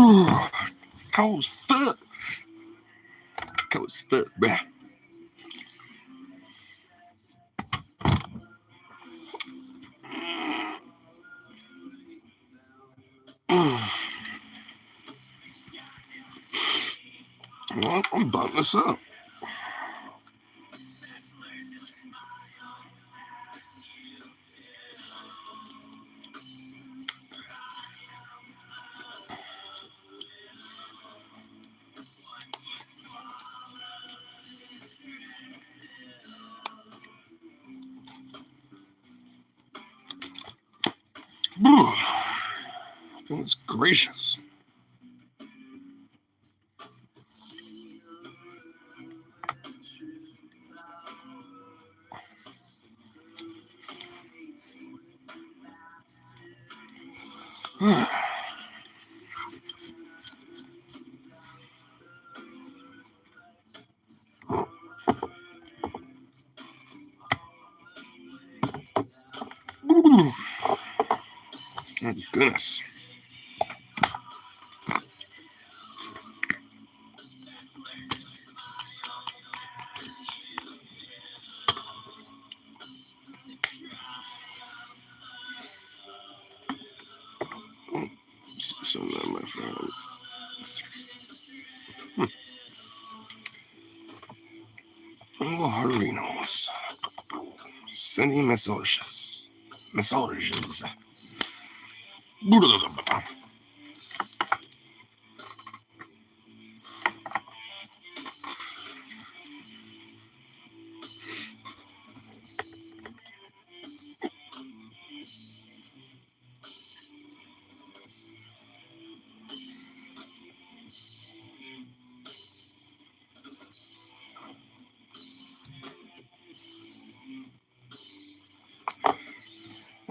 Cold as fuck. Cold as fuck, bruh. Well, I'm butting this up. Goodness gracious. Oh, goodness. So now, my friend. Oh, Harinos. Sending messages. Messages.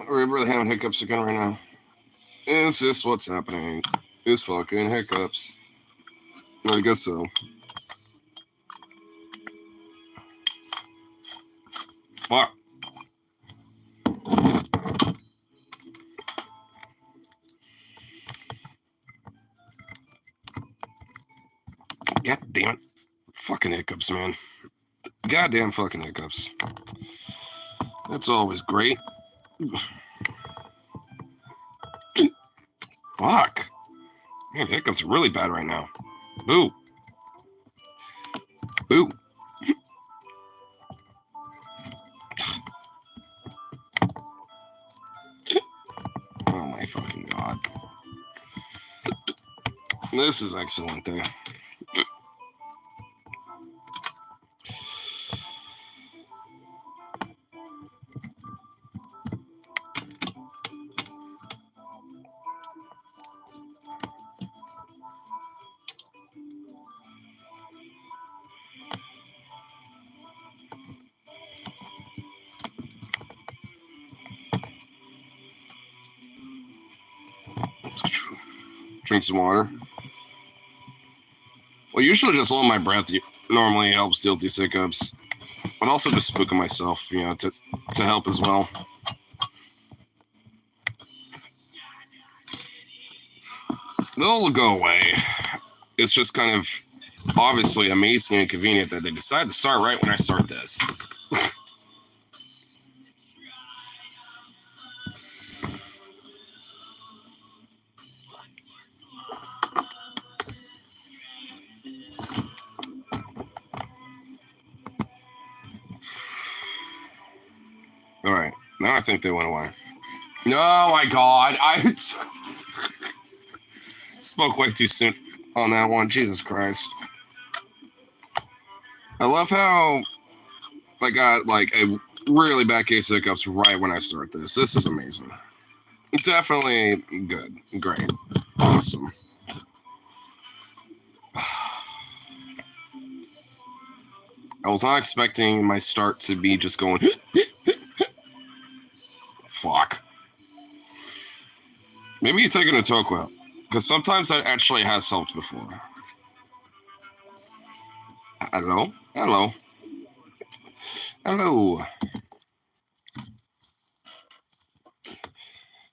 We're really having hiccups again right now. Is this what's happening? Is fucking hiccups. I guess so. Fuck. God damn it. Fucking hiccups, man. Goddamn fucking hiccups. That's always great. Fuck. Man, hiccups are really bad right now. Boo. Boo. Oh my fucking god. This is excellent, though. Drink some water. Well, usually just holding my breath normally helps deal with these hiccups, but also just spooking myself, to help as well. They'll go away. It's just kind of obviously amazing and convenient that they decide to start right when I start this. All right, now I think they went away. Oh my god, I spoke way too soon on that one. Jesus Christ. I love how I got like a really bad case of hiccups right when I start this. This is amazing. Definitely good. Great. Awesome. I was not expecting my start to be just going fuck. Maybe you take it a Toqua, because sometimes that actually has helped before. Hello? Hello? Hello?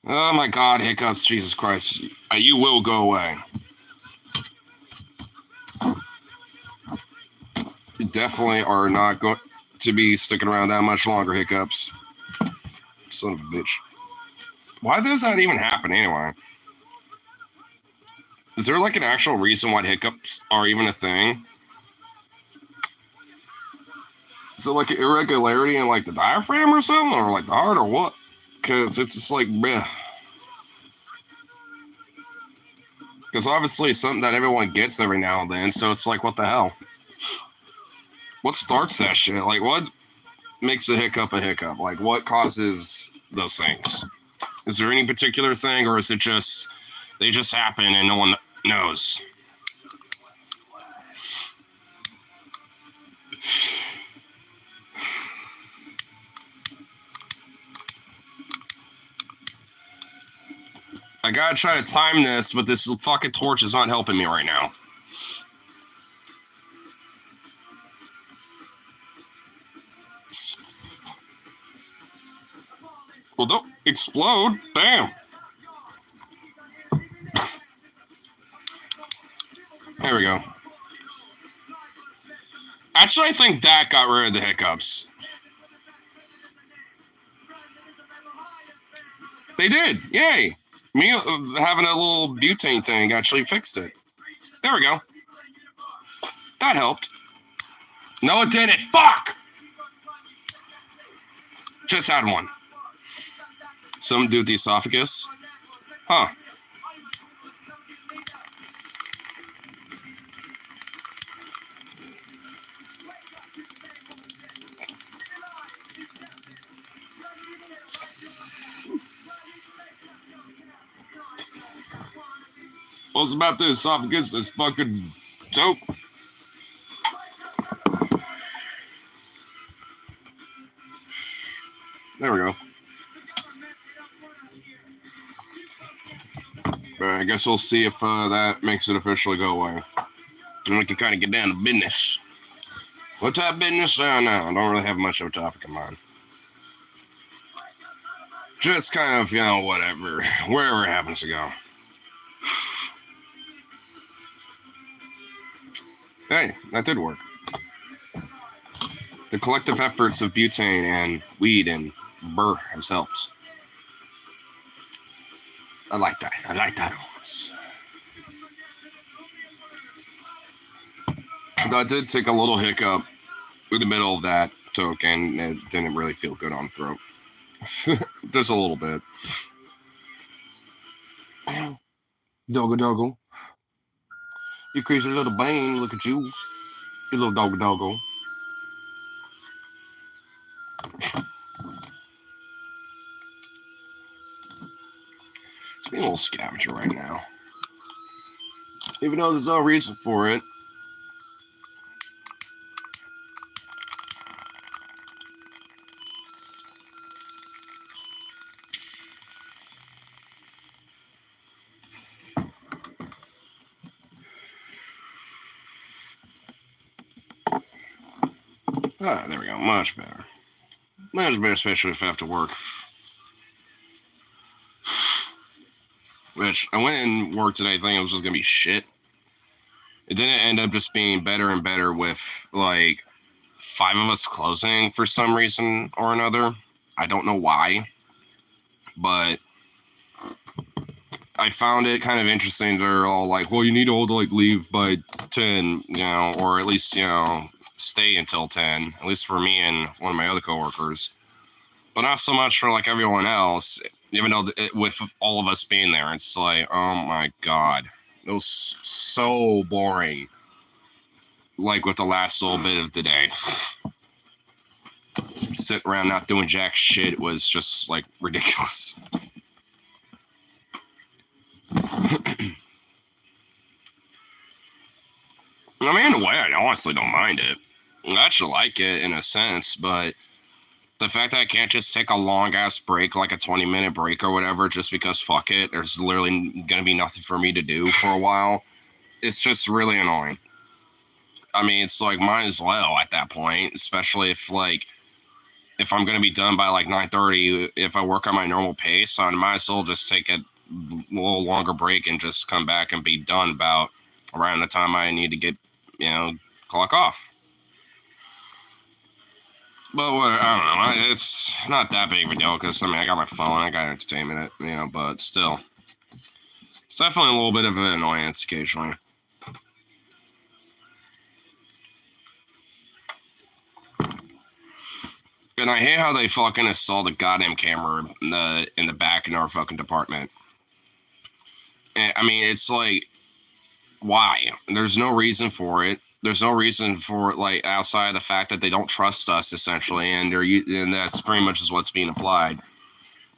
Oh my god, hiccups, Jesus Christ. You will go away. definitely are not going to be sticking around that much longer, hiccups. Son of a bitch. Why does that even happen anyway? Is there like an actual reason why hiccups are even a thing? Is it like an irregularity in like the diaphragm or something? Or like the heart or what? Because it's just like, bleh. Because obviously it's something that everyone gets every now and then, so it's like, what the hell? What starts that shit? Like, what makes a hiccup a hiccup? Like, what causes those things? Is there any particular thing, or is it just, they just happen and no one knows? I gotta try to time this, but this fucking torch is not helping me right now. Well, don't explode. Damn. There we go. Actually, I think that got rid of the hiccups. They did. Yay. Me having a little butane thing actually fixed it. There we go. That helped. No, it didn't. Fuck! Just had one. Something to do with the esophagus? Huh. What's about the esophagus? This fucking soap. There we go. I guess we'll see if that makes it officially go away. And we can kind of get down to business. What type of business? I don't know. I don't really have much of a topic in mind. Just kind of, whatever. Wherever it happens to go. Hey, that did work. The collective efforts of butane and weed and burr has helped. I like that. I like that almost. I did take a little hiccup in the middle of that toke, and it didn't really feel good on the throat. Just a little bit. Doggo. You crazy little bang. Look at you. You little doggo. It's being a little scavenger right now. Even though there's no reason for it. Ah, there we go. Much better. Much better, especially if I have to work. Which, I went and worked today thinking it was just going to be shit. It didn't end up just being better and better with, like, 5 of us closing for some reason or another. I don't know why. But I found it kind of interesting. They're all like, well, you need to all, like, leave by 10, or at least, stay until 10, at least for me and one of my other coworkers, but not so much for like everyone else, even though with all of us being there, it's like, oh my god, it was so boring, like with the last little bit of the day. Sitting around not doing jack shit was just like ridiculous. I mean, in a way, I honestly don't mind it. I actually like it in a sense, but the fact that I can't just take a long-ass break, like a 20-minute break or whatever, just because fuck it, there's literally going to be nothing for me to do for a while, it's just really annoying. I mean, it's like, might as well at that point, especially if I'm going to be done by like 9:30, if I work on my normal pace, I might as well just take a little longer break and just come back and be done about around the time I need to get, clock off. But what, I don't know. It's not that big of a deal because I mean I got my phone, I got entertainment, but still, it's definitely a little bit of an annoyance occasionally. And I hate how they fucking installed a goddamn camera in the back in our fucking department. And, I mean, it's like, why? There's no reason for it. There's no reason for it, like outside of the fact that they don't trust us essentially, and that's pretty much is what's being applied.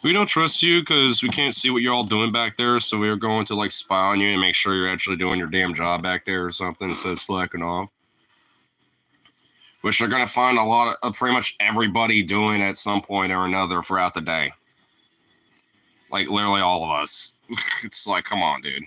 We don't trust you because we can't see what you're all doing back there, so we're going to like spy on you and make sure you're actually doing your damn job back there or something instead of slacking off. Which they're gonna find a lot of pretty much everybody doing at some point or another throughout the day. Like literally all of us. It's like, come on, dude.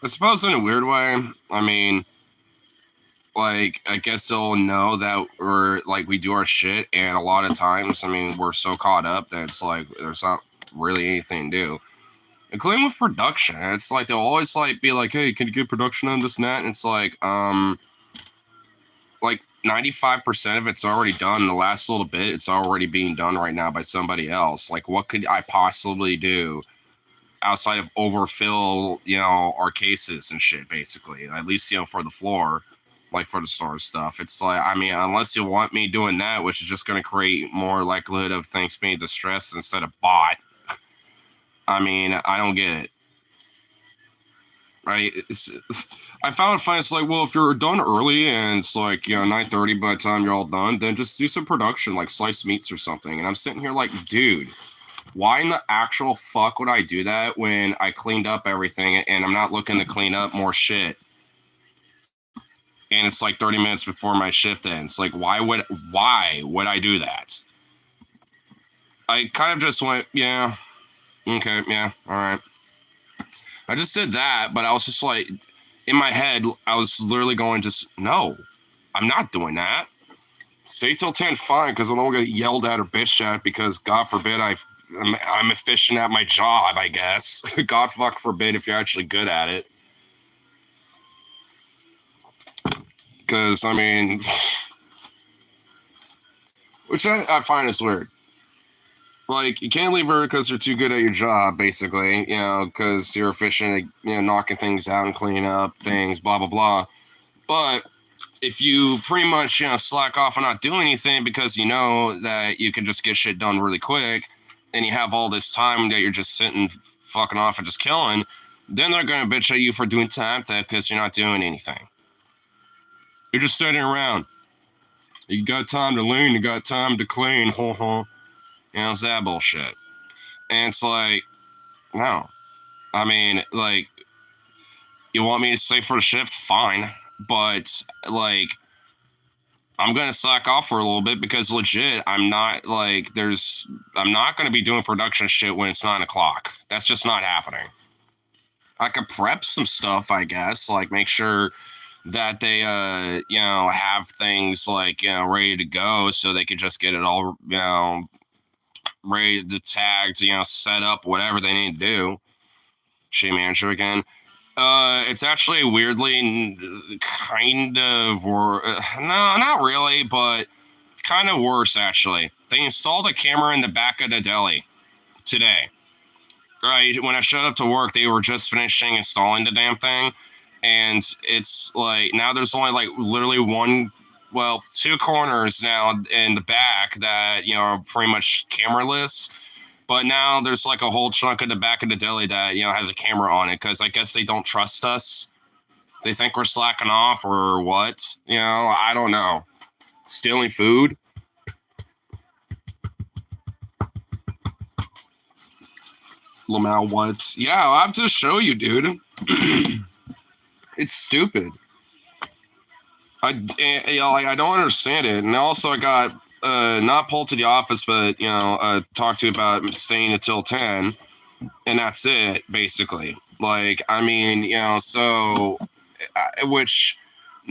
I suppose in a weird way, I mean, like, I guess they'll know that we do our shit, and a lot of times, I mean, we're so caught up that it's like, there's not really anything to do. Including with production, it's like, they'll always, like, be like, hey, can you get production on this and that? And it's like 95% of it's already done. The last little bit, it's already being done right now by somebody else. Like, what could I possibly do outside of overfill, our cases and shit, basically, at least, for the floor, like for the store stuff. It's like, I mean, unless you want me doing that, which is just going to create more likelihood of things being distressed instead of bought. I mean, I don't get it. Right? I found it funny. It's like, well, if you're done early and it's like, 9:30 by the time you're all done, then just do some production, like sliced meats or something. And I'm sitting here like, dude, why in the actual fuck would I do that when I cleaned up everything and I'm not looking to clean up more shit? And it's like 30 minutes before my shift ends. Like, why would I do that? I kind of just went, yeah, okay, yeah, all right. I just did that, but I was just like, in my head, I was literally going, just, no, I'm not doing that. Stay till 10, fine, because I don't get yelled at or bitched at because, God forbid, I'm efficient at my job, I guess. God fuck forbid if you're actually good at it. Because, I mean, which I find is weird. Like, you can't leave her because you're too good at your job, basically, because you're efficient at, knocking things out and cleaning up things, blah, blah, blah. But if you pretty much, slack off and not do anything because you know that you can just get shit done really quick and you have all this time that you're just sitting fucking off and just killing, then they're going to bitch at you for doing time theft because you're not doing anything. You're just sitting around. You got time to lean, you got time to clean, it's that bullshit. And it's like, no. I mean, like, you want me to stay for the shift? Fine. But, like, I'm going to slack off for a little bit because legit, I'm not going to be doing production shit when it's 9 o'clock. That's just not happening. I could prep some stuff, I guess, like make sure that they, have things like, ready to go so they could just get it all, ready to tag, set up whatever they need to do. Shea manager again. It's actually weirdly kind of, or no, not really, but kind of worse actually. They installed a camera in the back of the deli today. Right when I showed up to work, they were just finishing installing the damn thing, and it's like now there's only like literally two corners now in the back that are pretty much cameraless. But now there's like a whole chunk of the back of the deli that, has a camera on it because I guess they don't trust us. They think we're slacking off or what? I don't know. Stealing food? Lamau, what? Yeah, I'll have to show you, dude. It's stupid. I don't understand it. And also I got not pulled to the office, but talked to about staying until 10, and that's it basically. Like, I mean, so which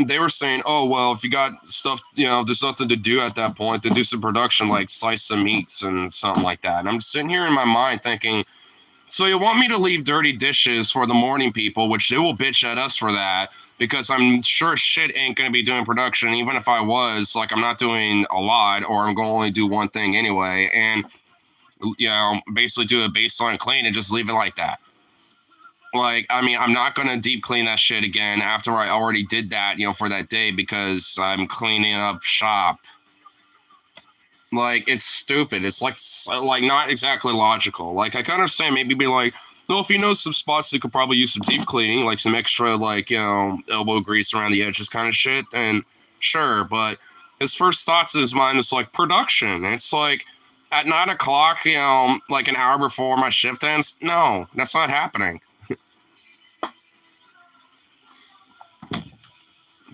they were saying, oh, well, if you got stuff, there's nothing to do at that point, then do some production, like slice some meats and something like that. And I'm just sitting here in my mind thinking, so you want me to leave dirty dishes for the morning people, which they will bitch at us for that, because I'm sure shit ain't going to be doing production, even if I was, like, I'm not doing a lot, or I'm going to only do one thing anyway, and, basically do a baseline clean and just leave it like that. Like, I mean, I'm not going to deep clean that shit again after I already did that, for that day, because I'm cleaning up shop. Like, it's stupid. It's like not exactly logical. Like, I can understand maybe be like, well, if you know some spots that could probably use some deep cleaning, like some extra, like, elbow grease around the edges kind of shit, then sure. But his first thoughts in his mind is like production. It's like at 9 o'clock, like an hour before my shift ends. No, that's not happening.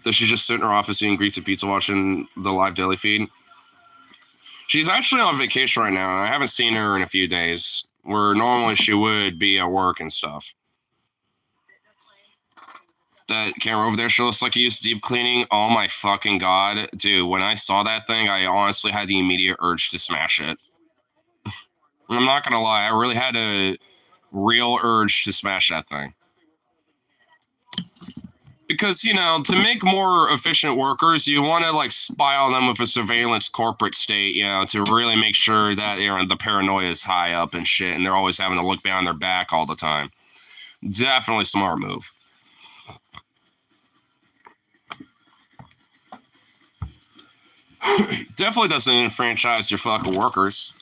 Does she just sit in her office eating greets and pizza watching the live daily feed? She's actually on vacation right now. I haven't seen her in a few days, where normally she would be at work and stuff. That camera over there, she looks like he used deep cleaning. Oh my fucking god. Dude, when I saw that thing, I honestly had the immediate urge to smash it. I'm not gonna lie, I really had a real urge to smash that thing. Because, to make more efficient workers, you want to, like, spy on them with a surveillance corporate state, to really make sure that the paranoia is high up and shit, and they're always having to look behind their back all the time. Definitely smart move. Definitely doesn't enfranchise your fucking workers.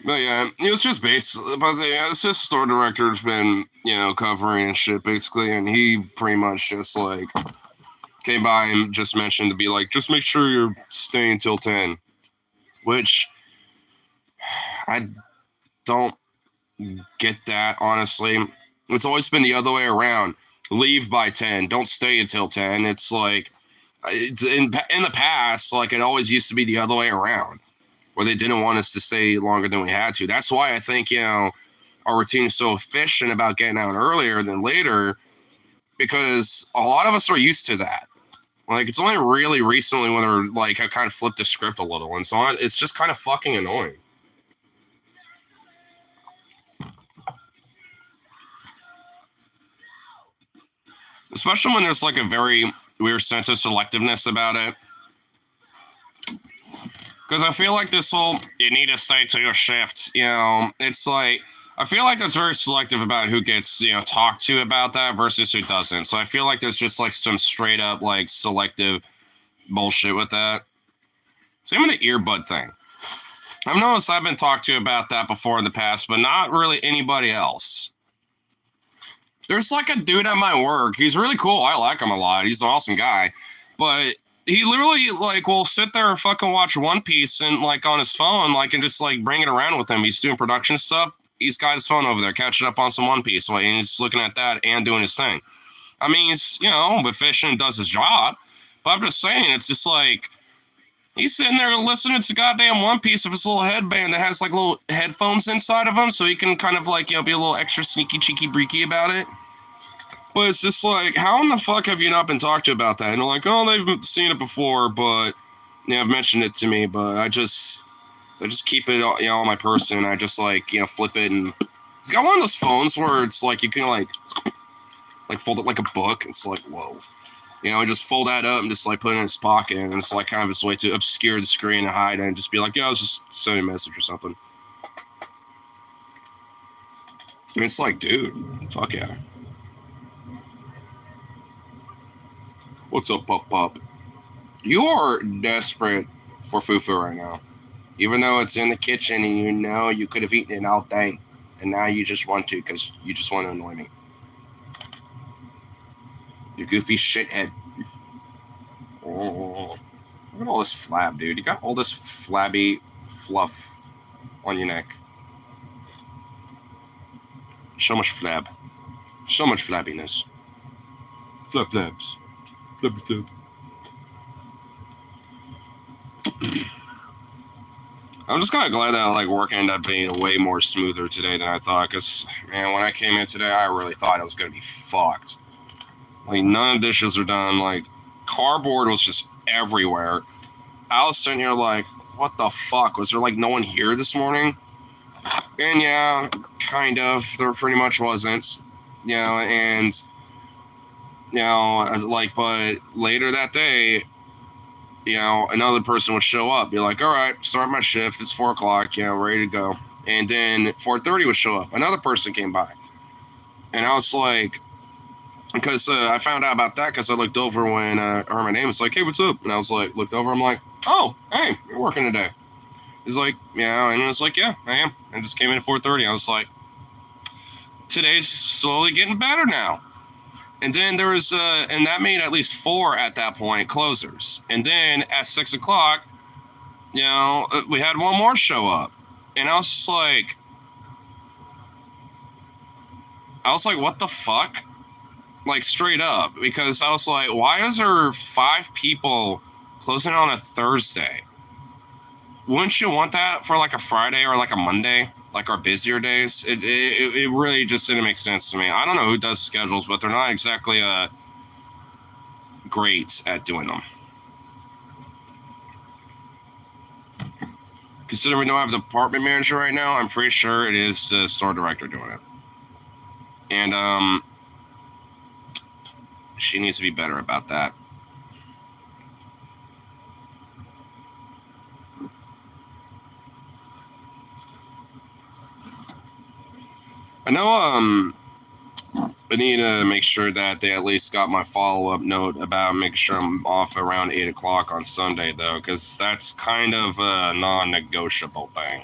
But yeah, it was just but it's just store director's been, covering and shit basically, and he pretty much just like came by and just mentioned to be like, just make sure you're staying till 10, which I don't get that, honestly. It's always been the other way around. Leave by 10, don't stay until 10. It's like, it's in the past, like, it always used to be the other way around, where they didn't want us to stay longer than we had to. That's why I think, our routine is so efficient about getting out earlier than later, because a lot of us are used to that. Like, it's only really recently when they're like, I kind of flipped the script a little, and so it's just kind of fucking annoying. Especially when there's like a very weird sense of selectiveness about it. Because I feel like this whole, you need to stay to your shift, it's like, I feel like that's very selective about who gets, talked to about that versus who doesn't. So I feel like there's just like some straight up like selective bullshit with that. Same with the earbud thing. I've noticed I've been talked to about that before in the past, but not really anybody else. There's like a dude at my work. He's really cool. I like him a lot. He's an awesome guy. But he literally, like, will sit there and fucking watch One Piece and, like, on his phone, like, and just, like, bring it around with him. He's doing production stuff. He's got his phone over there, catching up on some One Piece. Like, and he's looking at that and doing his thing. I mean, he's, efficient, does his job. But I'm just saying, it's just like, he's sitting there listening to goddamn One Piece with his little headband that has, like, little headphones inside of him, so he can kind of, like, be a little extra sneaky, cheeky, breaky about it. But it's just like, how in the fuck have you not been talked to about that? And they're like, oh, they've seen it before, but, I've mentioned it to me, but I just keep it, on my person. I just, like, flip it, and it's got one of those phones where it's like, you can, like fold it like a book. It's like, whoa. Just fold that up and just, like, put it in his pocket, and it's, like, kind of his way to obscure the screen and hide it, and just be like, yeah, I was just sending a message or something. And it's like, dude, fuck yeah. What's up, Pop? You're desperate for fufu right now. Even though it's in the kitchen and you could have eaten it all day. And now you just want to because you just want to annoy me. You goofy shithead. Oh, look at all this flab, dude. You got all this flabby fluff on your neck. So much flab. So much flabbiness. Flaps. Flab. I'm just kind of glad that like work ended up being way more smoother today than I thought. Cause man, when I came in today, I really thought it was gonna be fucked. Like none of the dishes are done. Like cardboard was just everywhere. I was sitting here like, what the fuck? Was there like no one here this morning? And yeah, kind of. There pretty much wasn't. You know, and you know, like, but later that day, you know, another person would show up, be like, all right, start my shift. It's 4 o'clock, you know, ready to go. And then 4:30 would show up. Another person came by. And I was like, because I found out about that because I looked over when I heard my name. It's like, hey, what's up? And I was like, looked over. I'm like, oh, hey, you're working today. He's like, yeah. And I was like, yeah, I am. I just came in at 4:30. I was like, today's slowly getting better now. And then there was, and that made at least 4 at that point closers. And then at 6 o'clock, you know, we had one more show up. And I was just like, what the fuck? Like straight up. Because I was like, why is there 5 people closing on a Thursday? Wouldn't you want that for like a Friday or like a Monday? Like our busier days? It really just didn't make sense to me. I don't know who does schedules, but they're not exactly great at doing them. Considering we don't have the department manager right now, I'm pretty sure it is the store director doing it. And she needs to be better about that. I know I need to make sure that they at least got my follow-up note about making sure I'm off around 8 o'clock on Sunday, though, because that's kind of a non-negotiable thing.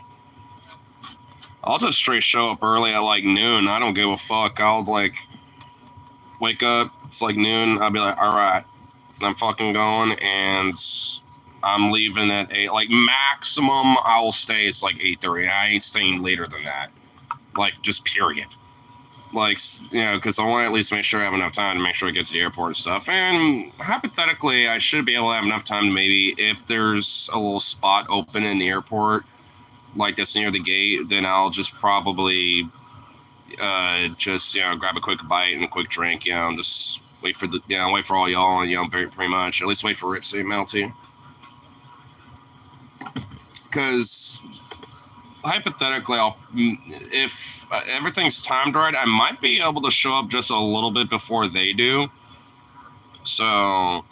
I'll just straight show up early at like noon. I don't give a fuck. I'll like wake up. It's like noon. I'll be like, all right, I'm fucking going, and I'm leaving at 8. Like maximum, I'll stay. It's like 8:30. I ain't staying later than that. Like just period. Like, you know, because I want to at least make sure I have enough time to make sure I get to the airport and stuff. And hypothetically, I should be able to have enough time to maybe, if there's a little spot open in the airport, like that's near the gate, then I'll just probably just, you know, grab a quick bite and a quick drink, you know, and just wait for the, you know, wait for all y'all, you know, pretty much, at least wait for Ripsy and Melty. Because hypothetically, if everything's timed right, I might be able to show up just a little bit before they do. So,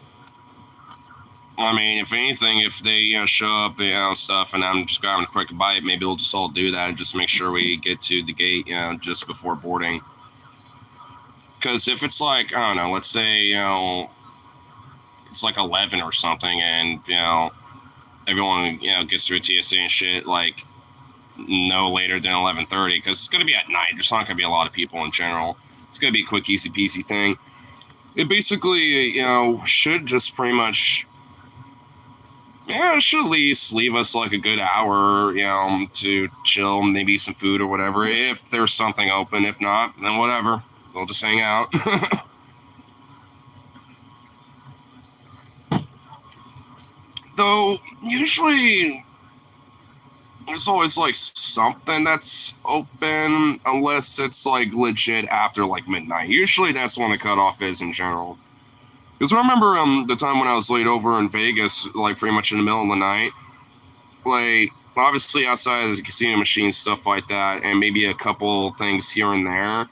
I mean, if anything, if they, you know, show up, you know, stuff, and I'm just grabbing a quick bite, maybe we'll just all do that and just make sure we get to the gate, you know, just before boarding. Because if it's like, I don't know, let's say, you know, it's like 11 or something, and, you know, everyone, you know, gets through TSA and shit, like, no later than 11:30, because it's going to be at night. There's not going to be a lot of people in general. It's going to be a quick, easy peasy thing. It basically, you know, should just pretty much, yeah, it should at least leave us like a good hour, you know, to chill, maybe eat some food or whatever, if there's something open. If not, then whatever. We'll just hang out. Though, usually there's always like something that's open, unless it's like legit after like midnight. Usually that's when the cutoff is in general. Because I remember the time when I was laid over in Vegas, like pretty much in the middle of the night, like obviously outside of the casino machines, stuff like that, and maybe a couple things here and there,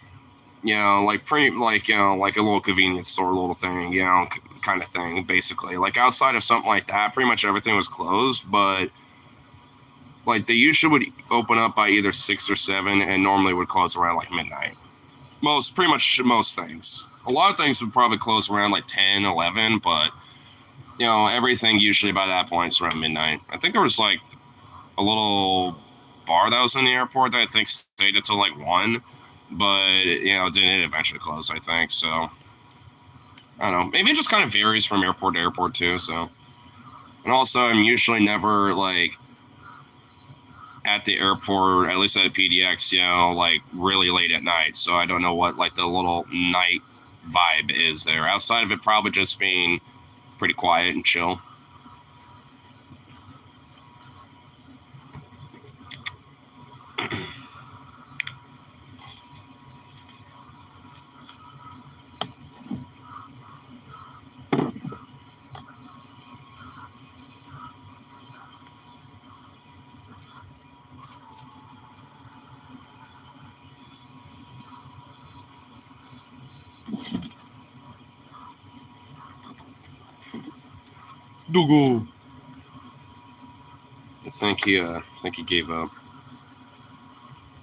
you know, like pretty, like, you know, like a little convenience store little thing, you know, kind of thing, basically. Like outside of something like that, pretty much everything was closed, but like they usually would open up by either 6 or 7 and normally would close around like midnight. Pretty much most things. A lot of things would probably close around like 10, 11, but, you know, everything usually by that point is around midnight. I think there was like a little bar that was in the airport that I think stayed until like 1, but, you know, didn't eventually close, I think. So, I don't know. Maybe it just kind of varies from airport to airport too, so. And also, I'm usually never like, at the airport, at least at PDX, you know, like really late at night. So I don't know what like the little night vibe is there. Outside of it probably just being pretty quiet and chill. Dougal. I think he gave up.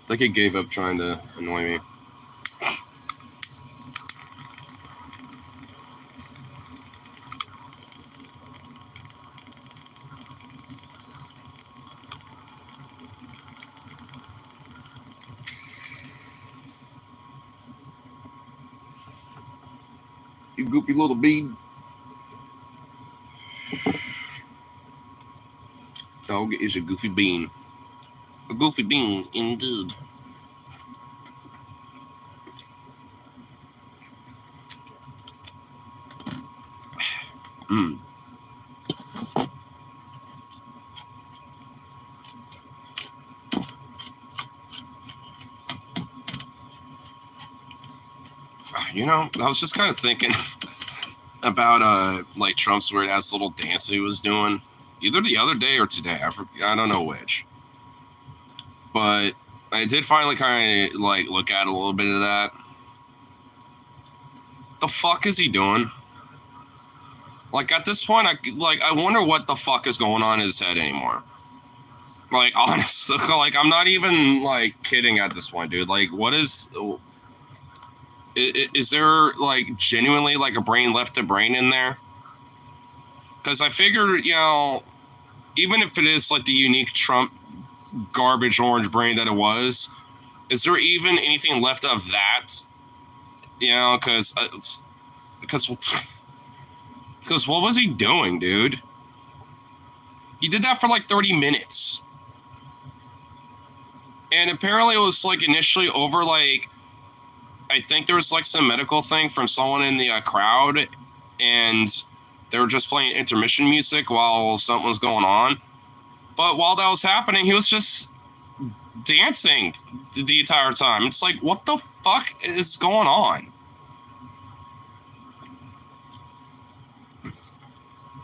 I think he gave up trying to annoy me. You goofy little bead. Dog is a goofy bean. A goofy bean, indeed. You know, I was just kind of thinking about like Trump's weird ass little dance he was doing, either the other day or today. I don't know which, but I did finally kind of like look at a little bit of that. The fuck is he doing? Like at this point, I wonder what the fuck is going on in his head anymore. Like honestly, like I'm not even like kidding at this point, dude. Like what is there like genuinely like a brain left to brain in there? Because I figured, you know, even if it is like the unique Trump garbage orange brain that it was, is there even anything left of that? You know, because what was he doing, dude? He did that for like 30 minutes. And apparently it was like initially over like, I think there was like some medical thing from someone in the crowd, and they were just playing intermission music while something was going on. But while that was happening, he was just dancing the entire time. It's like, what the fuck is going on?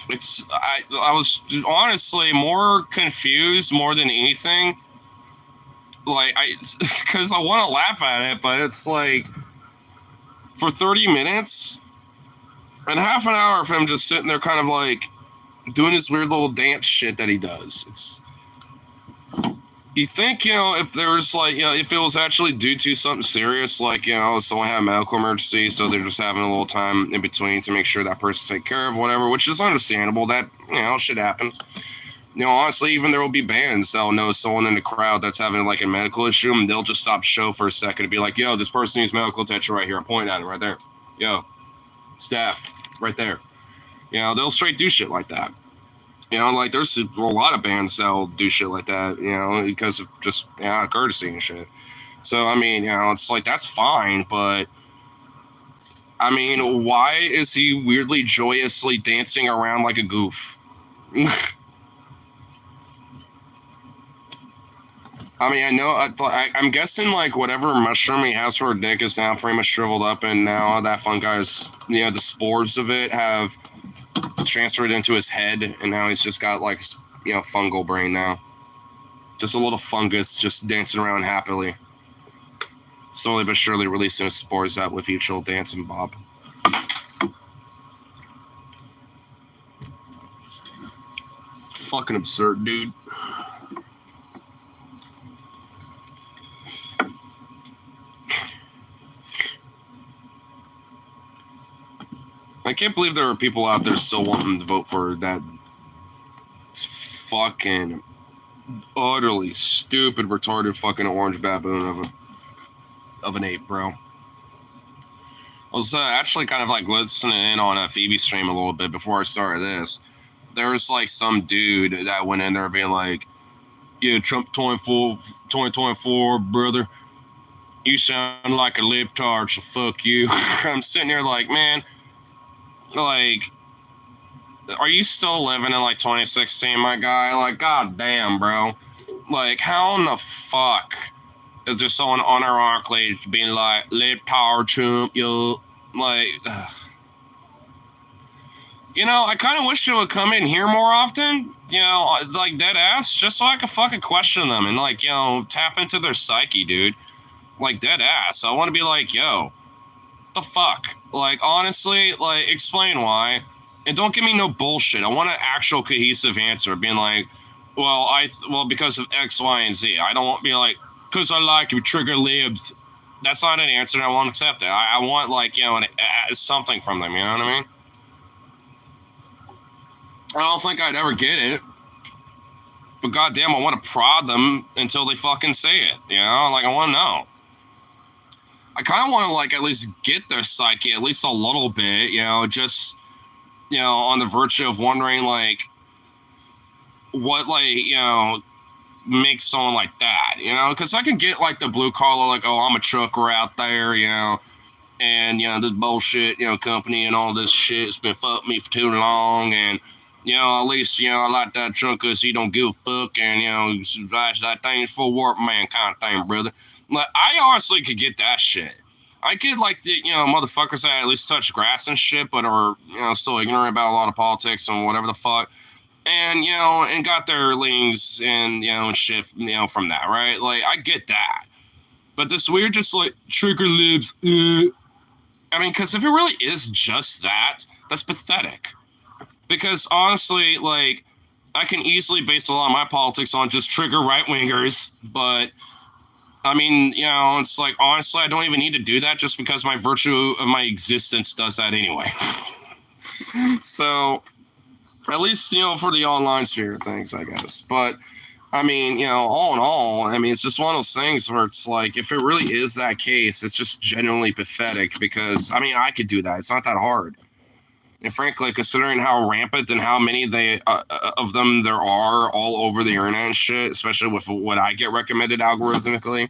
I was honestly more confused more than anything. Like, because I want to laugh at it, but it's like, for 30 minutes and half an hour of him just sitting there kind of like doing his weird little dance shit that he does. You think, you know, if there was like, you know, if it was actually due to something serious, like, you know, someone had a medical emergency, so they're just having a little time in between to make sure that person's taken care of, whatever, which is understandable. That, you know, shit happens. You know, honestly, even there will be bands that'll know someone in the crowd that's having like a medical issue, and they'll just stop the show for a second and be like, yo, this person needs medical attention right here. I'm pointing at it right there. Yo, staff, right there. You know, they'll straight do shit like that. You know, like there's a lot of bands that'll do shit like that, you know, because of just, you know, courtesy and shit. So, I mean, you know, it's like, that's fine, but I mean, why is he weirdly joyously dancing around like a goof? I mean, I know, I'm guessing, like, whatever mushroom he has for a dick is now pretty much shriveled up, and now that fungus, you know, the spores of it have transferred into his head, and now he's just got, like, you know, fungal brain now. Just a little fungus just dancing around happily. Slowly but surely releasing his spores out with each little dancing bob. Fucking absurd, dude. I can't believe there are people out there still wanting to vote for that fucking utterly stupid, retarded fucking orange baboon of an ape, bro. I was actually kind of like listening in on a Phoebe stream a little bit before I started this. There was like some dude that went in there being like, Yeah, Trump 2024, brother. You sound like a libtard, so fuck you. I'm sitting here like, man, like, are you still living in like 2016, my guy? Like, goddamn, bro. Like, how in the fuck is there someone unironically being like, libtard Trump, yo? Like, ugh. You know, I kind of wish it would come in here more often, you know, like dead ass, just so I could fucking question them and, like, you know, tap into their psyche, dude. Like, dead ass. I want to be like, yo, the fuck? Like, honestly, like, explain why. And don't give me no bullshit. I want an actual cohesive answer, being like, well, because of X, Y, and Z. I don't want to be like, because I like you, trigger libs. That's not an answer, and I won't accept it. I want, like, you know, something from them, you know what I mean? I don't think I'd ever get it. But goddamn, I want to prod them until they fucking say it, you know? Like, I want to know. I kind of want to, like, at least get their psyche at least a little bit, you know, just, you know, on the virtue of wondering, like, what, like, you know, makes someone like that, you know? Because I can get, like, the blue collar, like, oh, I'm a trucker out there, you know, and, you know, this bullshit, you know, company and all this shit's been fucking me for too long, and, you know, at least, you know, I like that truck because he don't give a fuck, and, you know, that thing's for work man kind of thing, brother. Like, I honestly could get that shit. I get, like, the, you know, motherfuckers that at least touch grass and shit, but are, you know, still ignorant about a lot of politics and whatever the fuck. And, you know, and got their leanings and, you know, and shit, you know, from that, right? Like, I get that. But this weird, just, like, trigger libs, I mean, because if it really is just that, that's pathetic. Because honestly, like, I can easily base a lot of my politics on just trigger right-wingers, but I mean, you know, it's like, honestly, I don't even need to do that just because my virtue of my existence does that anyway. So, at least, you know, for the online sphere of things, I guess. But, I mean, you know, all in all, I mean, it's just one of those things where it's like, if it really is that case, it's just genuinely pathetic because, I mean, I could do that. It's not that hard. And frankly, considering how rampant and how many of them there are all over the internet and shit, especially with what I get recommended algorithmically,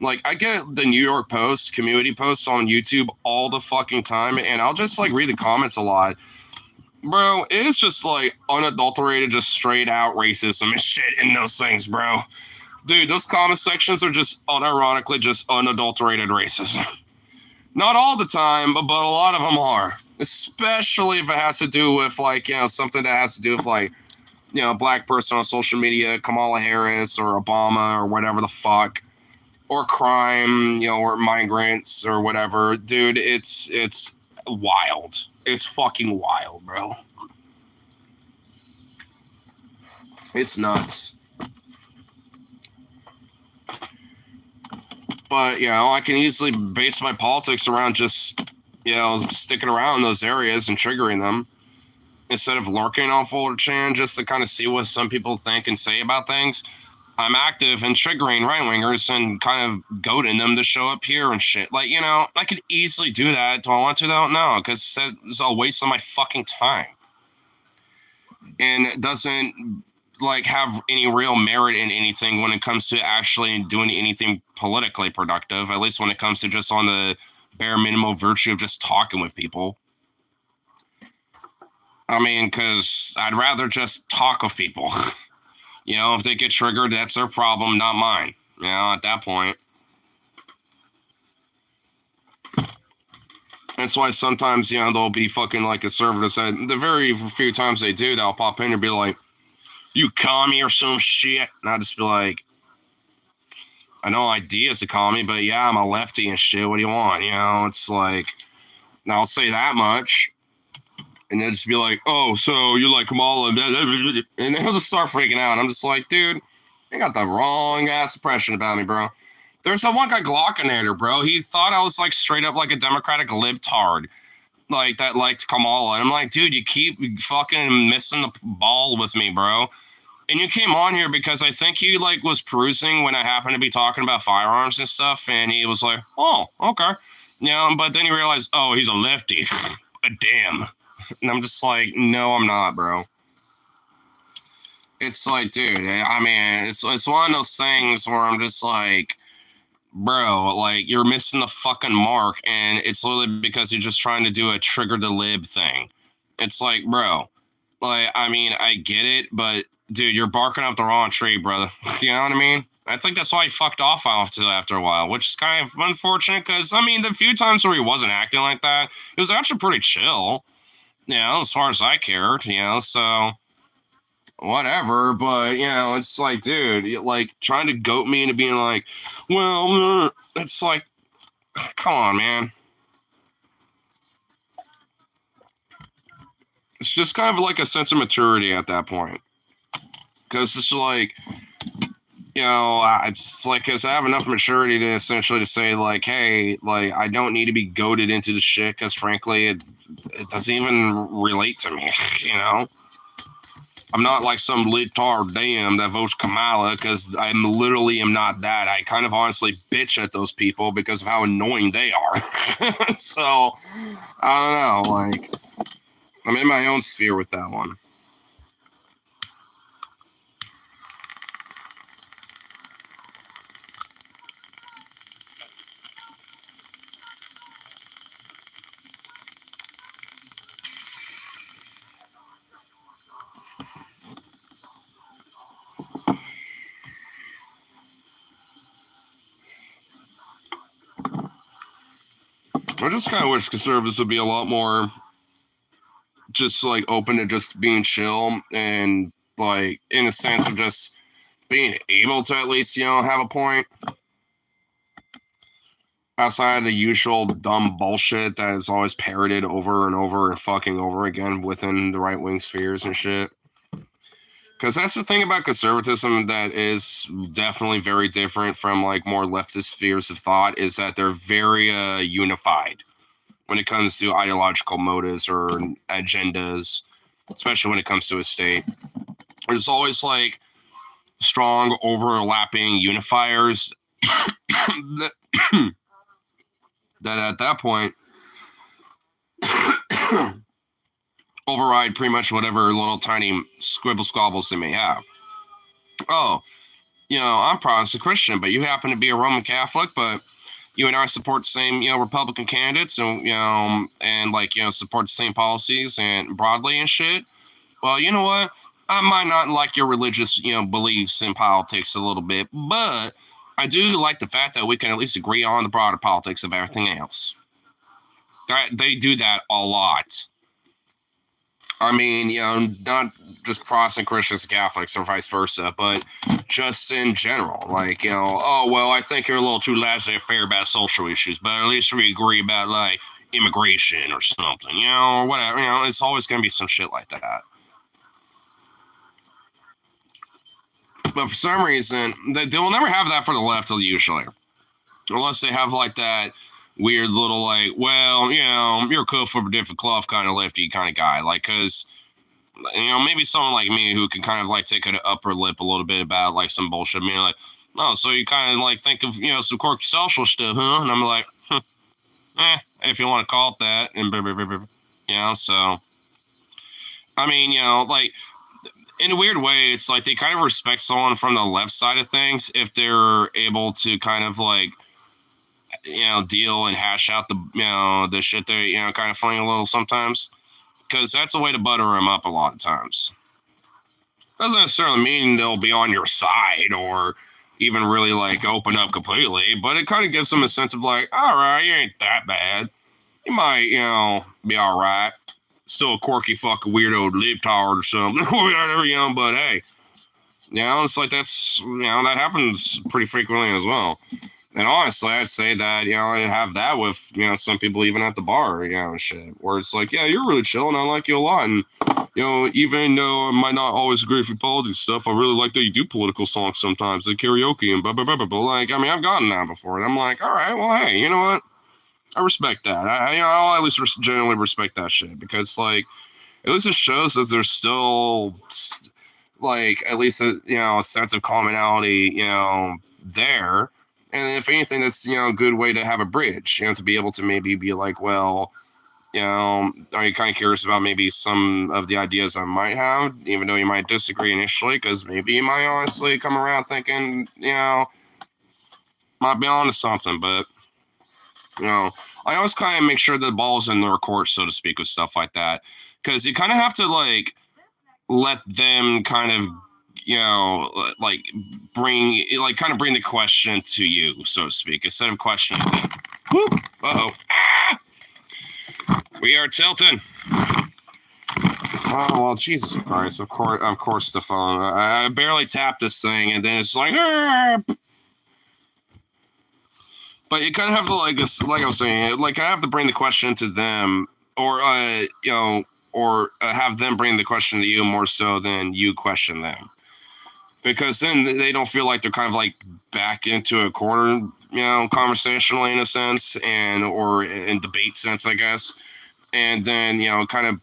like, I get the New York Post community posts on YouTube all the fucking time, and I'll just, like, read the comments a lot. Bro, it's just, like, unadulterated, just straight out racism and shit in those things, bro. Dude, those comment sections are just unironically just unadulterated racism. Not all the time, but a lot of them are. Especially if it has to do with, like, you know, something that has to do with, like, you know, a black person on social media, Kamala Harris or Obama or whatever the fuck, or crime, you know, or migrants or whatever. Dude, it's wild. It's fucking wild, bro. It's nuts. But, you know, I can easily base my politics around just, you know, sticking around in those areas and triggering them instead of lurking on 4chan just to kind of see what some people think and say about things. I'm active in triggering right-wingers and kind of goading them to show up here and shit. Like, you know, I could easily do that. Do I want to, though? No, because it's a waste of my fucking time. And it doesn't, like, have any real merit in anything when it comes to actually doing anything politically productive, at least when it comes to just on the bare minimum virtue of just talking with people. I mean, because I'd rather just talk with people. You know, if they get triggered, that's their problem, not mine. You know, at that point. That's why sometimes, you know, they'll be fucking, like, conservatives. And the very few times they do, they'll pop in and be like, you commie or some shit. And I'll just be like, I know ideas to call me, but yeah, I'm a lefty and shit. What do you want? You know, it's like, and I'll say that much. And they'll just be like, oh, so you like Kamala. And they'll just start freaking out. I'm just like, dude, you got the wrong ass impression about me, bro. There's that one guy, Glockinator, bro. He thought I was, like, straight up like a Democratic libtard. Like, that liked Kamala. And I'm like, dude, you keep fucking missing the ball with me, bro. And you came on here because I think he, like, was perusing when I happened to be talking about firearms and stuff. And he was like, oh, okay. You know, but then he realized, oh, he's a lefty. Damn. And I'm just like, no, I'm not, bro. it's like, dude, I mean, it's one of those things where I'm just like, bro, like you're missing the fucking mark, and it's literally because you're just trying to do a trigger the lib thing. It's like, bro, like I mean, I get it, but dude, you're barking up the wrong tree, brother. You know what I mean? I think that's why he fucked off after a while, which is kind of unfortunate because I mean, the few times where he wasn't acting like that, it was actually pretty chill. You know, as far as I cared, you know, so whatever, but you know, it's like, dude, like trying to goat me into being like, well, it's like, come on, man. It's just kind of like a sense of maturity at that point, because it's like, you know, it's like, because I have enough maturity to essentially to say like, hey, like I don't need to be goaded into the shit, because frankly, it doesn't even relate to me, you know. I'm not like some litard damn that votes Kamala, because I literally am not that. I kind of honestly bitch at those people because of how annoying they are. So, I don't know. Like, I'm in my own sphere with that one. I just kind of wish conservatives would be a lot more just like open to just being chill and like in a sense of just being able to at least, you know, have a point outside of the usual dumb bullshit that is always parroted over and over and fucking over again within the right wing spheres and shit. Because that's the thing about conservatism that is definitely very different from like more leftist spheres of thought is that they're very unified when it comes to ideological motives or agendas, especially when it comes to a state. There's always like strong overlapping unifiers that, that at that point override pretty much whatever little tiny scribble squabbles they may have. Oh, you know, I'm Protestant Christian, but you happen to be a Roman Catholic, but you and I support the same, you know, Republican candidates and, you know, and like, you know, support the same policies and broadly and shit. Well, you know what? I might not like your religious, you know, beliefs in politics a little bit, but I do like the fact that we can at least agree on the broader politics of everything else. They do that a lot. I mean, you know, not just Protestant Christians and Catholics or vice versa, but just in general. Like, you know, oh, well, I think you're a little too laissez-faire about social issues, but at least we agree about, like, immigration or something, you know, or whatever. You know, it's always going to be some shit like that. But for some reason, they will never have that for the left, usually. Unless they have, like, that weird little, like, well, you know, you're cool for a different cloth kind of lefty kind of guy. Like, because, you know, maybe someone like me who can kind of, like, take an upper lip a little bit about, like, some bullshit. I mean, like, oh, so you kind of, like, think of, you know, some quirky social stuff, huh? And I'm like, if you want to call it that. And, you know, so, I mean, you know, like, in a weird way, it's like they kind of respect someone from the left side of things if they're able to kind of like, you know, deal and hash out the, you know, the shit they, you know, kind of fling a little sometimes, because that's a way to butter them up a lot of times. Doesn't necessarily mean they'll be on your side or even really like open up completely, but it kind of gives them a sense of like, all right, you ain't that bad. You might, you know, be all right. Still a quirky fucking weirdo libtard or something, whatever, you know, but hey, you know, it's like that's, you know, that happens pretty frequently as well. And honestly, I'd say that, you know, I have that with, you know, some people even at the bar, you know, shit, where it's like, yeah, you're really chill and I like you a lot. And, you know, even though I might not always agree with your politics stuff, I really like that you do political songs sometimes, like karaoke and blah, blah, blah, blah, blah. Like, I mean, I've gotten that before. And I'm like, all right, well, hey, you know what? I respect that. You know, I'll at least generally respect that shit because, like, at least it shows that there's still, like, at least a, you know, a sense of commonality, you know, there. And if anything, that's, you know, a good way to have a bridge, you know, to be able to maybe be like, well, are you kind of curious about maybe some of the ideas I might have, even though you might disagree initially? Because maybe you might honestly come around thinking, might be on to something. But, I always kind of make sure the ball's in their court, so to speak, with stuff like that. Because you kind of have to, like, let them kind of, like, kind of bring the question to you, so to speak, instead of questioning them. Whoop! Uh-oh. Ah! We are tilting. Oh, well, Jesus Christ. Of course, the phone. I barely tapped this thing, and then it's like, but you kind of have to, like I was saying, like, I have to bring the question to them, or, or have them bring the question to you more so than you question them. Because then they don't feel like they're kind of like back into a corner, conversationally in a sense, or in debate sense, I guess. And then, kind of,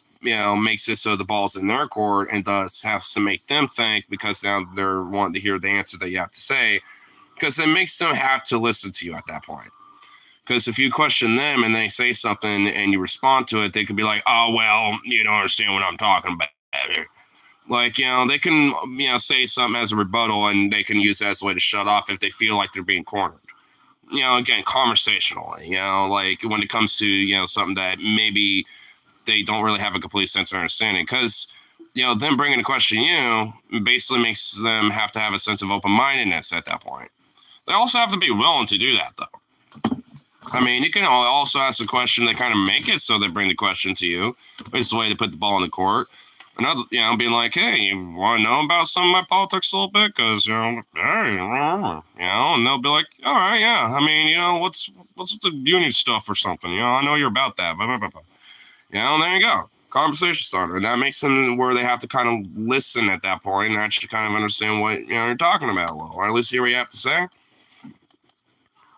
makes it so the ball's in their court and thus has to make them think because now they're wanting to hear the answer that you have to say, because it makes them have to listen to you at that point. Because if you question them and they say something and you respond to it, they could be like, oh, well, you don't understand what I'm talking about. Like, they can, say something as a rebuttal and they can use that as a way to shut off if they feel like they're being cornered. Again, conversationally, like when it comes to, something that maybe they don't really have a complete sense of understanding. Because, them bringing a question to you basically makes them have to have a sense of open-mindedness at that point. They also have to be willing to do that, though. I mean, you can also ask a question that kind of make it so they bring the question to you. It's a way to put the ball in the court. Another, being like, hey, you want to know about some of my politics a little bit? Because, hey, and they'll be like, all right, yeah. I mean, what's with the union stuff or something? I know you're about that. Blah, blah, blah, blah. And there you go. Conversation starter. And that makes them where they have to kind of listen at that point and actually kind of understand what, you're talking about. Well, or at least hear what you have to say.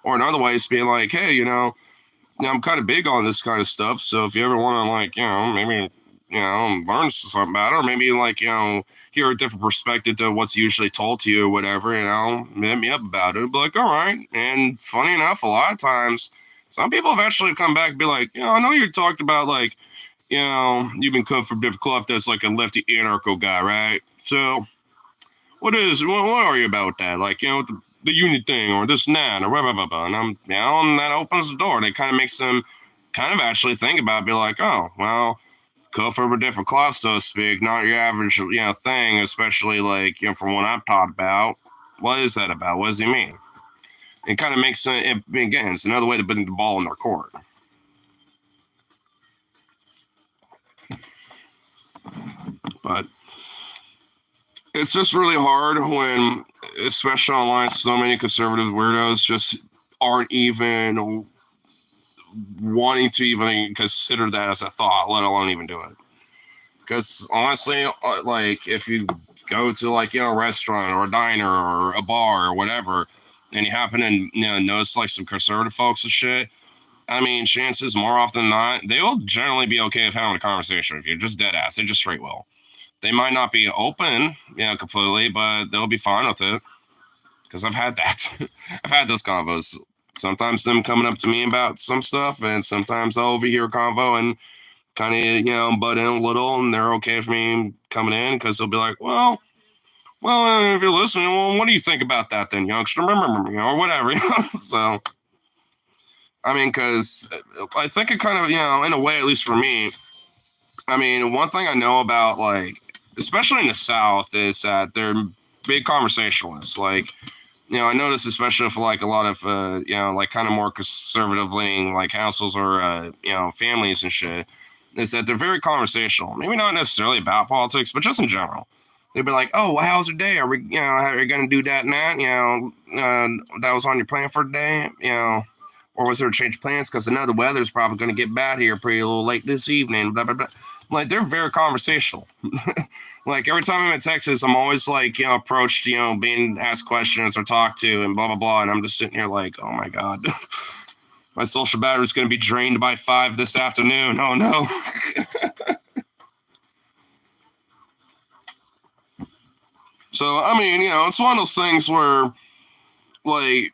Or another way is being like, hey, I'm kind of big on this kind of stuff. So if you ever want to, like, maybe, learn something about it, or maybe, like, hear a different perspective to what's usually told to you or whatever, hit me up about it. Be like, all right. And funny enough, a lot of times, some people have actually come back and be like, I know you talked about, like, you've been cut from different cloth that's like a lefty anarcho guy, right? So what are you about that? Like, the union thing or this and that or blah, blah, blah, blah. And I'm, and that opens the door. And it kind of makes them kind of actually think about it, be like, oh, well, cut from a different cloth, so to speak, not your average, thing, especially like, from what I've taught about. What is that about? What does he mean? It kind of makes it, again, it's another way to put the ball in their court. But it's just really hard when, especially online, so many conservative weirdos just aren't even wanting to even consider that as a thought, let alone even do it. Because honestly, like, if you go to, like, a restaurant or a diner or a bar or whatever, and you happen to, notice, like, some conservative folks and shit, I mean, chances more often than not, they will generally be okay with having a conversation with you. Just dead ass. They just straight will. They might not be open, completely, but they'll be fine with it. Because I've had that. I've had those convos. Sometimes them coming up to me about some stuff, and sometimes I'll overhear a convo and kind of, butt in a little, and they're okay with me coming in because they'll be like, well, if you're listening, well, what do you think about that then, youngster? Or whatever. So, I mean, because I think it kind of, in a way, at least for me, I mean, one thing I know about, like, especially in the South, is that they're big conversationalists. Like, I notice especially for, like, a lot of, like, kind of more conservative leaning, like, households or, families and shit, is that they're very conversational. Maybe not necessarily about politics, but just in general. They'd be like, oh, well, how's your day? Are we, are you going to do that and that? That was on your plan for today? Or was there a change of plans? Because I know the weather's probably going to get bad here pretty a little late this evening, blah, blah, blah. Like, they're very conversational. Like, every time I'm in Texas, I'm always, like, approached, being asked questions or talked to and blah, blah, blah. And I'm just sitting here like, oh, my God. My social battery's going to be drained by 5 this afternoon. Oh, no. So, I mean, it's one of those things where, like,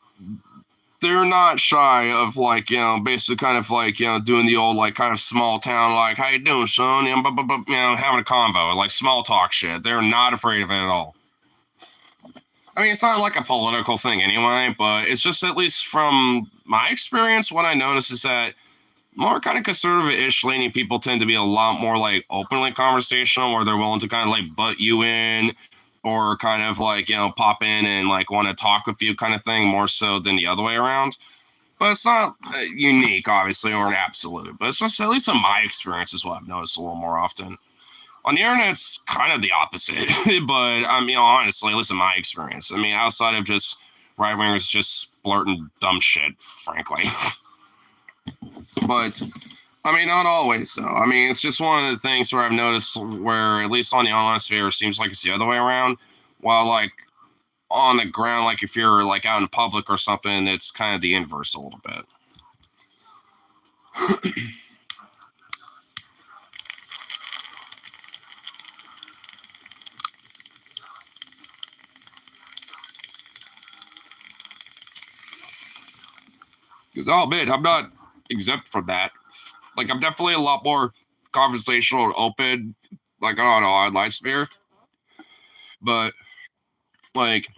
they're not shy of like, basically kind of like, doing the old like kind of small town like, how you doing, son? Having a convo, like small talk shit. They're not afraid of it at all. I mean, it's not like a political thing anyway, but it's just, at least from my experience, what I notice is that more kind of conservative-ish leaning people tend to be a lot more like openly conversational, where they're willing to kind of like butt you in, or kind of like, pop in and like want to talk with you kind of thing, more so than the other way around. But it's not unique, obviously, or an absolute. But it's just, at least in my experience, is what I've noticed a little more often. On the internet, it's kind of the opposite. But I mean, honestly, at least in my experience, I mean, outside of just right wingers just blurting dumb shit, frankly. But I mean, not always. So I mean, it's just one of the things where I've noticed where, at least on the online sphere, it seems like it's the other way around. While like on the ground, like if you're like out in public or something, it's kind of the inverse a little bit. Because I'll admit, I'm not exempt from that. Like, I'm definitely a lot more conversational and open, like on an online sphere. But like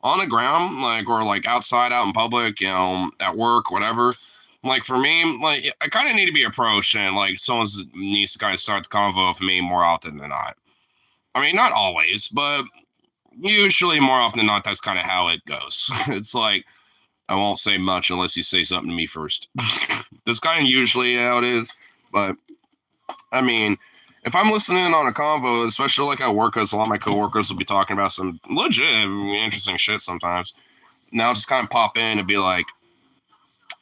on the ground, like, or like outside, out in public, at work, whatever. Like for me, like I kind of need to be approached, and like someone needs to kind of start the convo with me more often than not. I mean, not always, but usually more often than not, that's kind of how it goes. It's like, I won't say much unless you say something to me first. That's kind of usually how it is. But I mean, if I'm listening on a convo, especially like at work, because a lot of my coworkers will be talking about some legit interesting shit sometimes. Now just kind of pop in and be like,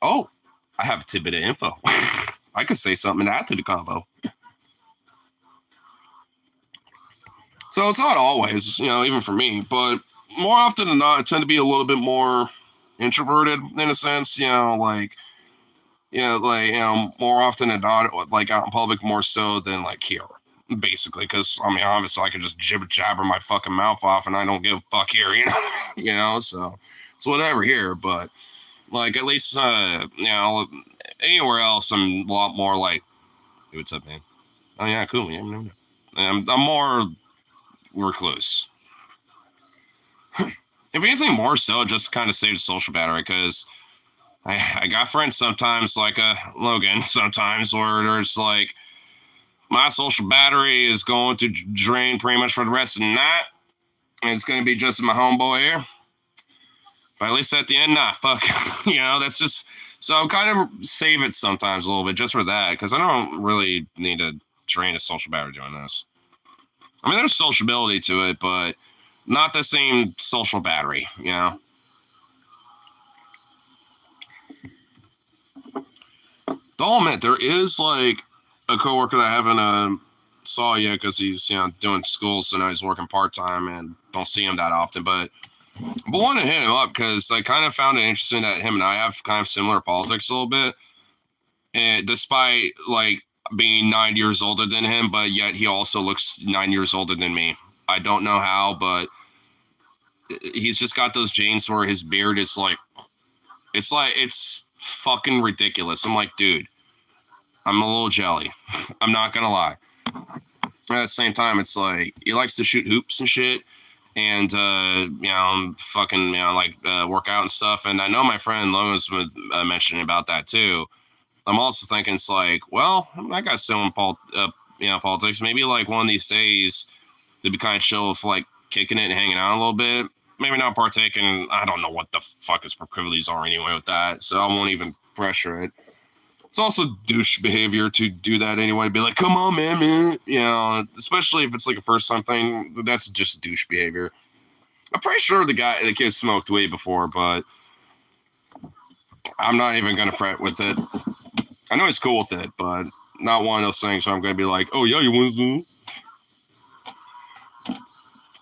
oh, I have a tidbit of info. I could say something and add to the convo. So it's not always, even for me, but more often than not, I tend to be a little bit more introverted in a sense, more often than not, like out in public more so than like here, basically. Because I mean, obviously, I can just jibber jabber my fucking mouth off, and I don't give a fuck here, So it's whatever here, but like at least, anywhere else, I'm a lot more like, hey, what's up, man? Oh yeah, cool. Yeah, no. I'm more recluse. If anything, more so, just kind of save the social battery, because I got friends sometimes, like Logan, sometimes where it's like, my social battery is going to drain pretty much for the rest of the night. And it's going to be just my homeboy here. But at least at the end, nah, fuck. That's just, so I'm kind of save it sometimes a little bit just for that, because I don't really need to drain a social battery doing this. I mean, there's sociability to it, but not the same social battery, I'll admit, there is like a coworker that I haven't saw yet, because he's doing school, so now he's working part-time and don't see him that often. But I want to hit him up because I kind of found it interesting that him and I have kind of similar politics a little bit, and despite like being 9 years older than him, but yet he also looks 9 years older than me. I don't know how, but he's just got those genes where his beard is like, it's fucking ridiculous. I'm like, dude, I'm a little jelly. I'm not gonna lie. At the same time, it's like, he likes to shoot hoops and shit, and fucking work out and stuff. And I know my friend Logan's been mentioning about that too. I'm also thinking, it's like, well, I got similar politics. Maybe like one of these days to be kind of chill with like kicking it and hanging out a little bit. Maybe not partaking. I don't know what the fuck his proclivities are anyway with that, so I won't even pressure it. It's also douche behavior to do that anyway. Be like, come on, man. Especially if it's like a first time thing. That's just douche behavior. I'm pretty sure the kid smoked weed before, but I'm not even gonna fret with it. I know he's cool with it, but not one of those things where I'm gonna be like, oh yeah, you want to do?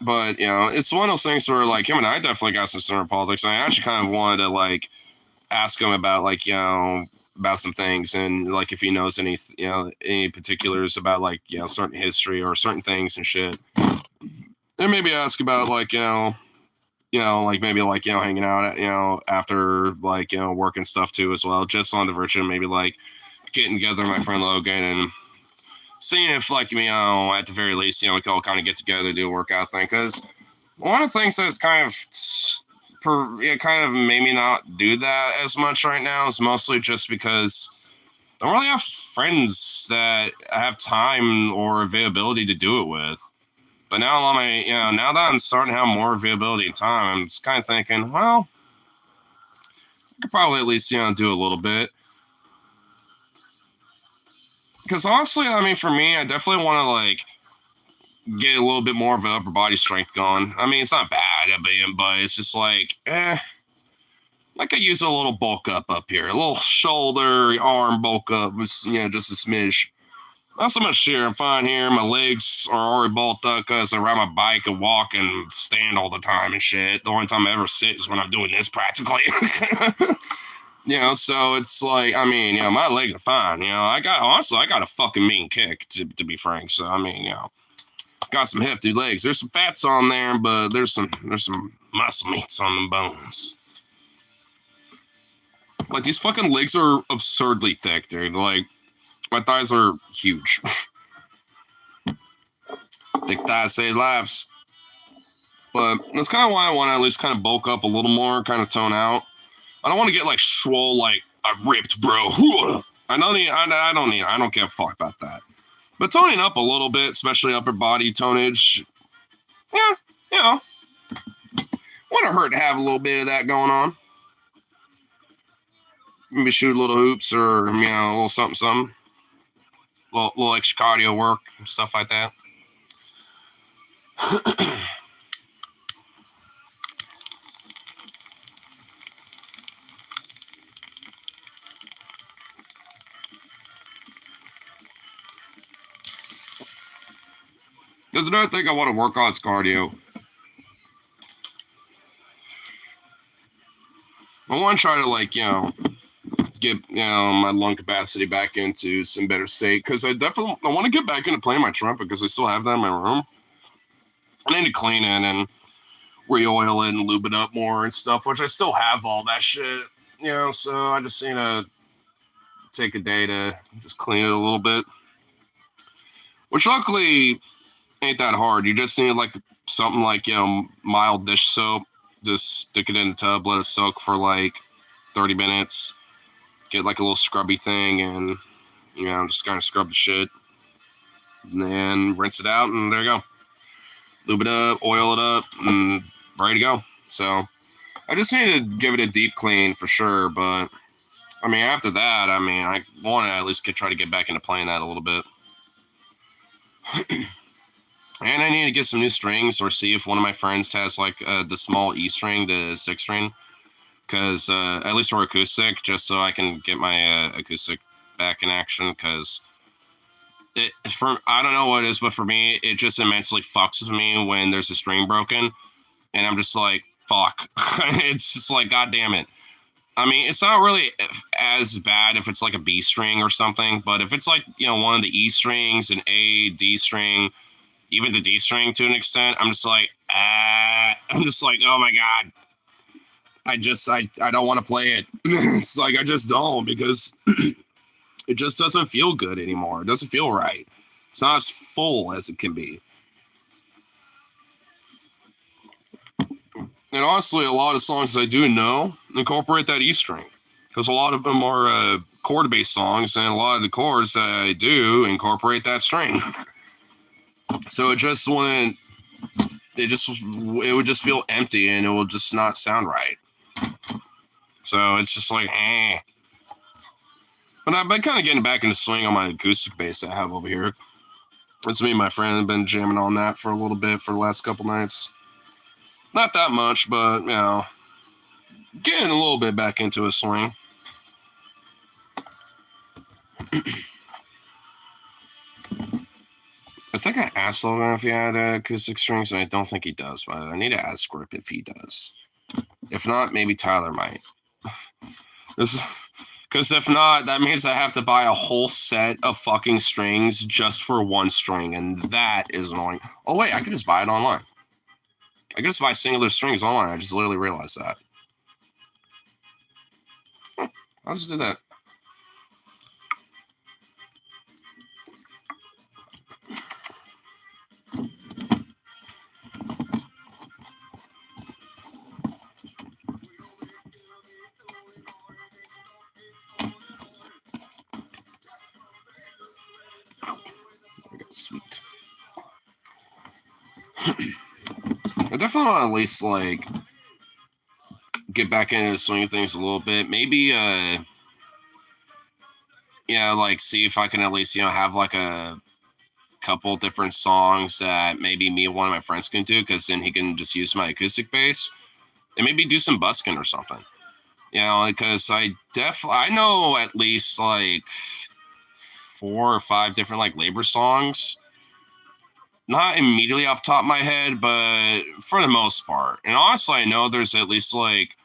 But it's one of those things where like him and I definitely got some similar politics. And I actually kind of wanted to like ask him about like about some things, and like if he knows any any particulars about like certain history or certain things and shit, and maybe ask about like like maybe like, hanging out at, after like, work and stuff too as well, just on the virgin, maybe like getting together with my friend Logan and seeing if like, at the very least, we can all kind of get together, do a workout thing. Because one of the things that's kind of kind of made me not do that as much right now is mostly just because I don't really have friends that I have time or availability to do it with. But now on my, now that I'm starting to have more availability and time, I'm just kind of thinking, well, I could probably at least, do a little bit. Because honestly, I mean, for me, I definitely want to like get a little bit more of an upper body strength going. I mean, it's not bad, but it's just like, I could use a little bulk up here, a little shoulder, arm bulk up, just a smidge. Not so much here. I'm fine here. My legs are already bulked up because I ride my bike and walk and stand all the time and shit. The only time I ever sit is when I'm doing this practically. So it's like, I mean, my legs are fine. I got a fucking mean kick, to be frank. So, I mean, got some hefty legs. There's some fats on there, but there's some muscle meats on them bones. Like, these fucking legs are absurdly thick, dude. Like, my thighs are huge. Thick thighs save lives. But that's kind of why I want to at least kind of bulk up a little more, kind of tone out. I don't want to get like swole, like I'm ripped, bro. I don't give a fuck about that. But toning up a little bit, especially upper body tonnage, yeah, wouldn't hurt to have a little bit of that going on. Maybe shoot little hoops or, a little something. Little extra cardio work, stuff like that. There's another thing I want to work on is cardio. I want to try to like, get my lung capacity back into some better state, because I want to get back into playing my trumpet because I still have that in my room. I need to clean it and re-oil it and lube it up more and stuff, which I still have all that shit, so I just need to take a day to just clean it a little bit, which luckily ain't that hard. You just need like something like, mild dish soap. Just stick it in the tub, let it soak for like 30 minutes. Get like a little scrubby thing and, just kind of scrub the shit. And then rinse it out and there you go. Lube it up, oil it up, and ready to go. So I just need to give it a deep clean for sure. But I mean, after that, I want to at least try to get back into playing that a little bit. And I need to get some new strings or see if one of my friends has like the small E string, the 6 string. Because at least for acoustic, just so I can get my acoustic back in action. Because I don't know what it is, but for me, it just immensely fucks with me when there's a string broken, and I'm just like, fuck. It's just like, god damn it. I mean, it's not really as bad if it's like a B string or something, but if it's like, one of the E strings, an A, D string, even the D string to an extent, I'm just like, oh my god. I don't want to play it. It's like, I just don't, because it just doesn't feel good anymore. It doesn't feel right. It's not as full as it can be. And honestly, a lot of songs I do know incorporate that E string, because a lot of them are chord-based songs, and a lot of the chords that I do incorporate that string. So it would just feel empty, and it will just not sound right. So it's just like, eh. But I've been kind of getting back into swing on my acoustic bass I have over here. It's me and my friend have been jamming on that for a little bit for the last couple nights. Not that much, but, getting a little bit back into a swing. I think I asked Logan if he had acoustic strings, and I don't think he does, but I need to ask Grip if he does. If not, maybe Tyler might. Because if not, that means I have to buy a whole set of fucking strings just for one string, and that is annoying. Oh, wait, I can just buy it online. I could just buy singular strings online. I just literally realized that. I'll just do that. Sweet. I definitely want to at least like get back into the swing of things a little bit. Maybe like see if I can at least, have like a couple different songs that maybe me and one of my friends can do, because then he can just use my acoustic bass and maybe do some busking or something. Because I know at least like 4 or 5 different like labor songs. Not immediately off the top of my head, but for the most part. And honestly, I know there's at least like,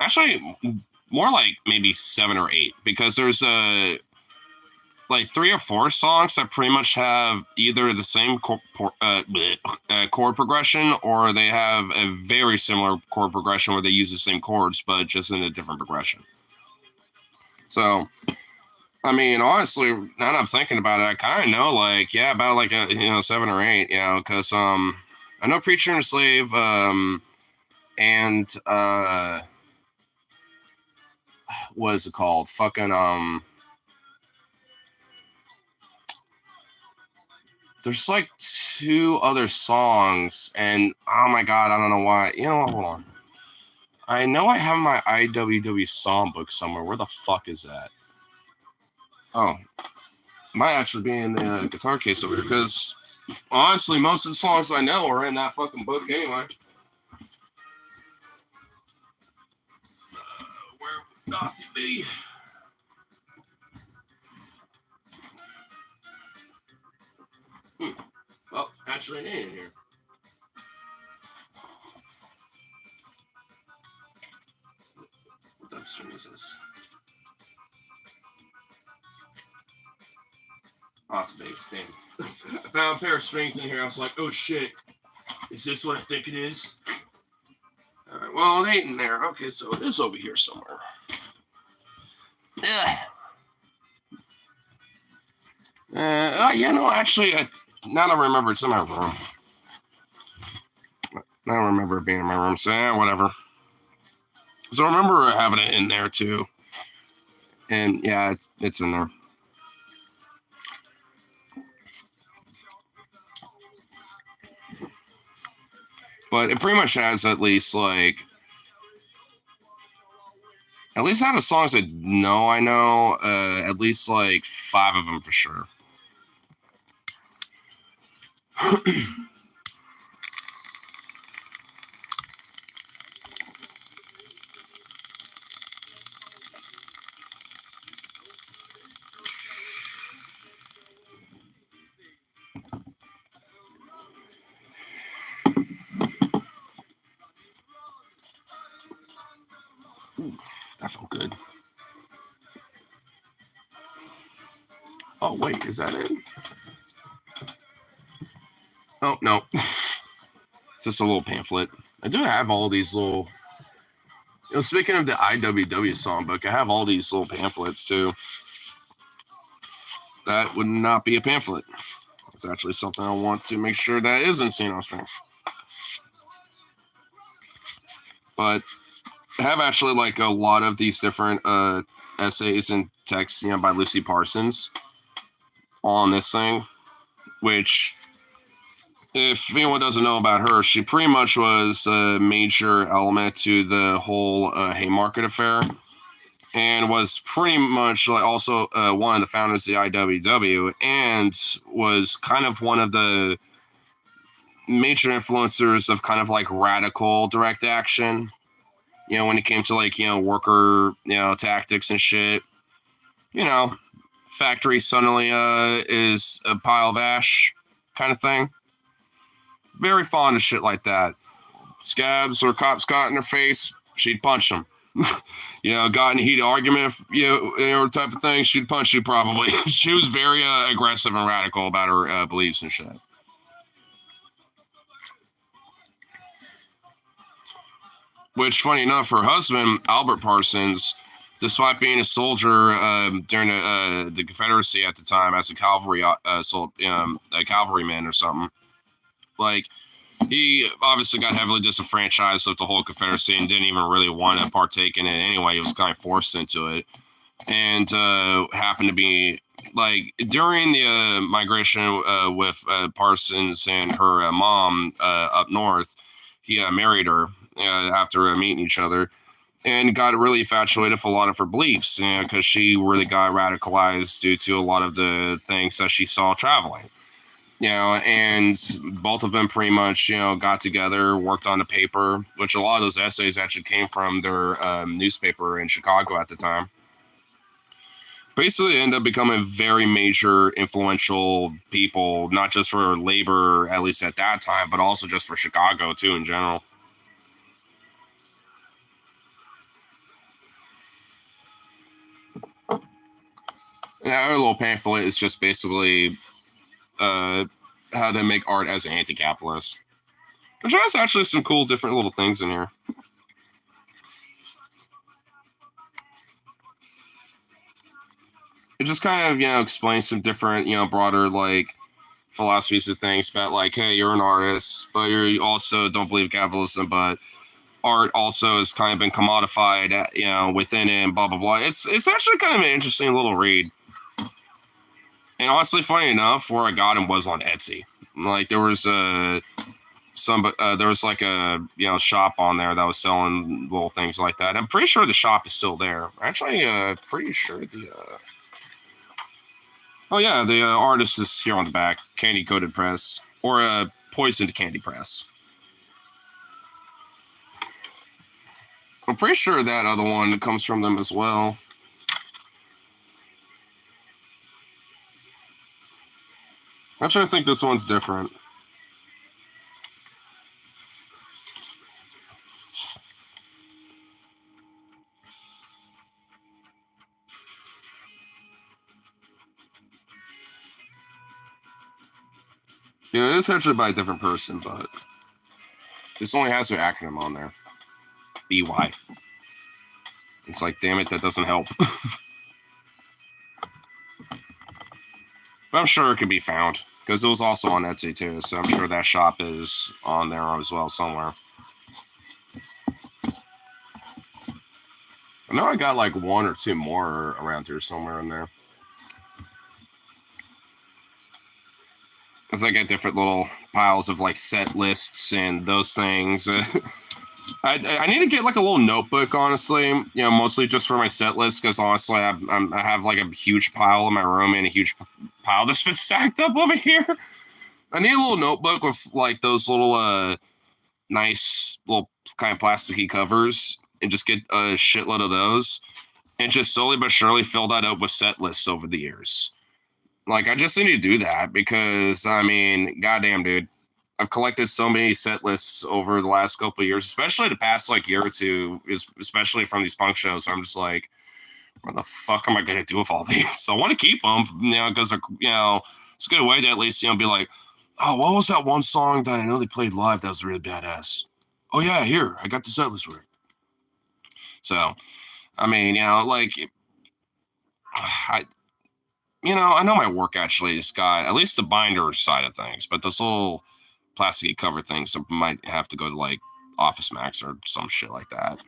actually more like maybe 7 or 8, because there's like 3 or 4 songs that pretty much have either the same chord progression, or they have a very similar chord progression where they use the same chords, but just in a different progression. So, I mean, honestly, now that I'm thinking about it, I kind of know, like, about like a 7 or 8, because I know Preacher and Slave, and what is it called? Fucking there's like 2 other songs, and oh my god, I don't know why. You know what? Hold on. I know I have my IWW songbook somewhere. Where the fuck is that? Oh, might actually be in the guitar case over here, because honestly, most of the songs I know are in that fucking book anyway. Where would not to be? Well, actually, it ain't in here. What type of string is this? Awesome bass thing. I found a pair of strings in here. I was like, oh shit. Is this what I think it is? Alright, well, it ain't in there. Okay, so it is over here somewhere. Actually, now I remember it's in my room. Now I remember it being in my room, so whatever. So I remember having it in there too. And yeah, it's in there. But it pretty much has at least like, at least out of songs I know, at least like 5 of them for sure. Ooh, that felt good. Oh, wait, is that it? Oh, no. It's just a little pamphlet. I do have all these little... speaking of the IWW songbook, I have all these little pamphlets, too. That would not be a pamphlet. It's actually something I want to make sure that isn't seen on stream. But I have actually like a lot of these different essays and texts, by Lucy Parsons on this thing, which, if anyone doesn't know about her, she pretty much was a major element to the whole Haymarket affair, and was pretty much like also one of the founders of the IWW, and was kind of one of the major influencers of kind of like radical direct action, when it came to like, worker, tactics and shit. Factory suddenly is a pile of ash kind of thing. Very fond of shit like that. Scabs or cops got in her face, she'd punch them. Got in a heated argument, type of thing, she'd punch you probably. She was very aggressive and radical about her beliefs and shit. Which, funny enough, her husband, Albert Parsons, despite being a soldier during the Confederacy at the time as a a cavalryman or something, like he obviously got heavily disenfranchised with the whole Confederacy and didn't even really want to partake in it anyway. He was kind of forced into it, and happened to be like during the migration with Parsons and her mom up north. He married her after meeting each other, and got really infatuated with a lot of her beliefs because she really got radicalized due to a lot of the things that she saw traveling. And both of them pretty much, got together, worked on the paper, which a lot of those essays actually came from their newspaper in Chicago at the time. Basically, ended up becoming very major, influential people, not just for labor, at least at that time, but also just for Chicago, too, in general. And our little pamphlet is just basically how to make art as an anti-capitalist. Which has actually some cool different little things in here. It just kind of, explains some different, broader, like, philosophies of things about, like, hey, you're an artist, but you also don't believe capitalism, but art also has kind of been commodified, within it, and blah, blah, blah. It's actually kind of an interesting little read. And honestly, funny enough, where I got him was on Etsy. Like, there was there was like a shop on there that was selling little things like that. I'm pretty sure the shop is still there. Actually, pretty sure the oh yeah, the artist is here on the back, Candy Coated Press or Poisoned Candy Press. I'm pretty sure that other one comes from them as well. Actually, I think this one's different. Yeah, it is actually by a different person, but this only has their acronym on there. BY. It's like, damn it, that doesn't help. But I'm sure it can be found, because it was also on Etsy too, so I'm sure that shop is on there as well somewhere. I know I got like one or two more around here somewhere in there. Because I get different little piles of like set lists and those things. I need to get like a little notebook, honestly. Mostly just for my set list, because honestly, I have like a huge pile in my room and a huge pile that's been stacked up over here. I need a little notebook with like those little nice little kind of plasticky covers, and just get a shitload of those, and just slowly but surely fill that up with set lists over the years. Like, I just need to do that because, I mean, goddamn, dude. I've collected so many set lists over the last couple of years, especially the past, like, year or two, especially from these punk shows. So I'm just like, what the fuck am I going to do with all these? So I want to keep them, because, it's a good way to at least, be like, oh, what was that one song that I know they played live that was really badass? Oh, yeah, here, I got the set list for it. So, I mean, like, I know my work actually has got at least the binder side of things, but those little plastic cover things, I might have to go to like Office Max or some shit like that.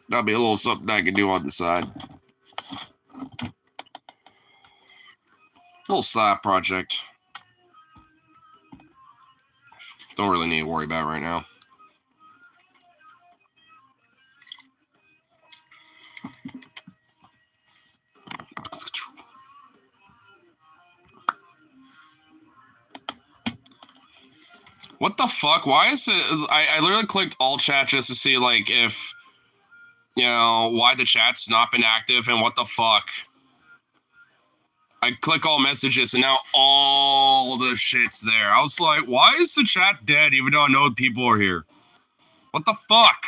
That'll be a little something I can do on the side. Little side project. Don't really need to worry about right now. What the fuck? Why is it? I literally clicked all chat just to see like if why the chat's not been active and what the fuck. I click all messages and now all the shit's there. I was like, why is the chat dead even though I know people are here? What the fuck?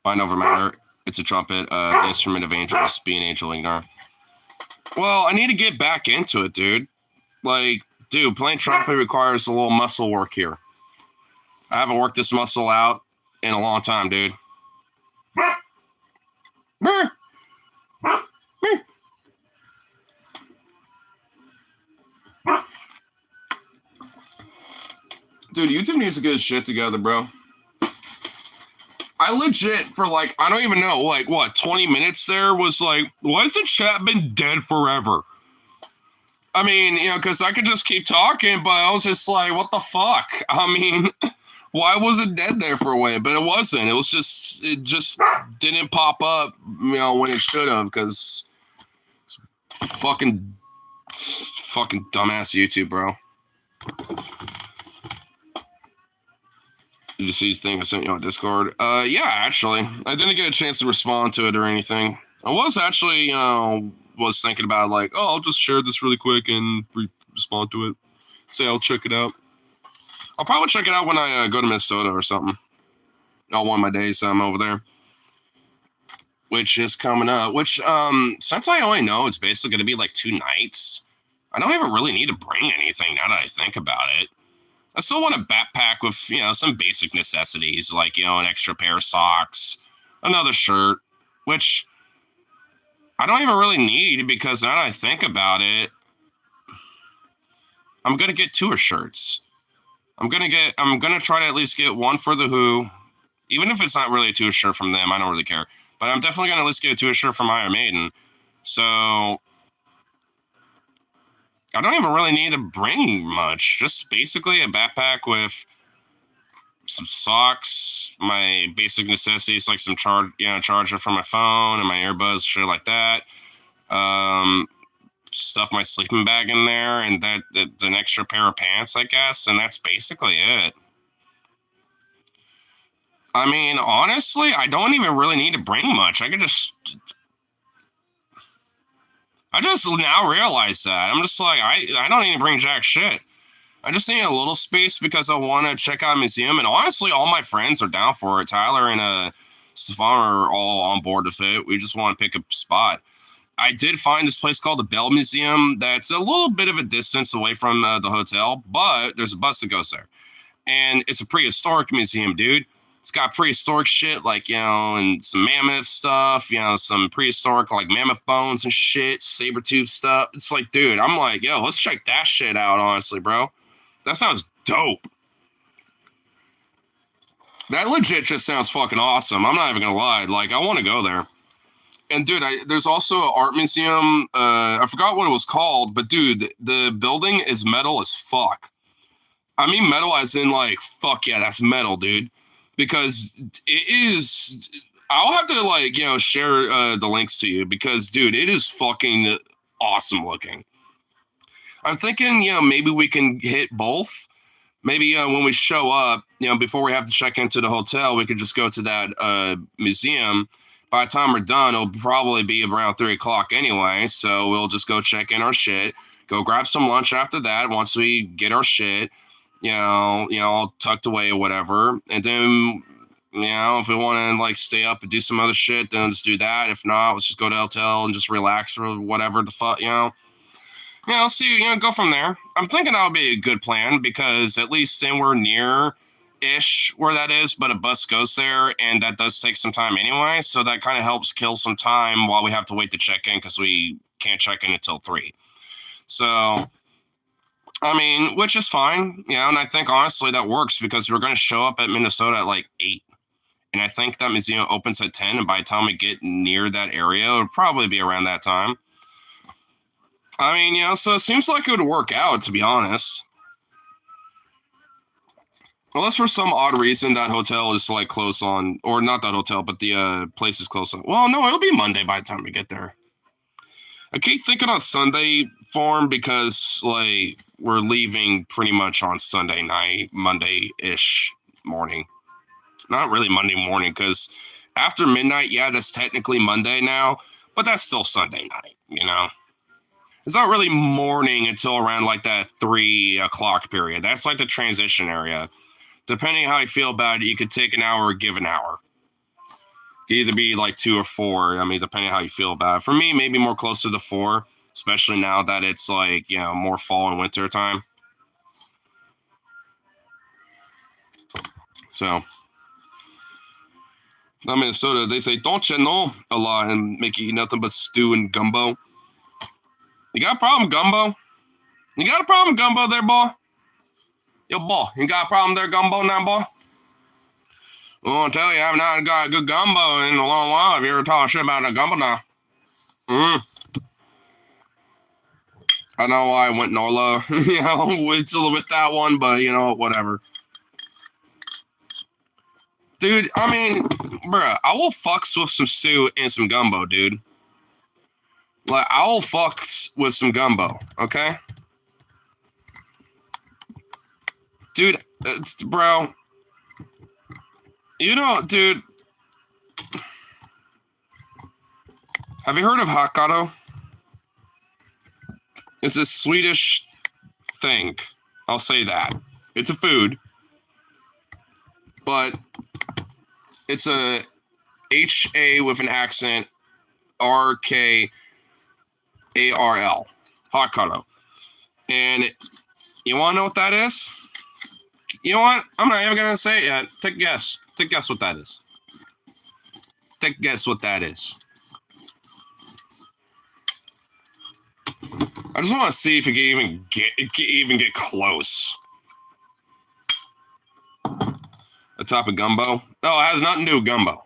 Mind over matter. It's a trumpet, the instrument of angels. Be an angel, ignore. Well, I need to get back into it, dude. Like, dude, playing trumpet requires a little muscle work here. I haven't worked this muscle out in a long time, dude. Dude, YouTube needs to get his shit together, bro. I legit, for like, I don't even know, like, what, 20 minutes there was like, why has the chat been dead forever? I mean, you know, because I could just keep talking, but I was just like, what the fuck? I mean, why was it dead there for a way? But it wasn't. It just didn't pop up, you know, when it should have, because fucking dumbass YouTube, bro. Did you see his thing I sent you on Discord? Yeah, actually. I didn't get a chance to respond to it or anything. I was actually, was thinking about, like, oh, I'll just share this really quick and respond to it. Say I'll check it out. I'll probably check it out when I go to Minnesota or something. On one of my days I'm over there. Which is coming up. Which, since I only know it's basically going to be like 2 nights, I don't even really need to bring anything now that I think about it. I still want a backpack with, you know, some basic necessities, like, you know, an extra pair of socks, another shirt, which I don't even really need because now that I think about it, I'm going to get 2 shirts. I'm going to try to at least get one for the Who, even if it's not really a 2 shirt from them, I don't really care. But I'm definitely going to at least get a 2 shirt from Iron Maiden. So I don't even really need to bring much. Just basically a backpack with some socks, my basic necessities like some charger for my phone and my earbuds, shit like that. Stuff my sleeping bag in there, and an extra pair of pants, I guess, and that's basically it. I mean, honestly, I don't even really need to bring much. I just now realize that. I'm just like, I don't need to bring jack shit. I just need a little space because I want to check out a museum. And honestly, all my friends are down for it. Tyler and Stefan are all on board with it. We just want to pick a spot. I did find this place called the Bell Museum that's a little bit of a distance away from the hotel, but there's a bus that goes there. And it's a prehistoric museum, dude. It's got prehistoric shit, like, you know, and some mammoth stuff, you know, some prehistoric, like, mammoth bones and shit, saber-tooth stuff. It's like, dude, I'm like, yo, let's check that shit out, honestly, bro. That sounds dope. That legit just sounds fucking awesome. I'm not even gonna lie. Like, I want to go there. And, dude, there's also an art museum. I forgot what it was called, but, dude, the building is metal as fuck. I mean metal as in, like, fuck yeah, that's metal, dude. Because it is, I'll have to, like, you know, share the links to you because, dude, it is fucking awesome looking. I'm thinking, you know, maybe we can hit both. Maybe when we show up, you know, before we have to check into the hotel, we could just go to that museum. By the time we're done, it'll probably be around 3 o'clock anyway. So we'll just go check in our shit, go grab some lunch after that once we get our shit. You know, tucked away or whatever. And then, you know, if we want to, like, stay up and do some other shit, then let's do that. If not, let's just go to the hotel and just relax for whatever the fuck, you know. Yeah, I'll see, you know, go from there. I'm thinking that would be a good plan because at least then we're near-ish where that is, but a bus goes there, and that does take some time anyway, so that kind of helps kill some time while we have to wait to check in because we can't check in until 3. So, I mean, which is fine, you know, and I think honestly that works because we're going to show up at Minnesota at like 8. And I think that museum opens at 10, and by the time we get near that area, it'll probably be around that time. I mean, you know, so it seems like it would work out, to be honest. Unless for some odd reason that hotel is like close on, or not that hotel, but the place is close on. Well, no, it'll be Monday by the time we get there. I keep thinking on Sunday form because, like, we're leaving pretty much on Sunday night, Monday-ish morning. Not really Monday morning, because after midnight, yeah, that's technically Monday now, but that's still Sunday night, you know? it's not really morning until around like that 3 o'clock period. That's like the transition area. Depending on how you feel about it, you could take an hour or give an hour. It could either be like 2 or 4. I mean, depending on how you feel about it. For me, maybe more closer to 4, especially now that it's like, you know, more fall and winter time. So, in Minnesota, they say, don't you know, a lot and make you eat nothing but stew and gumbo. You got a problem, gumbo? You got a problem, gumbo there, boy? Yo, boy, you got a problem there, gumbo now, boy? Well, I'll tell you, I've not got a good gumbo in a long while. Have you ever talked shit about a gumbo now? I know I went Norla, you know, with that one, but, you know, whatever. Dude, I mean, bruh, I will fucks with some stew and some gumbo, dude. Like, I will fucks with some gumbo, okay? Dude, bro. You know, dude. Have you heard of hakado? It's a Swedish thing. I'll say that. It's a food. But it's a H-A with an accent, R-K-A-R-L. Hakado. And you want to know what that is? You know what? I'm not even going to say it yet. Take a guess. Take a guess what that is. Take a guess what that is. I just want to see if you can even get close. The top of gumbo? No, it has nothing to do with gumbo.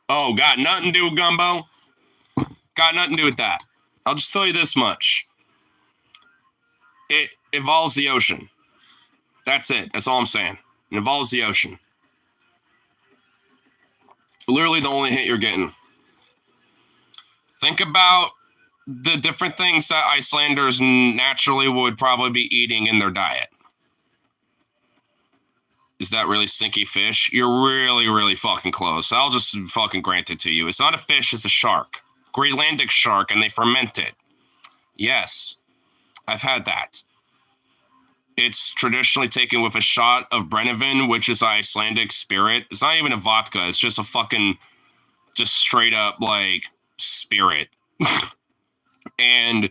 Oh, got nothing to do with gumbo? Got nothing to do with that. I'll just tell you this much. It involves the ocean. That's it. That's all I'm saying. It involves the ocean. Literally the only hint you're getting. Think about the different things that Icelanders naturally would probably be eating in their diet. Is that really stinky fish? You're really, really fucking close. I'll just fucking grant it to you. It's not a fish, it's a shark. Greenlandic shark, and they ferment it. Yes, I've had that. It's traditionally taken with a shot of Brennivin, which is Icelandic spirit. It's not even a vodka. It's just a fucking, just straight up, like, spirit. And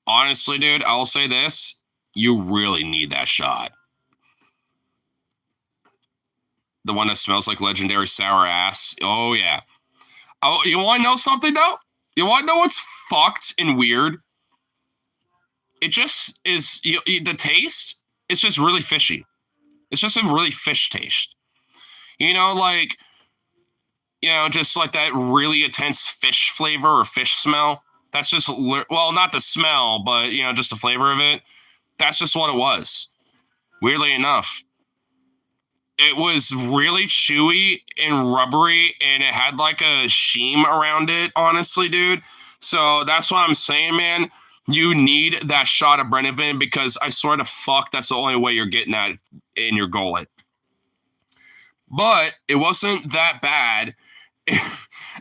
honestly, dude, I'll say this. You really need that shot. The one that smells like legendary sour ass. Oh, yeah. Oh, you want to know something, though? You want to know what's fucked and weird? It just is, the taste, it's just really fishy. It's just a really fish taste. You know, like, you know, just like that really intense fish flavor or fish smell. That's just, well, not the smell, but, you know, just the flavor of it. That's just what it was. Weirdly enough. It was really chewy and rubbery, and it had like a sheen around it, honestly, dude. So that's what I'm saying, man. You need that shot of Brennivin because I swear to fuck, that's the only way you're getting that in your gullet. But it wasn't that bad.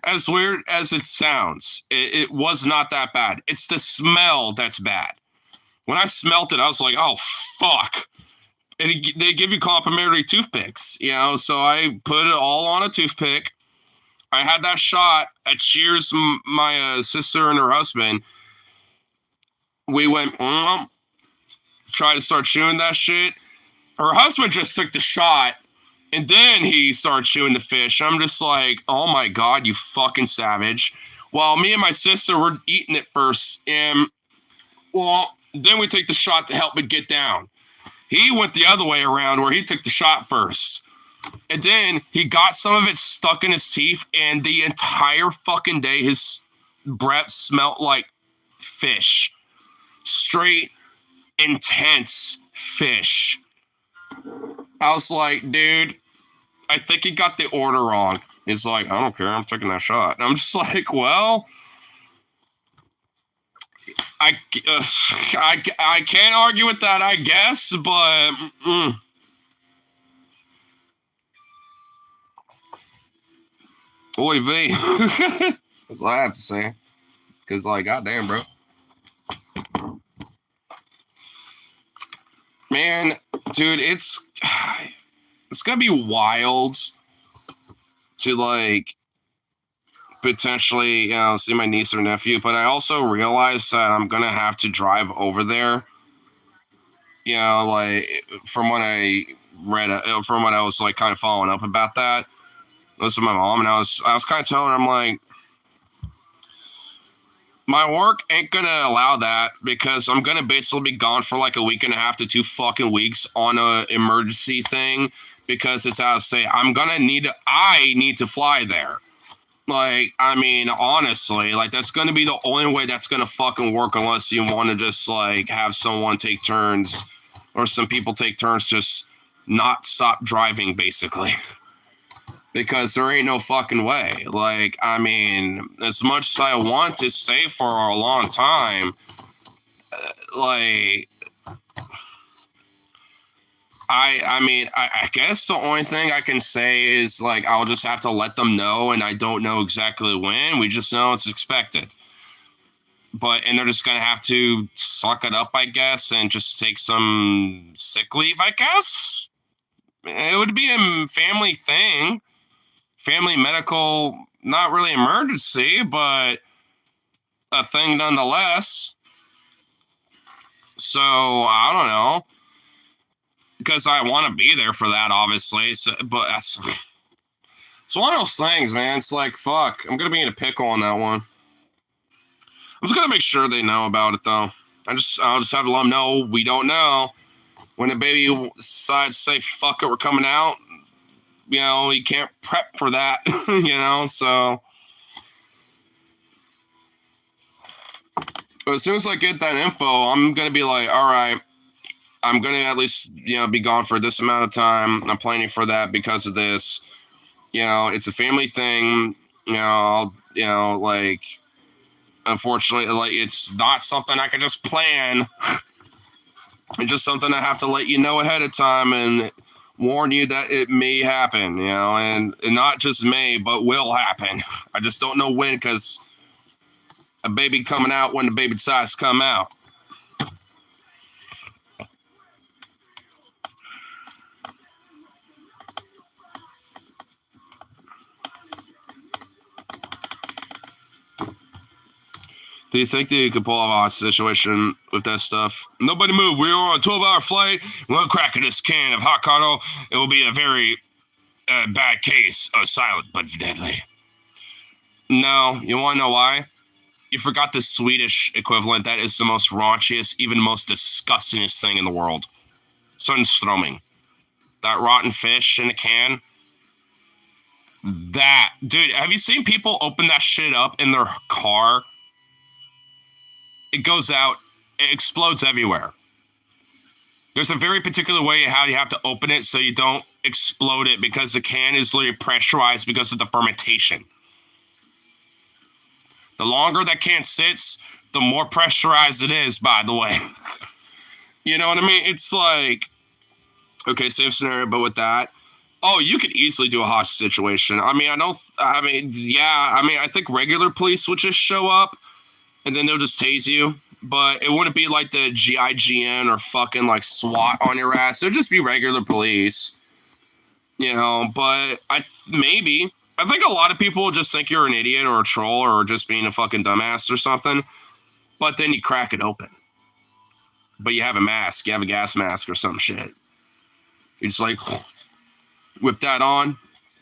As weird as it sounds, it was not that bad. It's the smell that's bad. When I smelt it, I was like, oh, fuck. And they give you complimentary toothpicks, you know? So I put it all on a toothpick. I had that shot. I cheers my sister and her husband. We went, tried to start chewing that shit. Her husband just took the shot, and then he started chewing the fish. I'm just like, oh my God, you fucking savage. While me and my sister were eating it first, and, well, then we take the shot to help it get down. He went the other way around where he took the shot first. And then he got some of it stuck in his teeth, and the entire fucking day his breath smelled like fish. Straight, intense fish. I was like, dude, I think he got the order wrong. He's like, I don't care, I'm taking that shot. And I'm just like, well, I can't argue with that, I guess, but Oy vey. That's all I have to say. Because, like, goddamn, bro. Man, dude, it's gonna be wild to like potentially, see my niece or nephew, but I also realize that I'm gonna have to drive over there. Like from what I read, from what I was like kind of following up about that. Listen to my mom, and I was kind of telling her, I'm like, my work ain't gonna allow that because I'm gonna basically be gone for like a week and a half to 2 fucking weeks on a emergency thing because it's out of state. I need to fly there. Like, I mean, honestly, like that's gonna be the only way that's gonna fucking work unless you want to just like have someone take turns or some people take turns just not stop driving basically. Because there ain't no fucking way. Like, I mean, as much as I want to stay for a long time, like, I guess the only thing I can say is like I'll just have to let them know, and I don't know exactly when. We just know it's expected. And they're just gonna have to suck it up, I guess, and just take some sick leave, I guess. It would be a family thing. Family medical, not really emergency, but a thing nonetheless. So I don't know, because I want to be there for that, obviously. But it's one of those things, man. It's like fuck. I'm gonna be in a pickle on that one. I'm just gonna make sure they know about it, though. I'll just have to let them know we don't know when the baby decides to say fuck it, we're coming out. You can't prep for that, so as soon as I get that info, I'm going to be like, all right, I'm going to at least, be gone for this amount of time. I'm planning for that because of this, it's a family thing, like, unfortunately, like, it's not something I can just plan. It's just something I have to let you know ahead of time and warn you that it may happen, and not just may, but will happen. I just don't know when, because a baby coming out when the baby decides to come out. Do you think that you could pull off a situation with that stuff? Nobody move. We are on a 12-hour flight. We're cracking this can of hot cocoa. It will be a very bad case of silent but deadly. No, you want to know why? You forgot the Swedish equivalent. That is the most raunchiest, even most disgustingest thing in the world. Sunströmming. That rotten fish in a can. That, dude, have you seen people open that shit up in their car? It goes out, it explodes everywhere. There's a very particular way how you have to open it so you don't explode it because the can is literally pressurized because of the fermentation. The longer that can sits, the more pressurized it is, by the way. You know what I mean? It's like, okay, same scenario, but with that. Oh, you could easily do a hostage situation. I think regular police would just show up and then they'll just tase you. But it wouldn't be like the GIGN or fucking like SWAT on your ass. It'd just be regular police. But I think a lot of people will just think you're an idiot or a troll or just being a fucking dumbass or something. But then you crack it open. But you have a mask. You have a gas mask or some shit. You just like whip that on,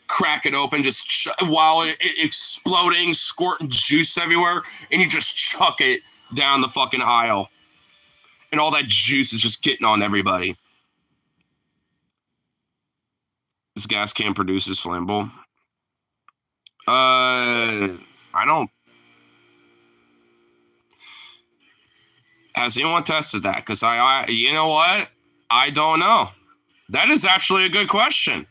crack it open, just while it exploding, squirting juice everywhere, and you just chuck it down the fucking aisle. And all that juice is just getting on everybody. This gas can produces flammable. I don't. Has anyone tested that? Because you know what? I don't know. That is actually a good question.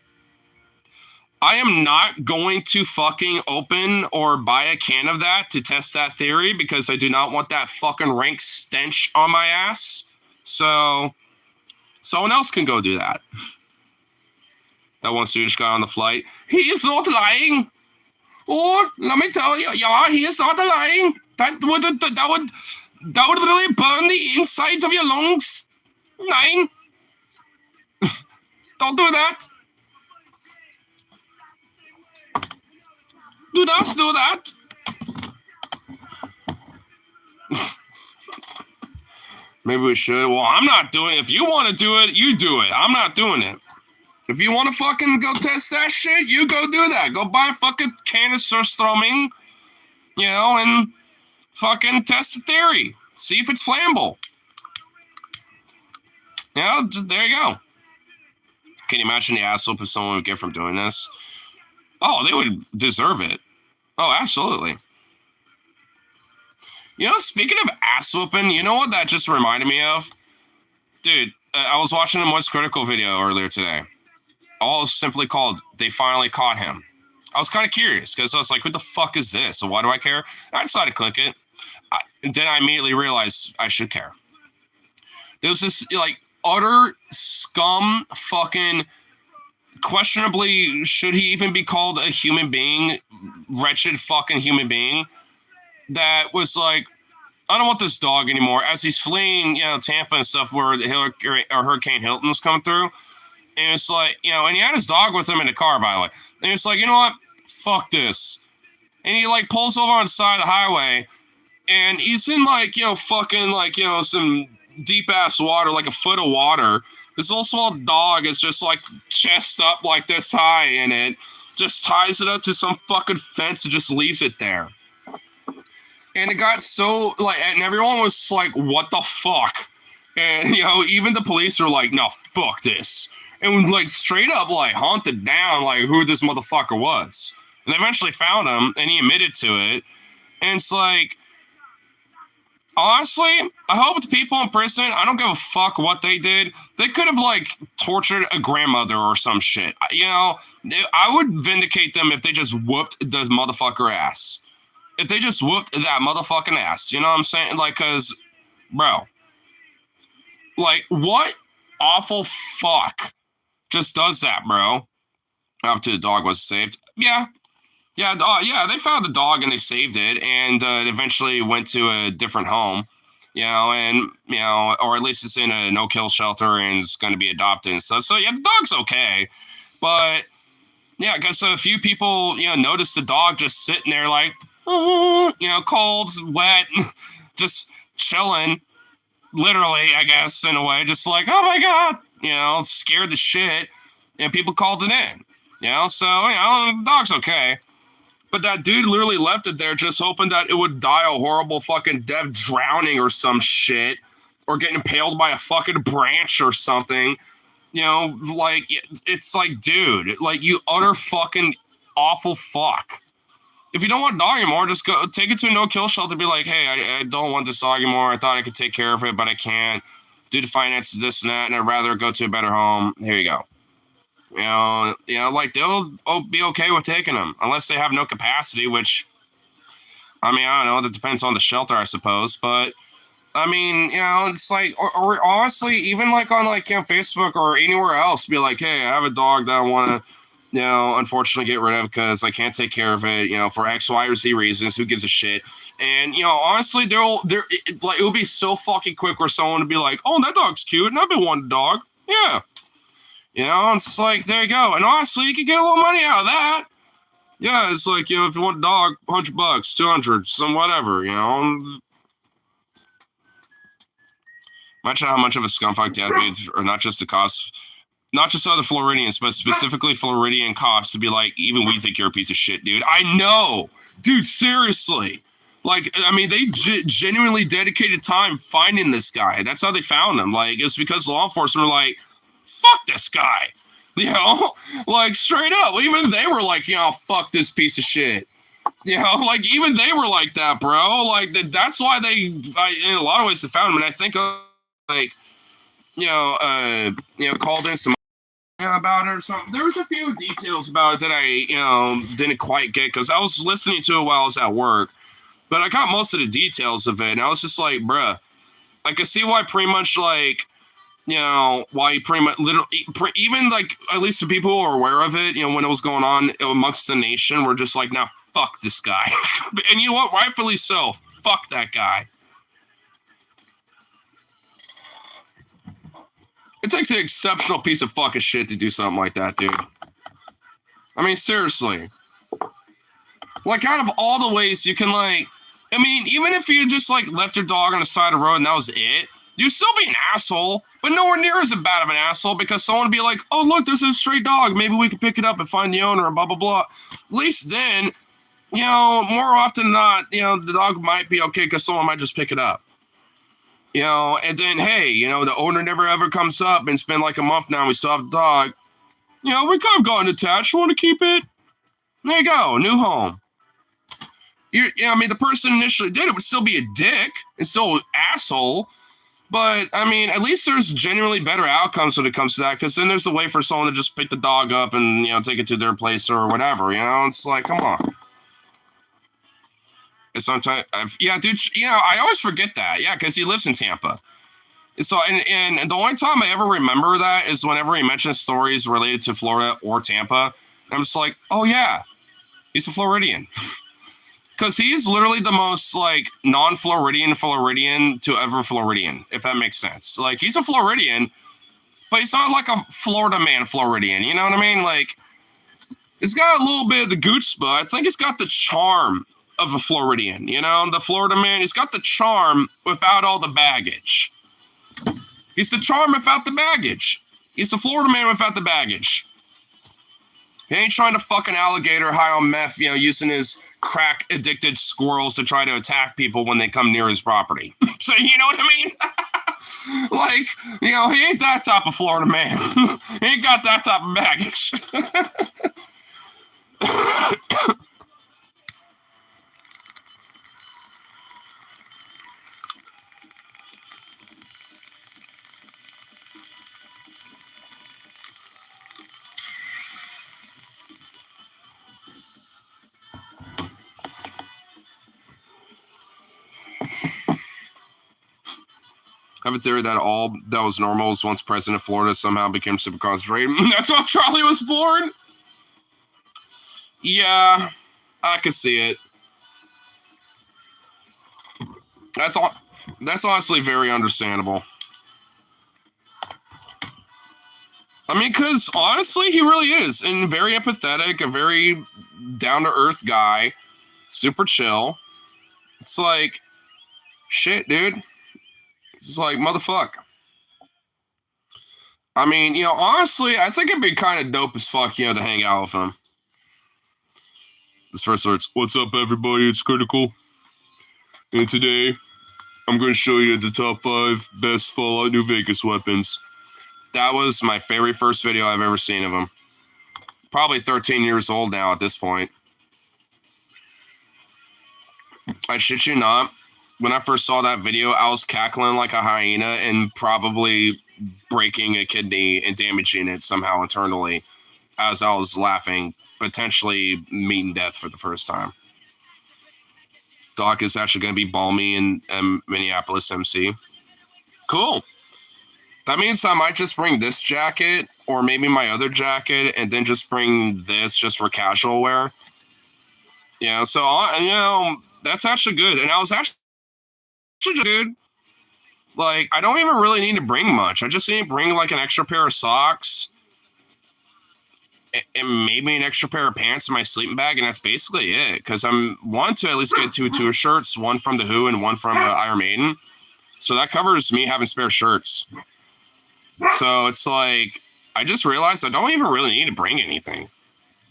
I am not going to fucking open or buy a can of that to test that theory because I do not want that fucking rank stench on my ass. So someone else can go do that. That one Swedish guy on the flight. He is not lying. Oh, let me tell you, yeah, he is not lying. That would really burn the insides of your lungs. Nine. Don't do that. Do not do that. Maybe we should. Well, I'm not doing it. If you want to do it, you do it. I'm not doing it. If you want to fucking go test that shit, you go do that. Go buy a fucking canister stroming, and fucking test the theory. See if it's flammable. There you go. Can you imagine the ass whooping someone would get from doing this? Oh, they would deserve it. Oh, absolutely. Speaking of ass whooping, you know what that just reminded me of? Dude, I was watching a Moist Critical video earlier today. All is simply called, They Finally Caught Him. I was kind of curious because I was like, what the fuck is this? So why do I care? I decided to click it. Then I immediately realized I should care. There was this, utter scum fucking, questionably, should he even be called a human being, wretched fucking human being, that was like, I don't want this dog anymore, as he's fleeing, Tampa and stuff where the Hurricane Hilton was coming through. And it's like, and he had his dog with him in the car, by the way. And it's like, you know what? Fuck this. And he, pulls over on the side of the highway, and he's in, fucking, some deep-ass water, like a foot of water. This little small dog is just, chest up like this high in it, just ties it up to some fucking fence and just leaves it there. And it got so, and everyone was like, what the fuck? And, even the police are like, no, fuck this. And, straight up, hunted down, who this motherfucker was. And they eventually found him, and he admitted to it. And it's like, honestly, I hope the people in prison, I don't give a fuck what they did. They could have, tortured a grandmother or some shit. I would vindicate them if they just whooped the motherfucker ass. If they just whooped that motherfucking ass. You know what I'm saying? Because, bro. What awful fuck just does that, bro? Up to the dog was saved. Yeah, they found the dog and they saved it, and it eventually went to a different home, and, or at least it's in a no-kill shelter and it's going to be adopted and stuff. So, yeah, the dog's okay. But, yeah, because a few people, noticed the dog just sitting there cold, wet, just chilling, literally, I guess, in a way, just oh my God, scared the shit, and people called it in, so, the dog's okay. But that dude literally left it there just hoping that it would die a horrible fucking death, drowning or some shit, or getting impaled by a fucking branch or something. It's like, dude, you utter fucking awful fuck. If you don't want a dog anymore, just go take it to a no-kill shelter. Be like, hey, I don't want this dog anymore. I thought I could take care of it, but I can't. Due to finances, this and that, and I'd rather go to a better home. Here you go. They'll be okay with taking them unless they have no capacity, which, I don't know. That depends on the shelter, I suppose. But, it's or honestly, even on Facebook or anywhere else, be like, hey, I have a dog that I want to, unfortunately get rid of because I can't take care of it, for X, Y, or Z reasons. Who gives a shit? And, honestly, it will be so fucking quick for someone to be like, oh, that dog's cute, and I've been wanting a dog. Yeah. It's there you go. And honestly, you can get a little money out of that. Yeah, it's if you want a dog, $100, 200, some whatever, Imagine how much of a scumfuck that would be, or not just the cops, not just other Floridians, but specifically Floridian cops to be like, even we think you're a piece of shit, dude. I know. Dude, seriously. They genuinely dedicated time finding this guy. That's how they found him. It was because law enforcement were like, fuck this guy. Straight up. Even they were like, fuck this piece of shit. Even they were like that, bro. That's why they, in a lot of ways, they found him. And I think, called in some about it or something. There was a few details about it that I, didn't quite get because I was listening to it while I was at work. But I got most of the details of it. And I was just like, bruh, I can see why pretty much, why you pretty much even at least the people who are aware of it, when it was going on amongst the nation, were just like, nah, fuck this guy. And you know what? Rightfully so. Fuck that guy. It takes an exceptional piece of fucking shit to do something like that, dude. I mean, seriously. Like, out of all the ways you can, like, I mean, even if you just, like, left your dog on the side of the road and that was it, you'd still be an asshole, but nowhere near as bad of an asshole because someone would be like, oh, look, there's a stray dog. Maybe we could pick it up and find the owner and blah, blah, blah. At least then, you know, more often than not, you know, the dog might be okay because someone might just pick it up. You know, and then, hey, you know, the owner never ever comes up and it's been like a month now and we still have the dog. You know, we kind of gotten attached. You want to keep it? There you go, new home. Yeah, I mean, the person initially did it would still be a dick and still an asshole. But, I mean, at least there's genuinely better outcomes when it comes to that, because then there's a way for someone to just pick the dog up and, you know, take it to their place or whatever, you know? It's like, come on. It's sometimes, yeah, dude, you know, I always forget that. Yeah, because he lives in Tampa. So, and the only time I ever remember that is whenever he mentions stories related to Florida or Tampa. I'm just like, oh, yeah, he's a Floridian. Because he's literally the most, like, non-Floridian Floridian to ever Floridian, if that makes sense. Like, he's a Floridian, but he's not like a Florida man Floridian, you know what I mean? Like, it's got a little bit of the gooch, but I think it's got the charm of a Floridian, you know? The Florida man, he's got the charm without all the baggage. He's the charm without the baggage. He's the Florida man without the baggage. He ain't trying to fuck an alligator high on meth, you know, using his crack-addicted squirrels to try to attack people when they come near his property. So, you know what I mean? Like, you know, he ain't that type of Florida man. He ain't got that type of baggage. I have a theory that all that was normal was once present in Florida somehow became super concentrated. That's how Charlie was born? Yeah, I can see it. That's honestly very understandable. I mean, because honestly, he really is. And very empathetic, a very down-to-earth guy. Super chill. It's like, shit, dude. It's like, motherfucker. I mean, you know, honestly, I think it'd be kind of dope as fuck, you know, to hang out with him. This first words, what's up, everybody? It's Critical. And today, I'm going to show you the top 5 best Fallout New Vegas weapons. That was my very first video I've ever seen of him. Probably 13 years old now at this point. I shit you not. When I first saw that video, I was cackling like a hyena and probably breaking a kidney and damaging it somehow internally as I was laughing, potentially meeting death for the first time. Doc is actually going to be balmy in Minneapolis, MC. Cool. That means I might just bring this jacket or maybe my other jacket and then just bring this just for casual wear. Yeah, so, you know, that's actually good. And I was actually, dude, like, I don't even really need to bring much. I just need to bring, like, an extra pair of socks and maybe an extra pair of pants in my sleeping bag, and that's basically it. Because I'm wanting to at least get 2 tour shirts, one from The Who and one from Iron Maiden. So that covers me having spare shirts. So it's like, I just realized I don't even really need to bring anything.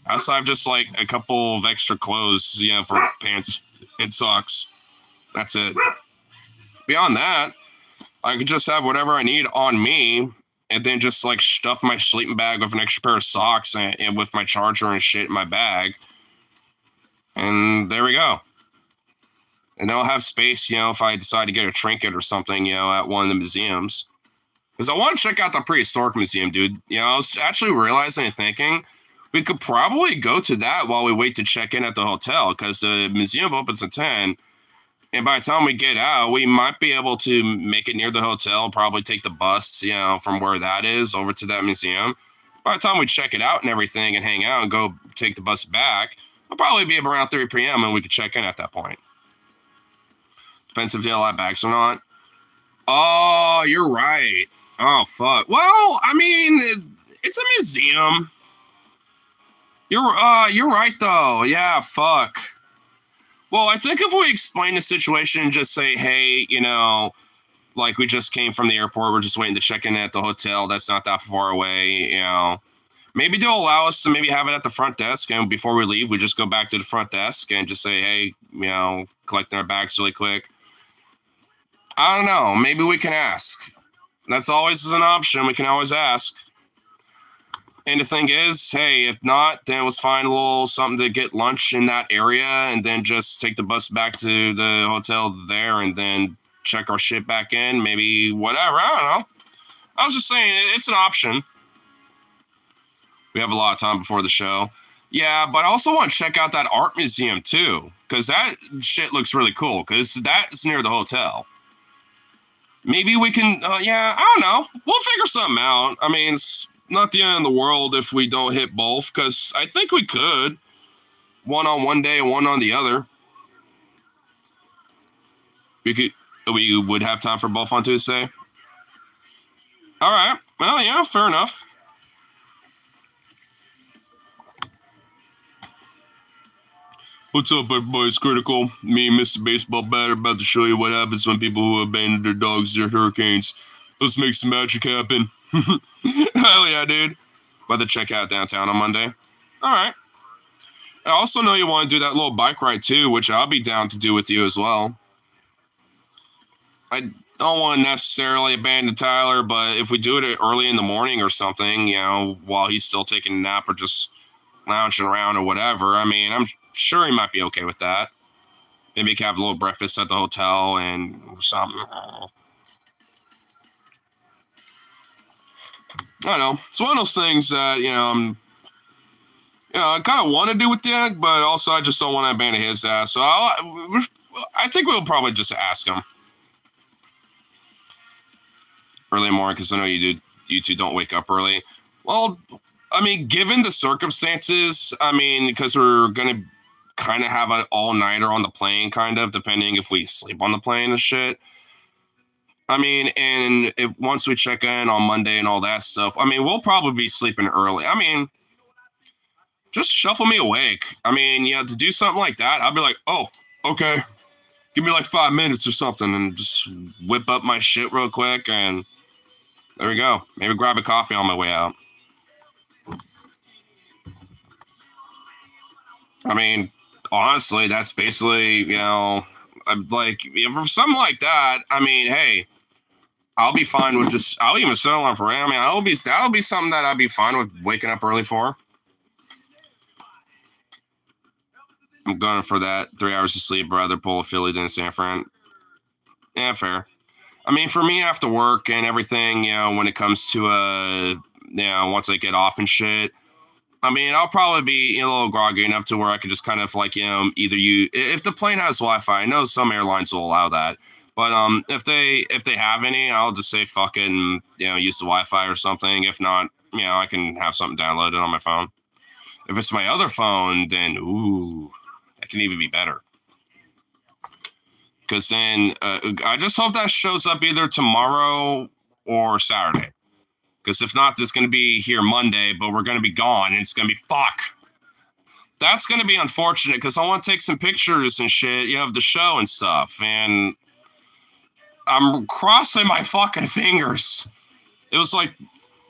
Outside of just, like, a couple of extra clothes, you know, for pants and socks. That's it. Beyond that, I could just have whatever I need on me and then just, like, stuff my sleeping bag with an extra pair of socks and with my charger and shit in my bag. And there we go. And I'll have space, you know, if I decide to get a trinket or something, you know, at one of the museums. Because I want to check out the prehistoric museum, dude. You know, I was actually realizing and thinking we could probably go to that while we wait to check in at the hotel, because the museum opens at 10. And by the time we get out, we might be able to make it near the hotel, probably take the bus, you know, from where that is over to that museum. By the time we check it out and everything and hang out and go take the bus back, I'll probably be up around 3 p.m. and we could check in at that point. Depends if they allow bags or not. Oh, you're right. Oh fuck. Well, I mean, it's a museum. You're right though. Yeah, fuck. Well, I think if we explain the situation and just say, hey, like we just came from the airport, we're just waiting to check in at the hotel. That's not that far away. Maybe they'll allow us to maybe have it at the front desk, and before we leave, we just go back to the front desk and just say, hey, collecting our bags really quick. I don't know. Maybe we can ask. That's always an option. We can always ask. And the thing is, hey, if not, then let's find a little something to get lunch in that area and then just take the bus back to the hotel there and then check our shit back in. Maybe whatever. I don't know. I was just saying, it's an option. We have a lot of time before the show. Yeah, but I also want to check out that art museum too, because that shit looks really cool, because that's near the hotel. Maybe we can, yeah, I don't know. We'll figure something out. I mean, it's not the end of the world if we don't hit both, because I think we could. One on one day and one on the other. We would have time for both on Tuesday. All right. Well, yeah, fair enough. What's up, everybody? It's Critical. Me and Mr. Baseball Bat are about to show you what happens when people who abandon their dogs during hurricanes. Let's make some magic happen. Hell yeah, dude. About to check out downtown on Monday. All right. I also know you want to do that little bike ride too, which I'll be down to do with you as well. I don't want to necessarily abandon Tyler, but if we do it early in the morning or something, while he's still taking a nap or just lounging around or whatever, I mean, I'm sure he might be okay with that. Maybe he can have a little breakfast at the hotel and something. I don't know. It's one of those things that, I kind of want to do with Dick, but also I just don't want to abandon his ass. So I think we'll probably just ask him early morning, because I know you two don't wake up early. Well, I mean, given the circumstances, I mean, because we're going to kind of have an all-nighter on the plane, kind of, depending if we sleep on the plane and shit. I mean, and if once we check in on Monday and all that stuff, I mean, we'll probably be sleeping early. I mean, just shuffle me awake. I mean, to do something like that, I'll be like, oh, okay. Give me like 5 minutes or something and just whip up my shit real quick, and there we go. Maybe grab a coffee on my way out. I mean, honestly, that's basically, I'm like, for something like that, I mean, hey, I'll be fine with I'll even settle on for it. I mean, that'll be something that I'd be fine with waking up early for. I'm going for that 3 hours of sleep, rather pull a Philly than San Fran. Yeah, fair. I mean, for me after work and everything, when it comes to, once I get off and shit, I mean, I'll probably be a little groggy enough to where I could just kind of like, either if the plane has Wi-Fi, I know some airlines will allow that, but if they have any, I'll just say fuck it and, use the Wi-Fi or something. If not, I can have something downloaded on my phone. If it's my other phone, then, ooh, that can even be better. Because then I just hope that shows up either tomorrow or Saturday. Because if not, it's going to be here Monday, but we're going to be gone, and it's going to be fuck. That's going to be unfortunate, because I want to take some pictures and shit, of the show and stuff, and I'm crossing my fucking fingers. It was like,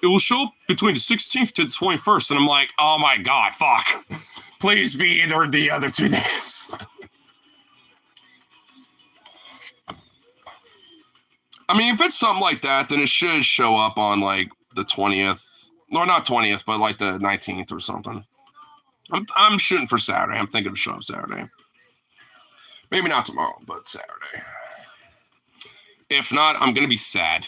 it will show up between the 16th to the 21st, and I'm like, oh my god, fuck. Please be either of the other 2 days. I mean, if it's something like that, then it should show up on, like, the 20th. Or not 20th, but, like, the 19th or something. I'm shooting for Saturday. I'm thinking of show up Saturday. Maybe not tomorrow, but Saturday. If not, I'm going to be sad.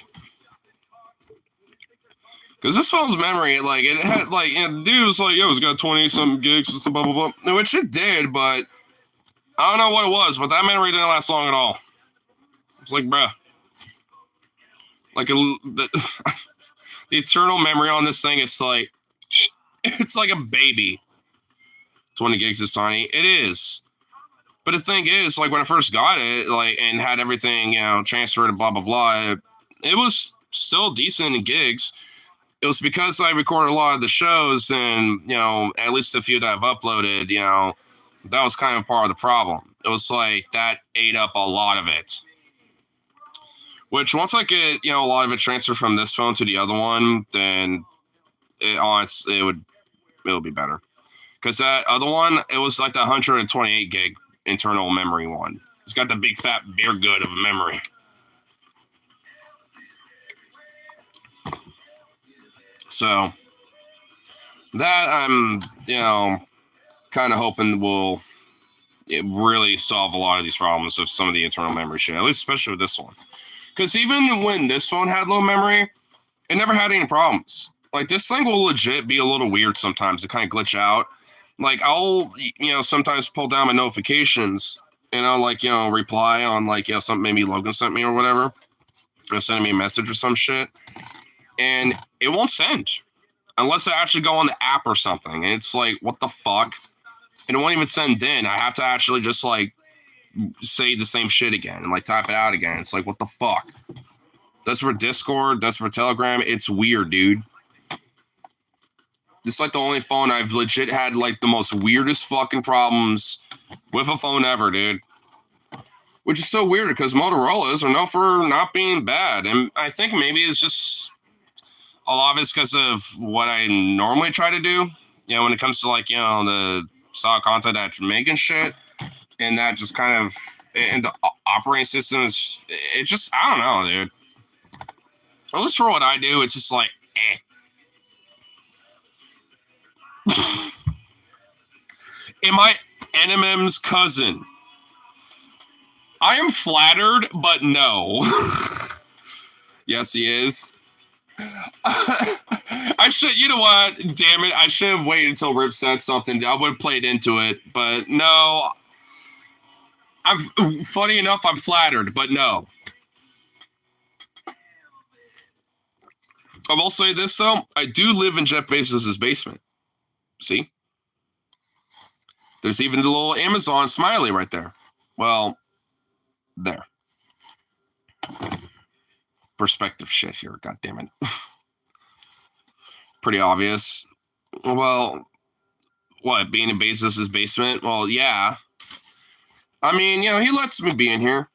Because this phone's memory, like, it had, like, the dude was like, yo, it's got 20-something gigs, and blah, blah, blah. Which it did, but I don't know what it was, but that memory didn't last long at all. It's like, bruh. Like, the eternal memory on this thing is like, it's like a baby. 20 gigs is tiny. It is. But the thing is, like, when I first got it, like, and had everything, transferred and blah, blah, blah, it was still decent in gigs. It was because I recorded a lot of the shows and, you know, at least a few that I've uploaded, you know, that was kind of part of the problem. It was like that ate up a lot of it. Which once I get, you know, a lot of it transferred from this phone to the other one, then it would be better. Because that other one, it was like the 128 gig internal memory one. It's got the big fat beer good of a memory. So that I'm, you know, kind of hoping will really solve a lot of these problems of some of the internal memory shit, at least especially with this one. Because even when this phone had low memory, it never had any problems. Like, this thing will legit be a little weird sometimes. It kind of glitch out. Like, I'll, you know, sometimes pull down my notifications and I'll, like, you know, reply on, like, you know, something maybe Logan sent me or whatever. Or sending me a message or some shit. And it won't send. Unless I actually go on the app or something. And it's like, what the fuck? And it won't even send then. I have to actually just, like, say the same shit again and, like, type it out again. It's like, what the fuck? That's for Discord. That's for Telegram. It's weird, dude. It's like the only phone I've legit had, like, the most weirdest fucking problems with a phone ever, dude. Which is so weird because Motorola's are known for not being bad. And I think maybe it's just a lot of it's because of what I normally try to do. You know, when it comes to, like, you know, the style content that I'm making shit. And that just kind of, and the operating system is, it just, I don't know, dude. At least for what I do, it's just like, eh. Am I NMM's cousin? I am flattered, but no. Yes, he is. I should, you know what? Damn it. I should have waited until Rip said something. I would have played into it, but no. Funny enough, I'm flattered, but no. I will say this, though. I do live in Jeff Bezos' basement. See? There's even the little Amazon smiley right there. Well, there. Perspective shit here, God damn it. Pretty obvious. Well, what, being in Bezos' basement? Well, yeah. I mean, you know, he lets me be in here.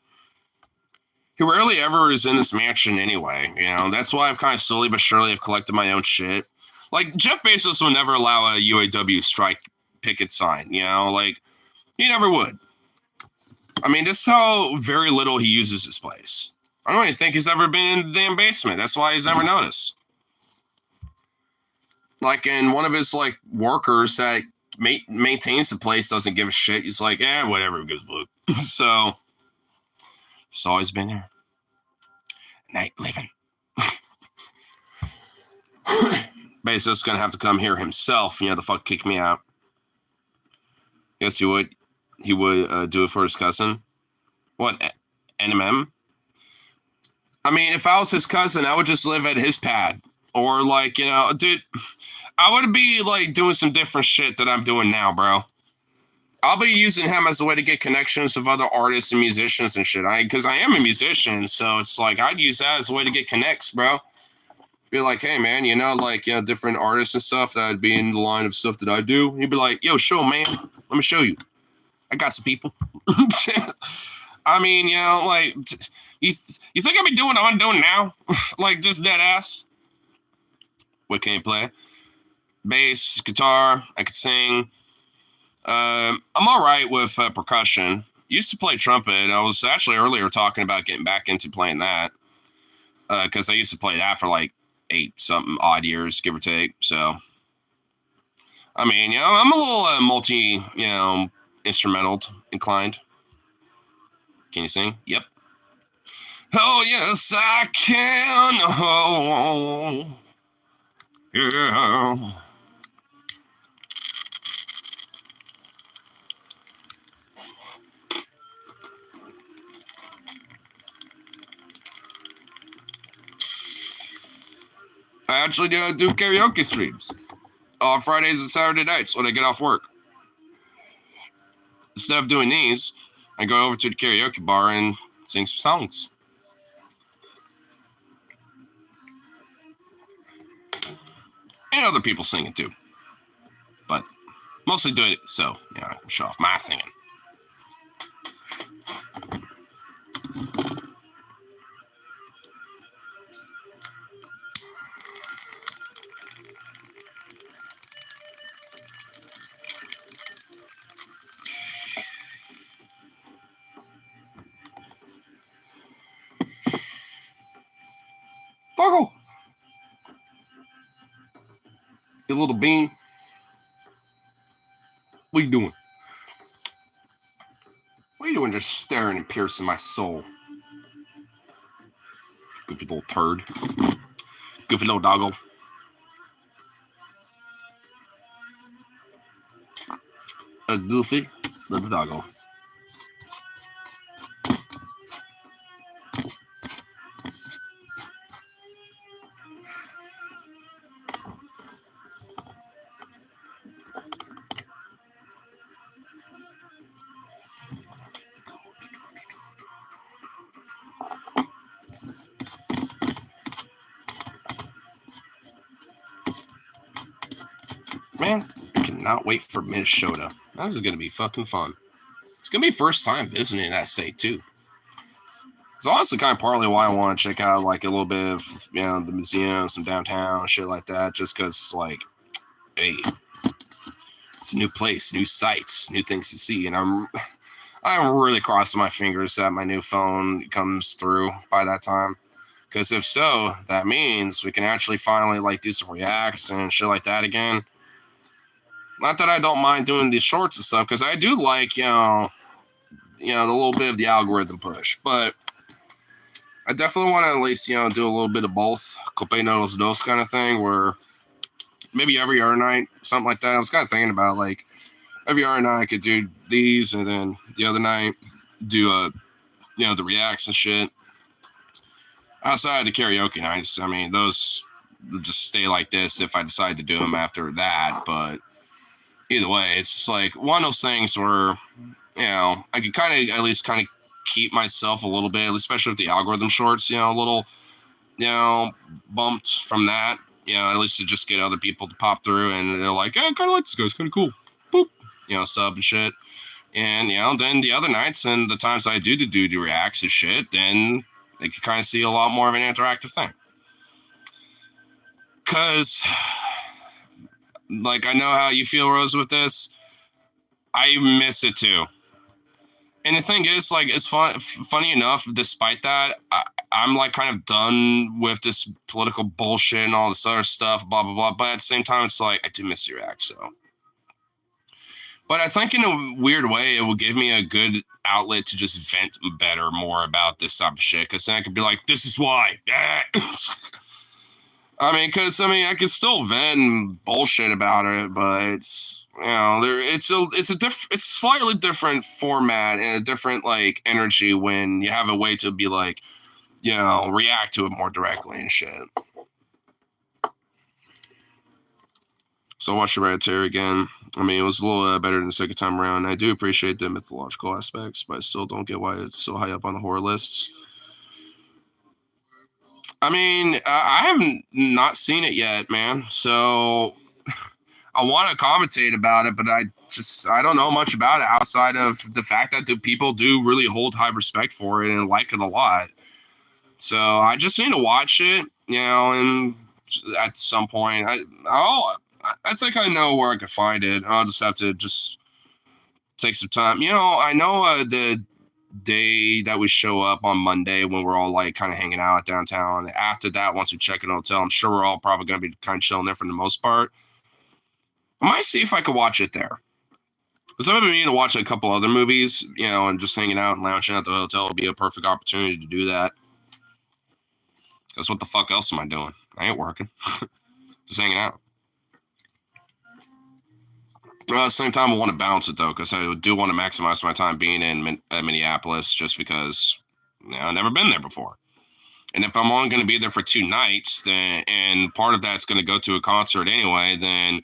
He rarely ever is in this mansion anyway, you know. That's why I've kind of slowly but surely have collected my own shit. Like, Jeff Bezos would never allow a UAW strike picket sign, you know? Like, he never would. I mean, this is how very little he uses his place. I don't even think he's ever been in the damn basement. That's why he's never noticed. Like, and one of his, like, workers that maintains the place doesn't give a shit. He's like, whatever, gives a look. So, he's always been here. Night living. Bezos gonna have to come here himself, you know, the fuck kick me out. Yes, he would. He would do it for his cousin. What, NMM? I mean, if I was his cousin, I would just live at his pad. Or, like, you know, dude, I would be, like, doing some different shit that I'm doing now, bro. I'll be using him as a way to get connections with other artists and musicians and shit. Because I am a musician, so it's like, I'd use that as a way to get connects, bro. Be like, hey, man, you know, like, you know, different artists and stuff that would be in the line of stuff that I do. He'd be like, yo, show, man. Let me show you. I got some people. I mean, you know, like, you think I'd be doing what I'm doing now? Like, just dead ass? What can you play? Bass, guitar, I could sing. I'm all right with percussion. Used to play trumpet. I was actually earlier talking about getting back into playing that. Because I used to play that for like 8-something odd years, give or take. So, I mean, you know, I'm a little multi, you know, instrumental inclined. Can you sing? Yep. Oh, yes, I can. Oh, yeah. I actually do karaoke streams on Fridays and Saturday nights when I get off work. Instead of doing these, I go over to the karaoke bar and sing some songs. and other people singing too. But mostly do it so, show off my singing. Doggo! You little bean. What are you doing? What are you doing just staring and piercing my soul? Goofy little turd. Goofy little doggo. A goofy little doggo. Man, I cannot wait for Minnesota. This is going to be fucking fun. It's going to be first time visiting that state, too. It's honestly kind of partly why I want to check out, like, a little bit of, the museums, some downtown, shit like that, just because, like, hey, it's a new place, new sights, new things to see, and I'm really crossing my fingers that my new phone comes through by that time. Because if so, that means we can actually finally, like, do some reacts and shit like that again. Not that I don't mind doing these shorts and stuff, because I do like, the little bit of the algorithm push. But I definitely want to at least, do a little bit of both. Copenos dos kind of thing, where maybe every other night, something like that. I was kind of thinking about, like, every other night I could do these, and then the other night do, the reacts and shit. Outside the karaoke nights, I mean, those would just stay like this if I decide to do them after that, but either way, it's just like one of those things where, I could at least keep myself a little bit, especially with the algorithm shorts, a little, bumped from that, at least to just get other people to pop through and they're like, I kind of like this guy, it's kind of cool. Boop, sub and shit. And, then the other nights and the times I do reacts and shit, then they can kind of see a lot more of an interactive thing. Because, like, I know how you feel, Rose, with this. I miss it too. And the thing is, like, it's funny enough, despite that, I'm like kind of done with this political bullshit and all this other stuff, blah, blah, blah. But at the same time, it's like, I do miss the react, so. But I think in a weird way, it will give me a good outlet to just vent more about this type of shit. Because then I could be like, this is why. I can still vent and bullshit about it, but it's, it's slightly different format and a different, like, energy when you have a way to be like, react to it more directly and shit. So I watched Hereditary again. I mean, it was a little better than the second time around. I do appreciate the mythological aspects, but I still don't get why it's so high up on the horror lists. I mean, I haven't not seen it yet, man. So I want to commentate about it, but I don't know much about it outside of the fact that the people do really hold high respect for it and like it a lot. So I just need to watch it, and at some point, I think I know where I could find it. I'll just have to just take some time. I know the day that we show up on Monday when we're all like kind of hanging out at downtown. After that, once we check in a hotel, I'm sure we're all probably going to be kind of chilling there for the most part. I might see if I could watch it there. Because I've been meaning to watch a couple other movies, and just hanging out and lounging at the hotel would be a perfect opportunity to do that. Because what the fuck else am I doing? I ain't working. Just hanging out. At the same time, I want to balance it, though, because I do want to maximize my time being in Minneapolis just because I've never been there before. And if I'm only going to be there for 2 nights, and part of that's going to go to a concert anyway, then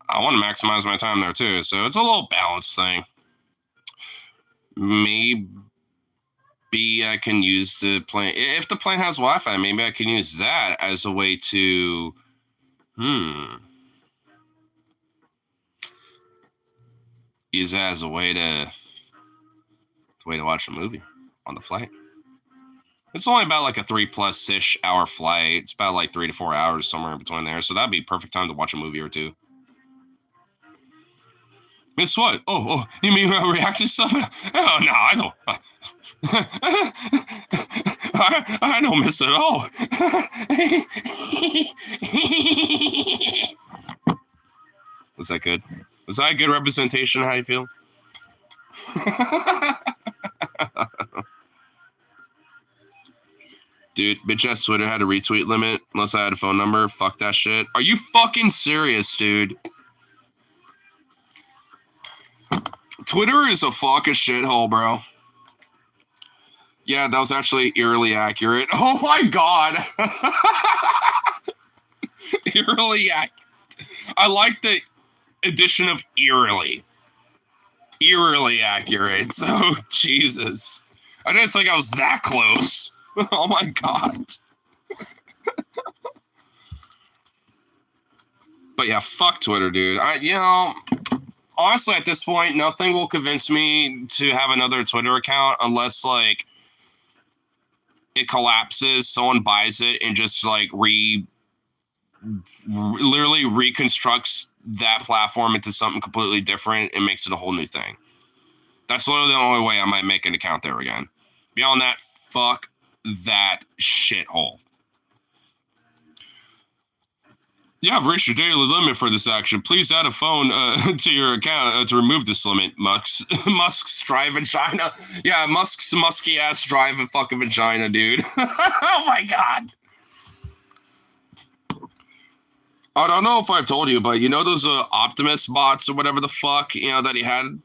I want to maximize my time there, too. So it's a little balance thing. Maybe I can use the plane. If the plane has Wi-Fi, maybe I can use that as a way to Use that as a way to watch a movie on the flight. It's only about like a 3+ hour flight. It's about like 3 to 4 hours, somewhere in between there. So that'd be perfect time to watch a movie or two. Miss what? Oh, you mean reactive stuff? Oh, no, I don't. I don't miss it at all. Was that good? Was that a good representation of how you feel? Dude, bitch ass Twitter had a retweet limit unless I had a phone number. Fuck that shit. Are you fucking serious, dude? Twitter is a fucking shithole, bro. Yeah, that was actually eerily accurate. Oh my god. Eerily accurate. I like the addition of eerily. Eerily accurate. Oh, Jesus. I didn't think I was that close. Oh my god. But yeah, fuck Twitter, dude. Honestly, at this point, nothing will convince me to have another Twitter account unless, like, it collapses, someone buys it, and just, like, literally reconstructs that platform into something completely different and makes it a whole new thing. That's literally the only way I might make an account there again. Beyond that, fuck that shithole. You have reached your daily limit for this action. Please add a phone to your account to remove this limit. Musk's dry vagina. Yeah, Musk's musky ass dry fucking vagina, dude. Oh my god. I don't know if I've told you, but you know those Optimus bots or whatever the fuck, that he had?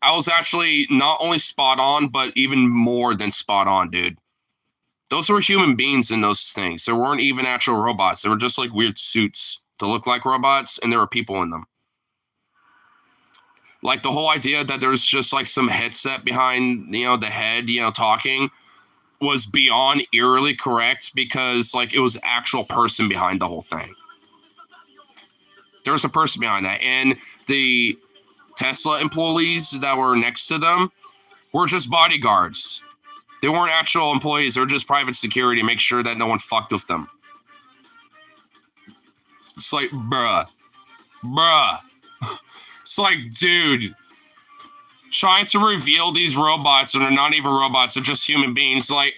I was actually not only spot on, but even more than spot on, dude. Those were human beings in those things. There weren't even actual robots. They were just like weird suits to look like robots, and there were people in them. Like the whole idea that there's just like some headset behind, the head, talking was beyond eerily correct because like it was an actual person behind the whole thing. There was a person behind that. And the Tesla employees that were next to them were just bodyguards. They weren't actual employees. They were just private security to make sure that no one fucked with them. It's like, bruh. It's like, dude, trying to reveal these robots, and they're not even robots. They're just human beings. Like,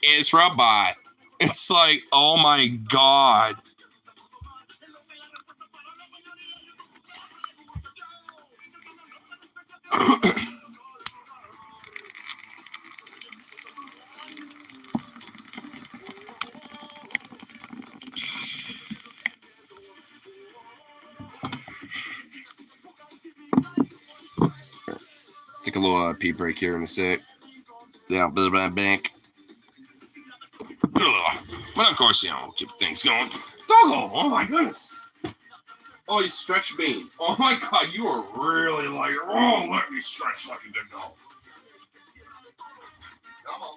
it's robot. It's like, oh my god. Take a little pee break here in a sec. Yeah, bit of that bank. But of course, keep things going. Doggo! Oh my goodness! Oh, you stretch bean. Oh my god, you are really like, let me stretch like a good dog. Come on.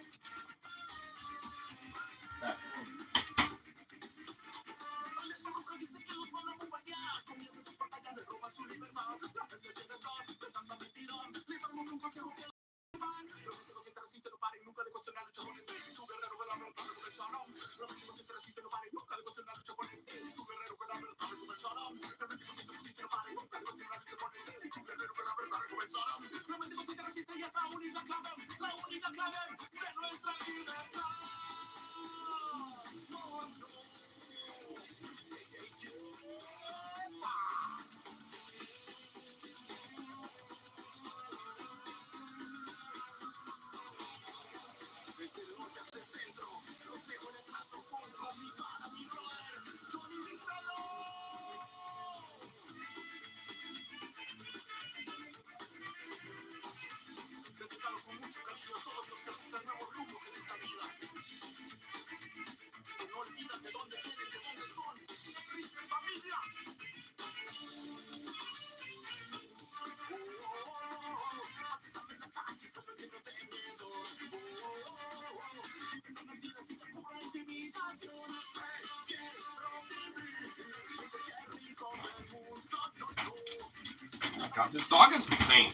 God, this dog is insane.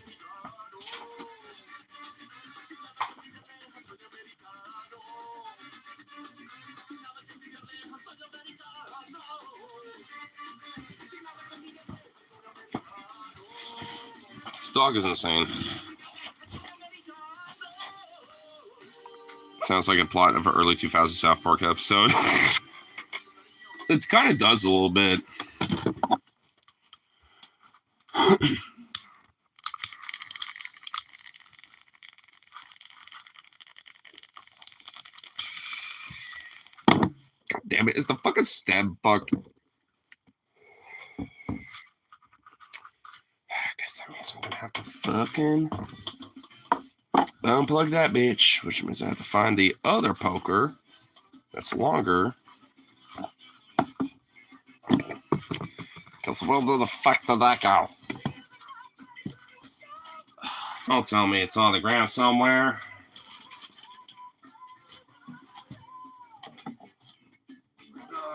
This dog is insane. Sounds like a plot of an early 2000s South Park episode. It kind of does a little bit. God damn it, is the fucking stab fucked? I guess that means I'm gonna have to fucking unplug that bitch, which means I have to find the other poker that's longer. Because where the fuck did that go? Don't tell me it's on the ground somewhere.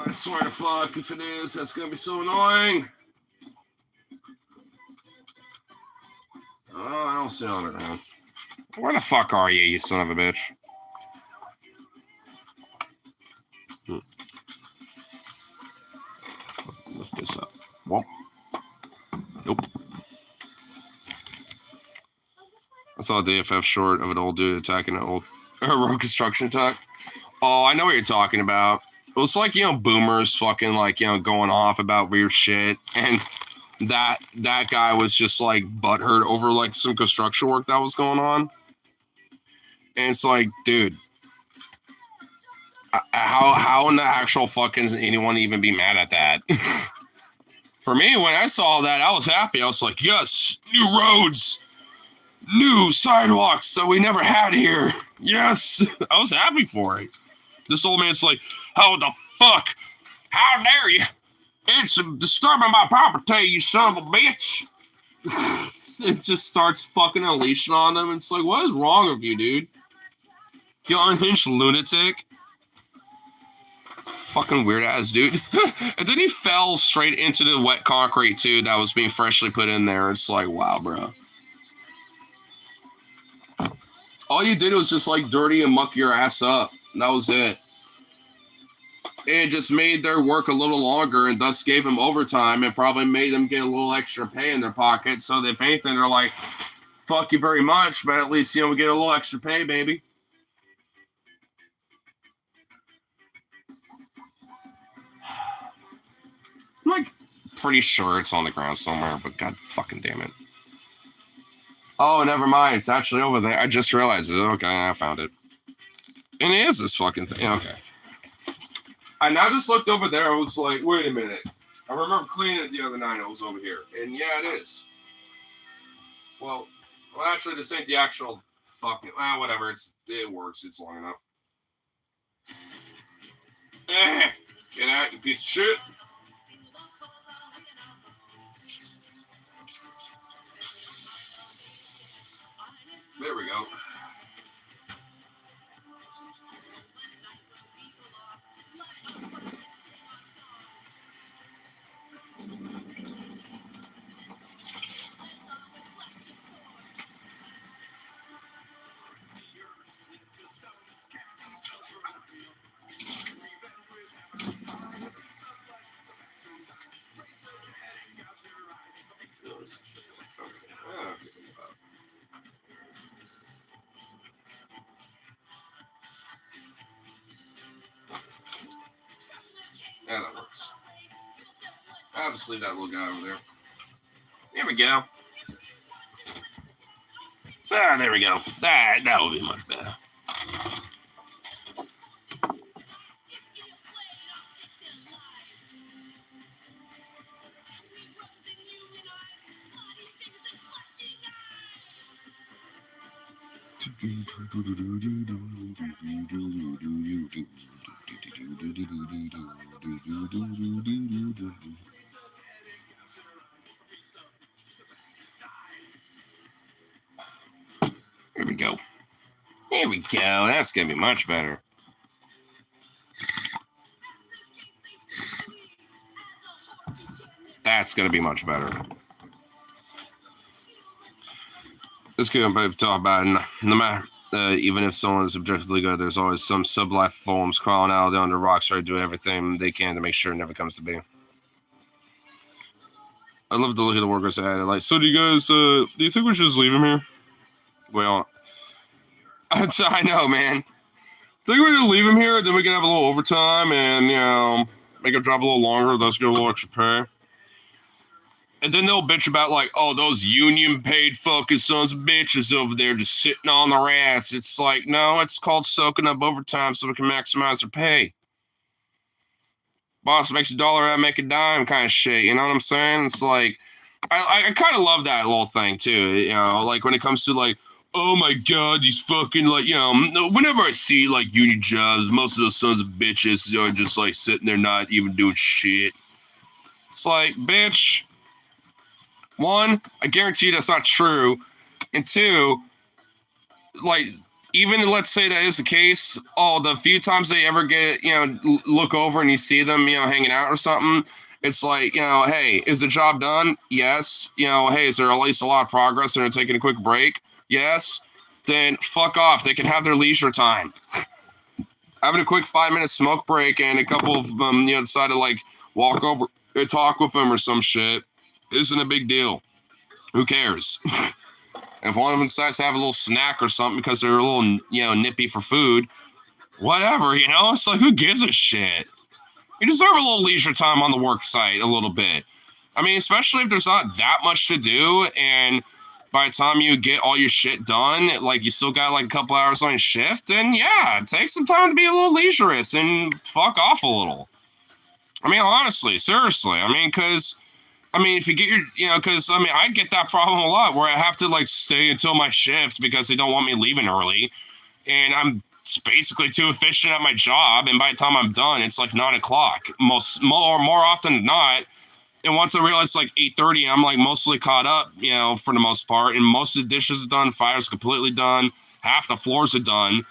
I swear to fuck, if it is, that's gonna be so annoying. Oh, I don't see it on the ground. Where the fuck are you son of a bitch? Lift this up. Whoop. Nope. I saw a DFF short of an old dude attacking an old road construction truck. Oh, I know what you're talking about. It was like, boomers fucking like, going off about weird shit. And that guy was just like butthurt over like some construction work that was going on. And it's like, dude, how in the actual fucking is anyone even be mad at that? For me, when I saw that, I was happy. I was like, yes, new roads, new sidewalks that we never had here. Yes, I was happy for it. This old man's like, how the fuck? How dare you? It's disturbing my property, you son of a bitch. It just starts fucking unleashing on them. It's like, what is wrong with you, dude? You unhinged lunatic. Fucking weird ass dude. And then he fell straight into the wet concrete too that was being freshly put in there. It's like, wow, bro. All you did was just like dirty and muck your ass up. That was it. It just made their work a little longer and thus gave them overtime and probably made them get a little extra pay in their pocket. So that if anything, they're like, fuck you very much, but at least, we get a little extra pay, baby. I'm like pretty sure it's on the ground somewhere, but god fucking damn it. Oh, never mind. It's actually over there. I just realized it. Okay, I found it. And it is this fucking thing. Okay. I now just looked over there. I was like, wait a minute. I remember cleaning it the other night. It was over here. And yeah, it is. Well, actually, this ain't the actual fucking... whatever. It works. It's long enough. Get out, you piece of shit. There we go. Yeah, that works. I'll just leave that little guy over there. There we go. There we go. That will be much better. There we go. There we go. That's going to be much better. That's going to be much better. It's good to talk about it. No matter, even if someone is objectively good, there's always some sub-life forms crawling out under rocks, trying to do everything they can to make sure it never comes to be. I love the look of the workers at it. Like, so do you guys, do you think we should just leave him here? Well, I know, man. Think we should leave him here, then we can have a little overtime and, you know, make him drop a little longer, thus get a little extra pay. And then they'll bitch about, like, oh, those union-paid fucking sons of bitches over there just sitting on their ass. It's like, no, it's called soaking up overtime so we can maximize their pay. Boss makes $1, I make a dime kind of shit, you know what I'm saying? It's like, I kind of love that little thing, too, you know, like, when it comes to, like, oh my god, these fucking, like, you know, whenever I see, like, union jobs, most of those sons of bitches are just, like, sitting there not even doing shit. It's like, bitch, one, I guarantee you that's not true, and two, like, even let's say that is the case, the few times they ever get, you know, look over and you see them, you know, hanging out or something, it's like, you know, hey, is the job done? Yes. You know, hey, is there at least a lot of progress and they're taking a quick break? Yes. Then fuck off. They can have their leisure time. Having a quick 5-minute smoke break and a couple of them, you know, decide to, like, walk over and talk with them or some shit isn't a big deal. Who cares? If one of them decides to have a little snack or something because they're a little, you know, nippy for food, whatever, you know? It's like, who gives a shit? You deserve a little leisure time on the work site a little bit. I mean, especially if there's not that much to do, and by the time you get all your shit done, like, you still got, like, a couple hours on your shift, then, yeah, take some time to be a little leisurous and fuck off a little. I mean, honestly, seriously. I mean, because... I mean, if you get your, you know, because, I mean, I get that problem a lot where I have to, like, stay until my shift because they don't want me leaving early. And I'm basically too efficient at my job. And by the time I'm done, it's like 9 o'clock, more often than not. And once I realize, like, 8:30, I'm, like, mostly caught up, you know, for the most part. And most of the dishes are done. Fire's completely done. Half the floors are done.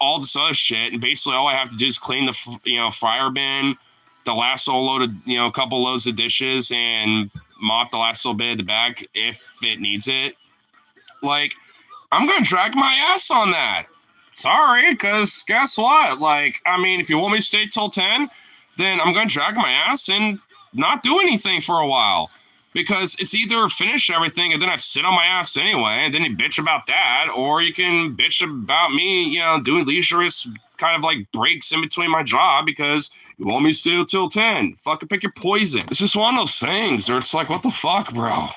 All this other shit. And basically all I have to do is clean the, you know, fryer bin, the last little load of, you know, a couple loads of dishes, and mop the last little bit of the back if it needs it. Like, I'm going to drag my ass on that. Sorry, because guess what? Like, I mean, if you want me to stay till 10, then I'm going to drag my ass and not do anything for a while. Because it's either finish everything and then I sit on my ass anyway, and then you bitch about that, or you can bitch about me, you know, doing leisurous kind of, like, breaks in between my job because you want me to stay till 10. Fucking pick your poison. It's just one of those things where it's like, what the fuck, bro?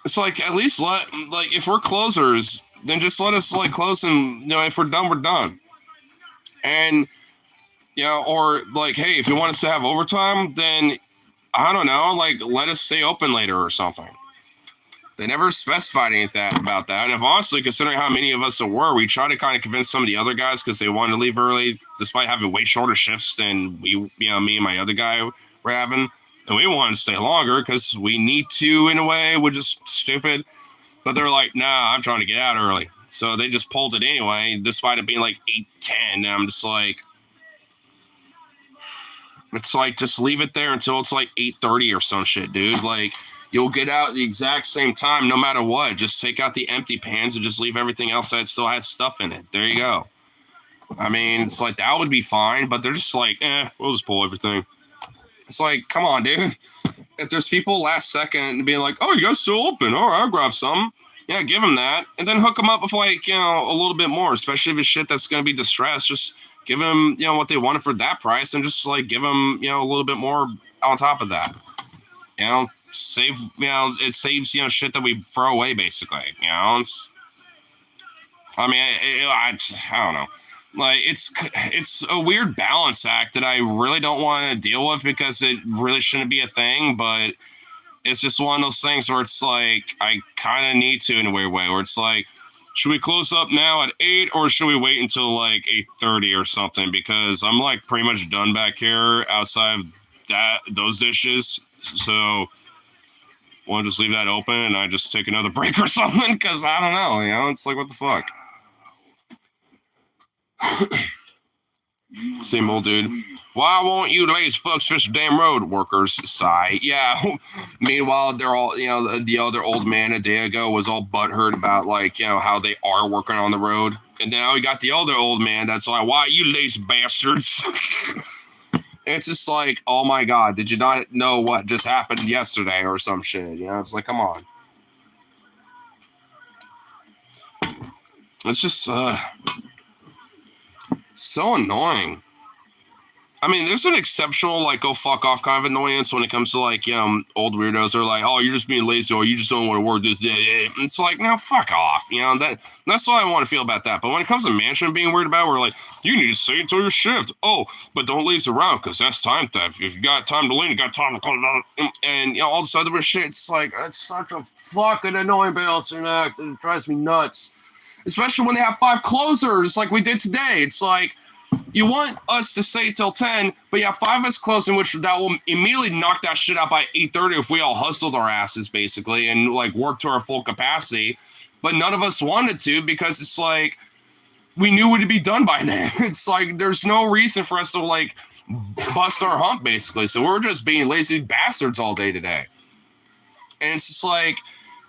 It's like, at least if we're closers, then just let us, like, close, and, you know, if we're done, we're done. And, you know, or, like, hey, if you want us to have overtime, then, I don't know, like, let us stay open later or something. They never specified anything about that. And if honestly, considering how many of us there were, we tried to kind of convince some of the other guys because they wanted to leave early, despite having way shorter shifts than we, you know, me and my other guy were having. And we wanted to stay longer because we need to, in a way. We're just stupid. But they're like, nah, I'm trying to get out early. So they just pulled it anyway, despite it being like 8:10. And I'm just like, it's like, just leave it there until it's like 8:30 or some shit, dude. Like, you'll get out at the exact same time no matter what. Just take out the empty pans and just leave everything else that still had stuff in it. There you go. I mean, it's like, that would be fine, but they're just like, we'll just pull everything. It's like, come on, dude. If there's people last second being like, oh, you guys still open? All right, I'll grab some. Yeah, give them that. And then hook them up with, like, you know, a little bit more, especially if it's shit that's going to be distressed. Just give them, you know, what they wanted for that price, and just, like, give them, you know, a little bit more on top of that. You know, it saves, you know, shit that we throw away, basically, you know. I don't know. Like, it's a weird balance act that I really don't want to deal with because it really shouldn't be a thing, but it's just one of those things where it's like, I kind of need to in a weird way, where it's like, should we close up now at 8 or should we wait until like 8:30 or something? Because I'm like pretty much done back here outside of those dishes. So want to just leave that open and I just take another break or something? Because I don't know, you know, it's like, what the fuck? Same old dude. Why won't you lazy fucks fix the damn road? Workers sigh. Yeah. Meanwhile, they're all, the other old man a day ago was all butthurt about, like, how they are working on the road. And now we got the other old man that's like, why you lazy bastards? It's just like, oh my God, did you not know what just happened yesterday or some shit? It's like, come on. It's just so annoying. I mean, there's an exceptional, like, go fuck off kind of annoyance when it comes to, like, old weirdos. They're like, oh, you're just being lazy, or you just don't want to work this day. It's like, no, fuck off. That's what I want to feel about that. But when it comes to management being weird about, we're like, you need to stay until your shift. Oh, but don't lazy around, because that's time theft. If you got time to leave, you got time to call it. And, all this other shit, it's like, that's such a fucking annoying balancing act, and it drives me nuts. Especially when they have 5 closers, like we did today. It's like, you want us to stay till 10, but you have 5 of us closing, which that will immediately knock that shit out by 8:30 if we all hustled our asses, basically, and, like, worked to our full capacity. But none of us wanted to, because it's like, we knew it would be done by then. It's like, there's no reason for us to, like, bust our hump, basically. So we're just being lazy bastards all day today. And it's just like,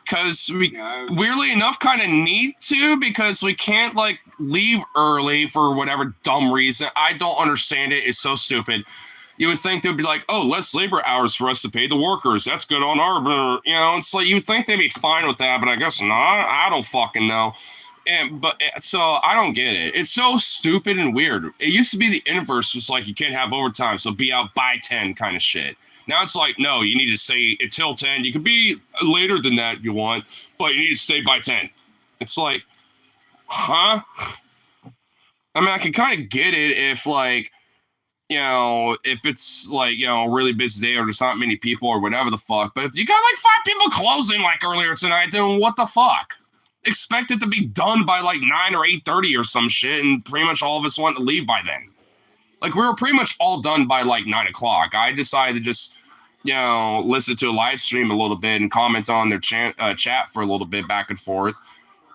because we, weirdly enough, kind of need to, because we can't, like, leave early for whatever dumb reason. I don't understand it. It's so stupid. You would think they'd be like, oh, less labor hours for us to pay the workers. That's good on our, it's like, you would think they'd be fine with that, but I guess not. I don't fucking know. So I don't get it. It's so stupid and weird. It used to be the inverse. It's like, you can't have overtime, so be out by 10 kind of shit. Now it's like, no, you need to stay until 10. You can be later than that if you want, but you need to stay by 10. It's like, huh? I mean, I can kind of get it if, like, if it's, like, a really busy day or there's not many people or whatever the fuck. But if you got, like, 5 people closing, like, earlier tonight, then what the fuck? Expect it to be done by, like, 9 or 8:30 or some shit, and pretty much all of us want to leave by then. Like, we were pretty much all done by, like, 9 o'clock. I decided to just, listen to a live stream a little bit and comment on their chat for a little bit back and forth.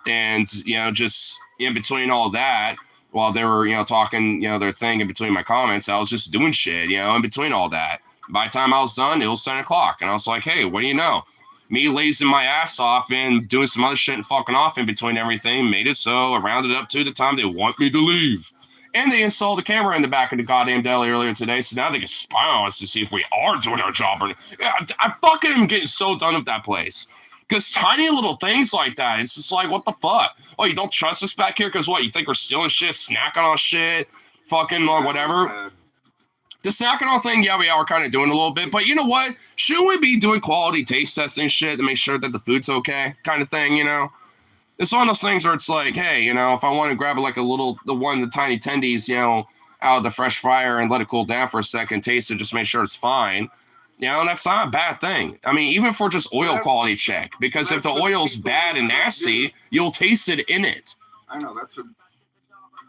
And, just in between all that, while they were, talking, their thing in between my comments, I was just doing shit, in between all that. By the time I was done, it was 10 o'clock. And I was like, hey, what do you know? Me lazing my ass off and doing some other shit and fucking off in between everything made it so I rounded up to the time they want me to leave. And they installed a camera in the back of the goddamn deli earlier today, so now they can spy on us to see if we are doing our job. I fucking am getting so done with that place. Because tiny little things like that, it's just like, what the fuck? Oh, you don't trust us back here? Because what, you think we're stealing shit, snacking on shit, fucking or whatever? The snacking on thing, yeah, we are kind of doing a little bit. But you know what? Shouldn't we be doing quality taste testing shit to make sure that the food's okay kind of thing, It's one of those things where it's like, hey, if I want to grab like the tiny tendies, out of the fresh fryer and let it cool down for a second, taste it, just make sure it's fine. And that's not a bad thing. I mean, even for just oil quality check, because if the oil's bad and nasty, you'll taste it in it. I know,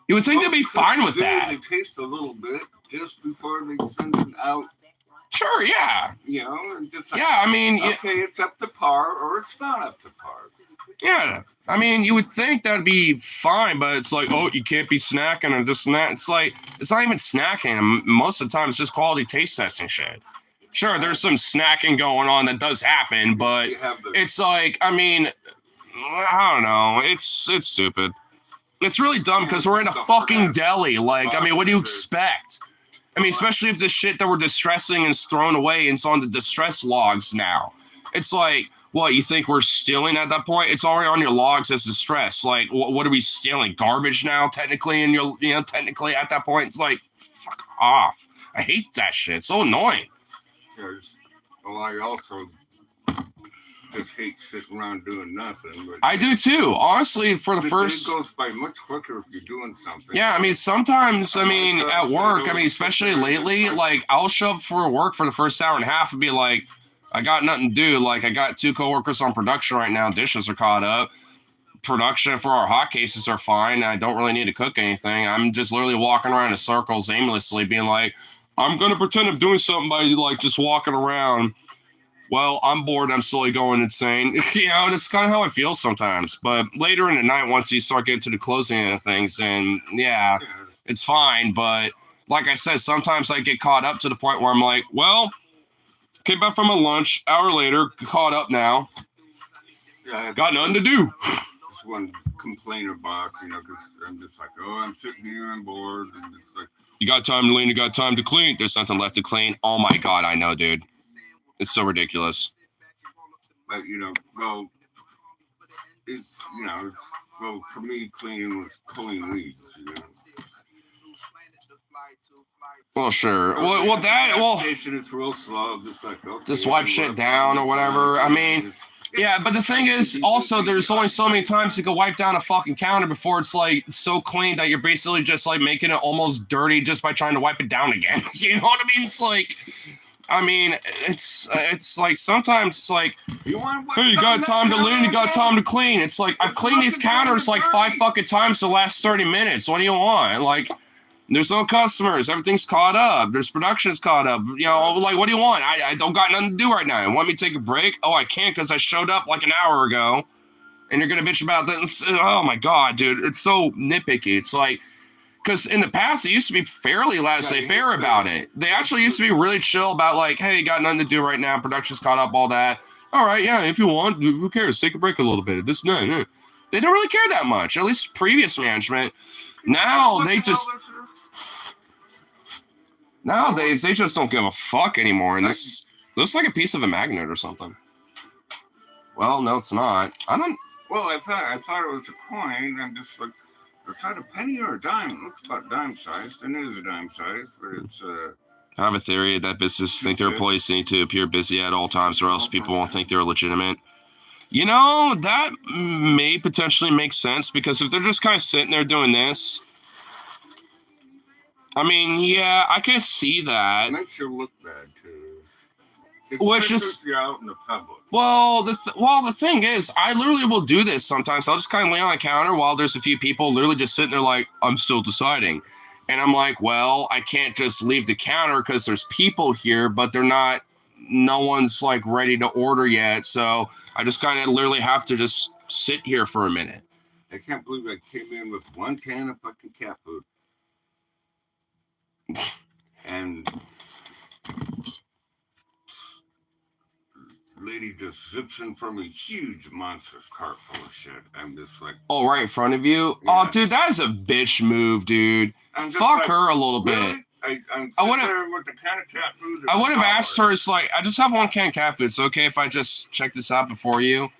you would think they'd be fine with that. They taste a little bit just before they send it out. Sure, yeah. Just like, yeah, I mean... okay, it's up to par, or it's not up to par. Yeah, I mean, you would think that'd be fine, but it's like, oh, you can't be snacking or this and that. It's like, it's not even snacking. Most of the time, it's just quality taste testing shit. Sure, there's some snacking going on that does happen, but it's like, I mean, I don't know. It's stupid. It's really dumb because we're in a fucking deli. Like, I mean, what do you expect? I mean, especially if the shit that we're distressing is thrown away and it's on the distress logs now. It's like, what, you think we're stealing at that point? It's already on your logs as distress. Like, what are we stealing? Garbage now, technically, and technically at that point, it's like, fuck off. I hate that shit. It's so annoying. Well, I also just hate sitting around doing nothing. But I do too. Honestly, for the first... It goes by much quicker if you're doing something. Yeah, I mean, sometimes, I mean, at work, I mean, especially lately, like, I'll show up for work for the first hour and a half and be like, I got nothing to do. Like, I got 2 coworkers on production right now. Dishes are caught up. Production for our hot cases are fine. I don't really need to cook anything. I'm just literally walking around in circles aimlessly being like, I'm going to pretend I'm doing something by, like, just walking around. Well, I'm bored. I'm slowly going insane. That's kind of how I feel sometimes. But later in the night, once you start getting to the closing of things, then, yeah, it's fine. But like I said, sometimes I get caught up to the point where I'm like, well, came back from a lunch, hour later, caught up now. Yeah, got nothing to do. This one complainer box, you know, because I'm just like, oh, I'm sitting here, I'm bored, and it's like, you got time to clean, you got time to clean. There's something left to clean. Oh my god, I know, dude. It's so ridiculous. But you know, well, it's you know, it's, well, for me, cleaning was pulling weeds, you know. Well, sure. Well, that well. Station is real slow. Just like okay, just wipe shit down or whatever. I mean, yeah, but the thing is, also, there's only so many times you can wipe down a fucking counter before it's like so clean that you're basically just like making it almost dirty just by trying to wipe it down again. You know what I mean? It's like, I mean, it's like sometimes it's like, hey, you got time to clean, you got time to clean. It's like I've cleaned these counters like 5 fucking times the last 30 minutes. What do you want? Like. There's no customers. Everything's caught up. There's production's caught up. You know, like, what do you want? I don't got nothing to do right now. You want me to take a break? Oh, I can't because I showed up like an hour ago. And you're going to bitch about that. Oh, my God, dude. It's so nitpicky. It's like, because in the past, it used to be fairly laissez-faire about it. They actually used to be really chill about, like, hey, got nothing to do right now. Production's caught up, all that. All right, yeah, if you want, who cares? Take a break a little bit. This, no. They don't really care that much, at least previous management. Now, they just... Nowadays, they just don't give a fuck anymore, and this looks like a piece of a magnet or something. Well, no, it's not. I don't... Well, I thought it was a coin. I'm just like, is that a penny or a dime? It looks about dime size. And it is a dime size, but it's... I have a theory that businesses think their employees need to appear busy at all times or else people won't think they're legitimate. You know, that may potentially make sense, because if they're just kind of sitting there doing this... I mean, yeah, I can see that. It makes you look bad too. Which just you're out in the public. Well, the thing is, I literally will do this sometimes. I'll just kind of lay on the counter while there's a few people literally just sitting there like, I'm still deciding. And I'm like, well, I can't just leave the counter because there's people here, but they're not, no one's like ready to order yet. So I just kind of literally have to just sit here for a minute. I can't believe I came in with 1 can of fucking cat food. And lady just zips in from a huge monstrous cart full of shit. I'm just like, oh, right in front of you. Yeah. Oh, dude, that is a bitch move, dude. Fuck like, her a little bit. Really? I'm sitting there with the can of cat food. I would have asked her. It's like, I just have 1 can of cat food. It's okay if I just check this out before you.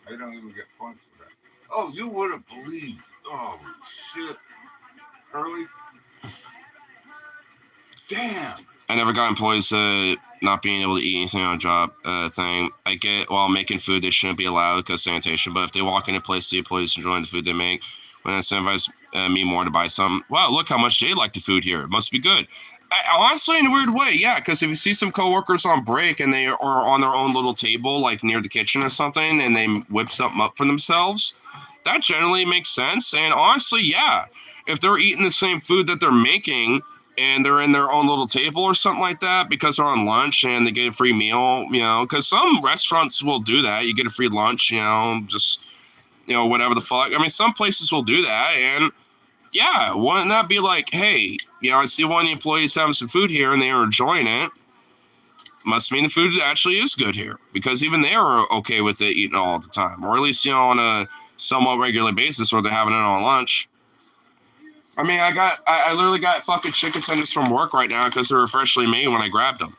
I don't even get points for that. Oh, you would have believed. Oh shit, Hurley. Damn. I never got employees not being able to eat anything on a job thing. I get while making food, they shouldn't be allowed because sanitation. But if they walk in a place, the employees enjoying the food they make, when it incentivize me more to buy some. Wow, look how much they like the food here. It must be good. Honestly, in a weird way, yeah. Because if you see some coworkers on break and they are on their own little table, like near the kitchen or something, and they whip something up for themselves, that generally makes sense. And honestly, yeah, if they're eating the same food that they're making, and they're in their own little table or something like that because they're on lunch and they get a free meal, you know, because some restaurants will do that. You get a free lunch, you know, just, you know, whatever the fuck. I mean, some places will do that. And yeah, wouldn't that be like, hey, you know, I see one of the employees having some food here and they are enjoying it. Must mean the food actually is good here, because even they are okay with it eating all the time, or at least, you know, on a somewhat regular basis where they're having it on lunch. I mean, I literally got fucking chicken tenders from work right now because they were freshly made when I grabbed them.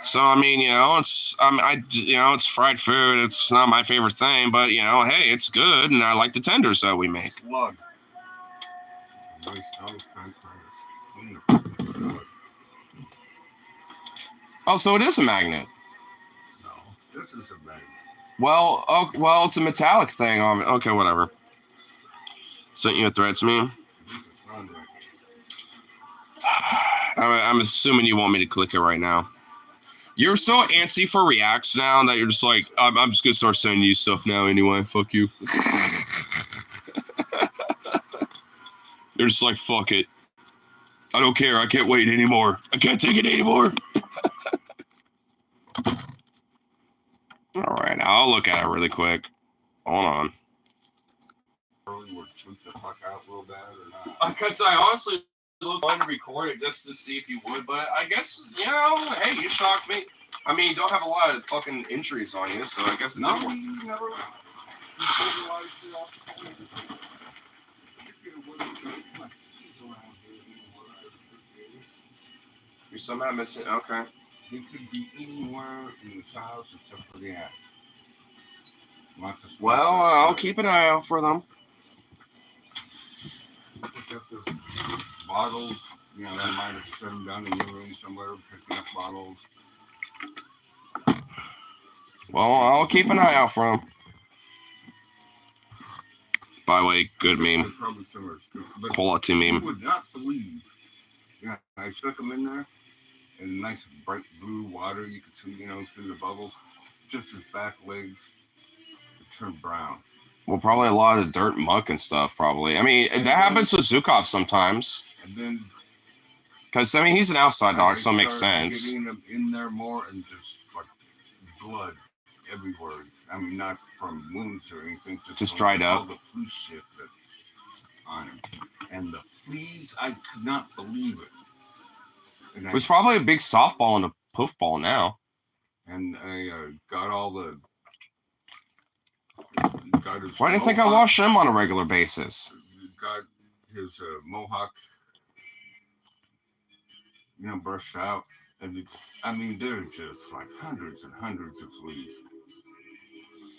So, I mean, you know, it's fried food. It's not my favorite thing, but, you know, hey, it's good, and I like the tenders that we make. Slug. Oh, so it is a magnet. No, this is a magnet. Well, it's a metallic thing on it. Okay, whatever. Sent you a threat to me. I'm assuming you want me to click it right now. You're so antsy for reacts now that you're just like, I'm just gonna start sending you stuff now anyway. Fuck you. You're just like, fuck it. I don't care. I can't wait anymore. I can't take it anymore. All right, I'll look at it really quick. Hold on. Would tweak the fuck out real bad or not? Because I honestly going to record it just to see if you would, but I guess, you know, hey, you shocked me. I mean, you don't have a lot of fucking injuries on you, so I guess it never. You're somehow missing. Okay. He could be anywhere in this house except for the attic. Well, I'll keep an eye out for them. Pick up the bottles. You know, they might have set them down in your room somewhere, picking up bottles. Well, I'll keep an eye out for them. By the way, good meme. Quality meme. You would not believe. Yeah, I stuck them in there in nice bright blue water. You could see, you know, through the bubbles. Just his back legs turned brown. Well, probably a lot of dirt, muck, and stuff. Probably. I mean, that happens with Zukov sometimes. And then, because I mean, he's an outside dog, so it makes sense. Getting them in there more and just like blood everywhere. I mean, not from wounds or anything. Just dried up. All the flea shit that's on him, and the fleas, I could not believe it. It was probably a big softball and a poof ball now. And I got all the. Why do you think I wash them on a regular basis? Got his mohawk, you know, brushed out. And I mean, they're just like hundreds and hundreds of fleas.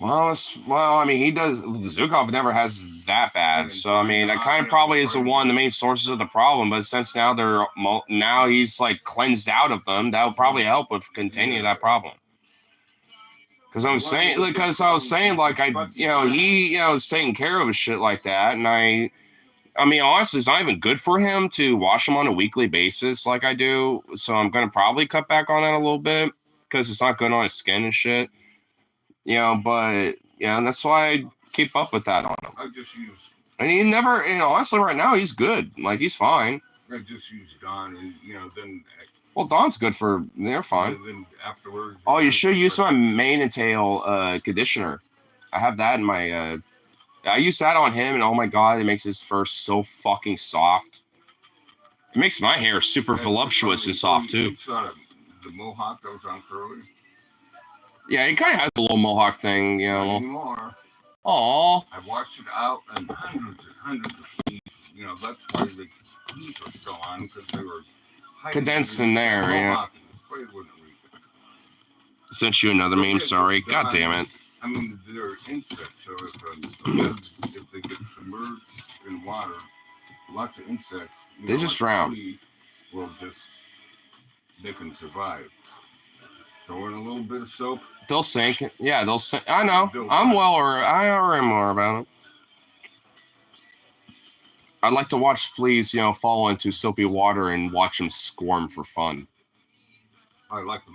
Well, I mean, he does. Zukov never has that bad, so I mean, that kind of probably is the main sources of the problem. But since now he's like cleansed out of them, that would probably help with continue that problem. Because I was saying, like he is taking care of his shit like that, and I mean, honestly, it's not even good for him to wash them on a weekly basis like I do. So I'm gonna probably cut back on that a little bit because it's not good on his skin and shit. You know, but yeah, that's why I keep up with that on him. I just use. And he never, you know, honestly, right now he's good. Like he's fine. I just use Dawn, and you know, then. Well, Dawn's good for. They're fine. And then afterwards. Oh, you should use my mane and tail conditioner. I have that in my. I use that on him, and oh my god, it makes his fur so fucking soft. It makes my hair super voluptuous and soft too. The mohawk that was on Curly. Yeah, he kind of has a little mohawk thing, you know. Not anymore. Aww. I washed it out, and hundreds of fleas. You know, that's why the fleas were still on, because they were condensed in there, yeah. Sent you another meme, sorry. God damn it. I mean, they're insects, so if they get submerged in water, lots of insects, they just drown. They can survive. Throw in a little bit of soap. They'll sink. Yeah, they'll sink. I know. I am more about it. I'd like to watch fleas, you know, fall into soapy water and watch them squirm for fun. I like them.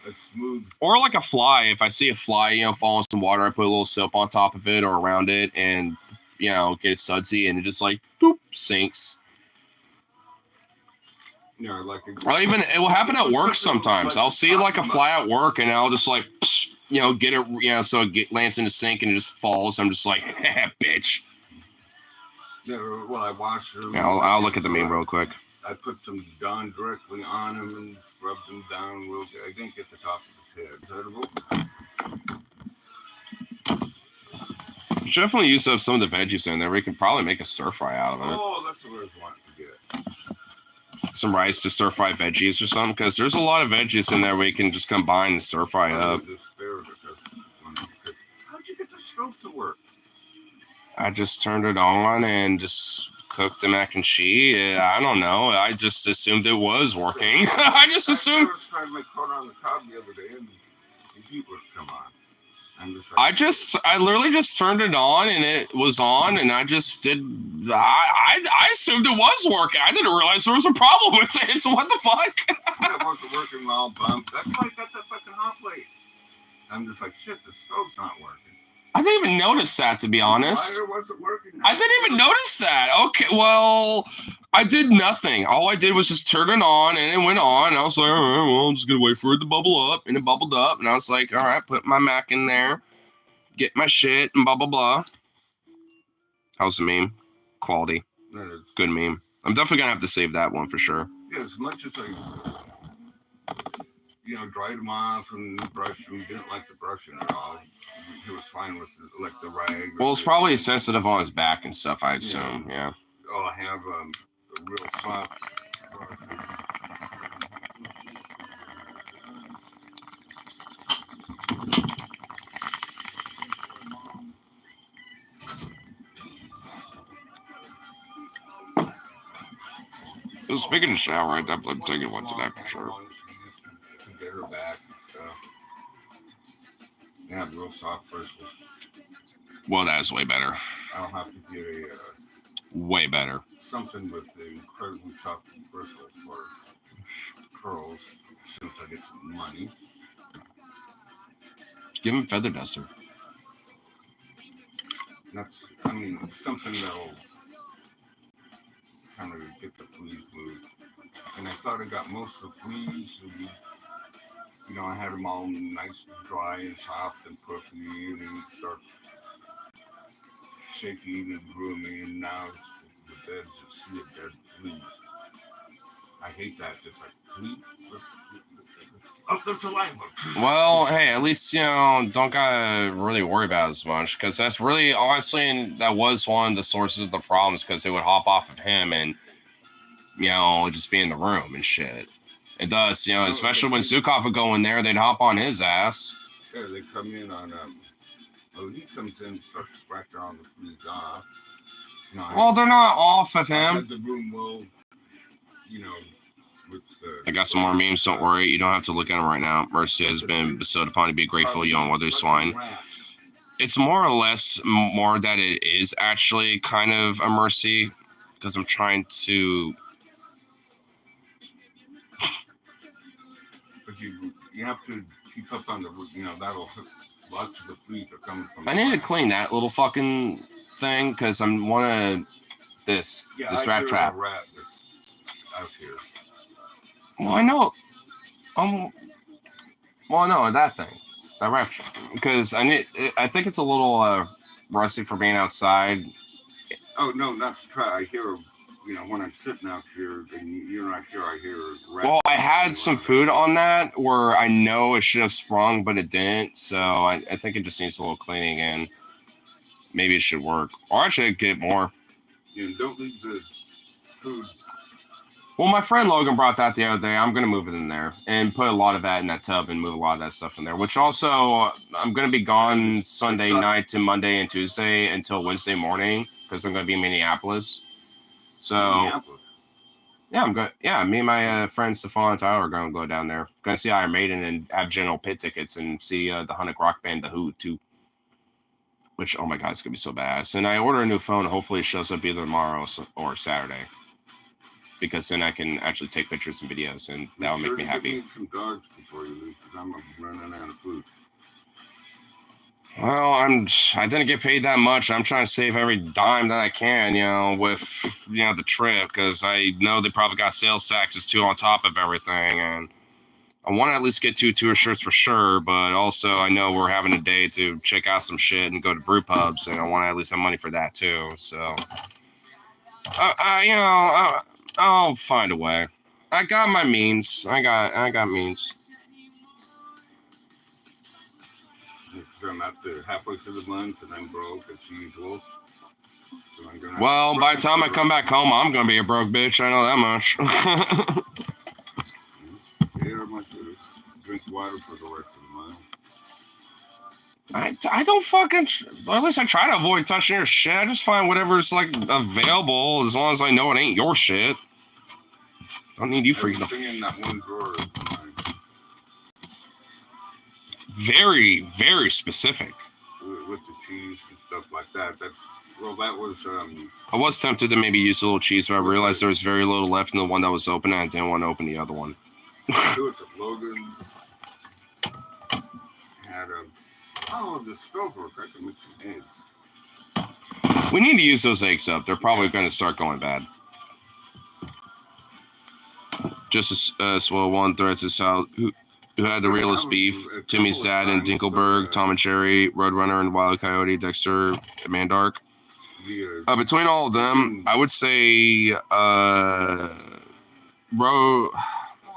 It's smooth. Or like a fly. If I see a fly, you know, fall in some water, I put a little soap on top of it or around it and, you know, get sudsy and it just like, boop, sinks. Yeah, I like it. Or even, it will happen at work sometimes. I'll see like a fly at work and I'll just like, you know, get it, you know, so it lands in the sink and it just falls. I'm just like, bitch. Yeah, well, I washed them. Yeah, I'll look at the meme real quick. I put some Dawn directly on them and scrubbed them down real good. I didn't get the top of his head. Is that edible? You should definitely use up some of the veggies in there. We can probably make a stir fry out of it. Oh, that's what I was wanting to get. Some rice to stir fry veggies or something, because there's a lot of veggies in there we can just combine and stir fry up. How'd you get the stove to work? I just turned it on and just cooked the mac and cheese. I don't know. I just assumed it was working. I just assumed. I was trying to make corn on the cob the other day, and the heat would come on. I literally just turned it on and it was on, and I just did. I assumed it was working. I didn't realize there was a problem with it. So what the fuck? It wasn't working well, bump. That's why I got that fucking hot plate. I'm just like, shit, the stove's not working. I didn't even notice that, to be honest. The lighter wasn't working. I didn't even notice that. Okay, well, I did nothing. All I did was just turn it on, and it went on. And I was like, all right, well, I'm just going to wait for it to bubble up. And it bubbled up. And I was like, all right, put my Mac in there, get my shit, and blah, blah, blah. How's the meme? Quality. Good meme. I'm definitely gonna have to save that one for sure. Yeah, as much as I, dried him off and brushed him, he didn't like the brushing at all. He was fine with like the rag. Well, it's probably sensitive on his back and stuff, I assume. Yeah. Oh, I have a real soft brush. Well, speaking of shower, I definitely taking one tonight for sure. Get her back and stuff. Yeah, real soft bristles. Well, that is way better. I'll have to get a way better. Something with the incredibly soft bristles for curls. Since I get some money. Give him a feather duster. Something that'll kind of get the fleas moved. And I thought I got most of the fleas. And, I had them all nice and dry and soft and puffy, and then start shaking and grooming, and now the bed's a sea of dead fleas. I hate that. Just like, fleas. Up the saliva. Well, hey, at least, don't gotta really worry about it as much, because that's really, honestly, and that was one of the sources of the problems, because they would hop off of him and, just be in the room and shit. It does, especially when Sukov would go in there, they'd hop on his ass. Yeah, they come in on, he comes in and starts scratching on the fleas off. Well, they're not off of him. I had the room well, I got some more memes, don't worry. You don't have to look at them right now. Mercy has been bestowed upon to be grateful, you on Weather Swine. It's more or less more that it is actually kind of a mercy, because I'm trying to... But you have to keep up on the, that'll... Lots of the fleas are coming from... I need to clean that little fucking thing, because I'm one of this rat trap. Rat out here. Well, I know. Well, no, that thing, that rat trap, because I think it's a little rusty for being outside. Oh no, not to try. I hear, when I'm sitting out here, and you're not here, I hear. Well, I had some food on that where I know it should have sprung, but it didn't. So I think it just needs a little cleaning, and maybe it should work. Or I should get more. Don't leave the food. Well, my friend Logan brought that the other day. I'm going to move it in there and put a lot of that in that tub and move a lot of that stuff in there, which also I'm going to be gone Sunday night to Monday and Tuesday until Wednesday morning because I'm going to be in Minneapolis. So, yeah, I'm good. Yeah, me and my friend Stefan and Tyler are going to go down there. Going to see Iron Maiden and have General Pit tickets and see the Hunnic rock band, The Who, too. Which, oh my God, it's going to be so badass. And I order a new phone. Hopefully it shows up either tomorrow or Saturday. Because then I can actually take pictures and videos, and that'll make me happy. Give me some dogs before you leave, because I'm running out of food. Well, I didn't get paid that much. I'm trying to save every dime that I can, with the trip, because I know they probably got sales taxes too on top of everything, and I want to at least get two tour shirts for sure. But also, I know we're having a day to check out some shit and go to brew pubs, and I want to at least have money for that too. So, I'll find a way. I got my means. I got means. I'm at the halfway through the month and I'm broke as usual. So well, by the time I come back home, I'm gonna be a broke bitch. I know that much. Yeah, I might drink water for the rest of the month. I don't fucking, or at least I try to avoid touching your shit. I just find whatever's available as long as I know it ain't your shit. I don't need you freaking. Everything in that one drawer is mine. Very, very specific. With the cheese and stuff like that. That was. I was tempted to maybe use a little cheese, but I realized there was very little left in the one that was open, and I didn't want to open the other one. Do it to Logan. Had the stove work. I can make some eggs. We need to use those eggs up. They're probably going to start going bad. Just as well, one threats is how who had the realest beef: Timmy's dad and Dinkelberg, Tom and Cherry, Roadrunner and Wild Coyote, Dexter, Mandark. Between all of them, I would say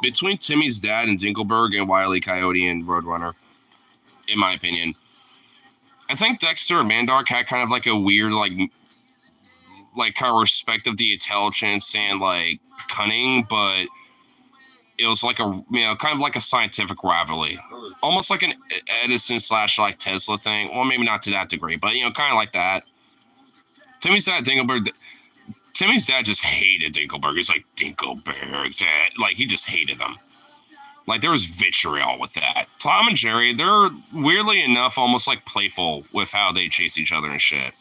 between Timmy's dad and Dinkelberg and Wile E. Coyote and Roadrunner, in my opinion. I think Dexter and Mandark had kind of like a weird, like kind of respect of the intelligence and like cunning, but it was like a kind of like a scientific rivalry, almost like an Edison / like Tesla thing. Well, maybe not to that degree, but kind of like that. Timmy's dad just hated Dinkelberg. He's like, Dinkelberg, like he just hated him. Like there was vitriol with that. Tom and Jerry, they're weirdly enough almost like playful with how they chase each other and shit.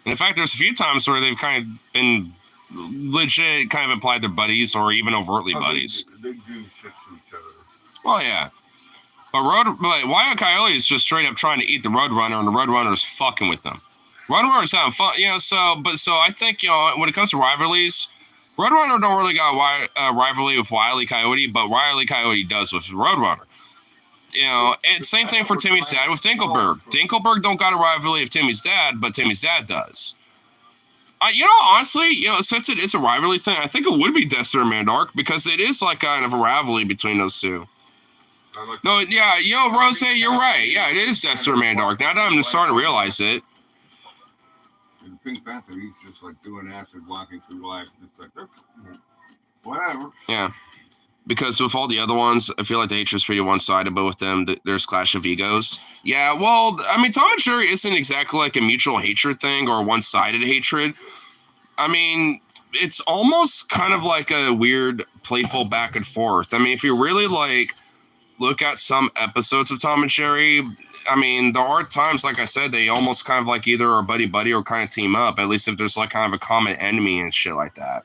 And in fact, there's a few times where they've kind of been legit kind of implied they're buddies or even overtly buddies. They do shit to each other. Well, yeah. But Wile E. Coyote is just straight up trying to eat the Roadrunner, and the Roadrunner is fucking with them. Roadrunner's having fun, so I think, when it comes to rivalries, Roadrunner don't really got a rivalry with Wile E. Coyote, but Wile E. Coyote does with Roadrunner. And same thing for Timmy's dad with Dinkelberg. Dinkelberg don't got a rivalry with Timmy's dad, but Timmy's dad does. Honestly, since it is a rivalry thing, I think it would be Dexter and Mandark because it is like kind of a rivalry between those two. No, yeah, Rose, you're right. Yeah, it is Dexter and Mandark. Now that I'm starting to realize it. And Pink Panther, he's just like doing acid, walking through life. It's like, whatever. Yeah. Because with all the other ones, I feel like the hatred's pretty one-sided, but with them, there's clash of egos. Yeah, well, I mean, Tom and Jerry isn't exactly like a mutual hatred thing or a one-sided hatred. I mean, it's almost kind of like a weird, playful back and forth. I mean, if you really, look at some episodes of Tom and Jerry, I mean, there are times, like I said, they almost kind of like either are buddy-buddy or kind of team up, at least if there's like kind of a common enemy and shit like that.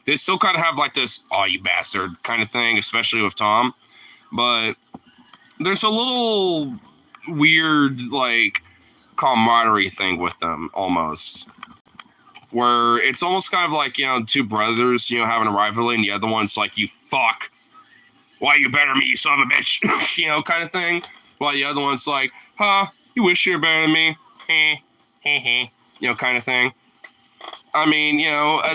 They still kind of have like this, oh, you bastard kind of thing, especially with Tom. But there's a little weird, camaraderie thing with them almost. Where it's almost kind of like, two brothers, having a rivalry, and the other one's like, you fuck. Why you better me, you son of a bitch? Kind of thing. While the other one's like, you wish you were better than me. Kind of thing. I mean,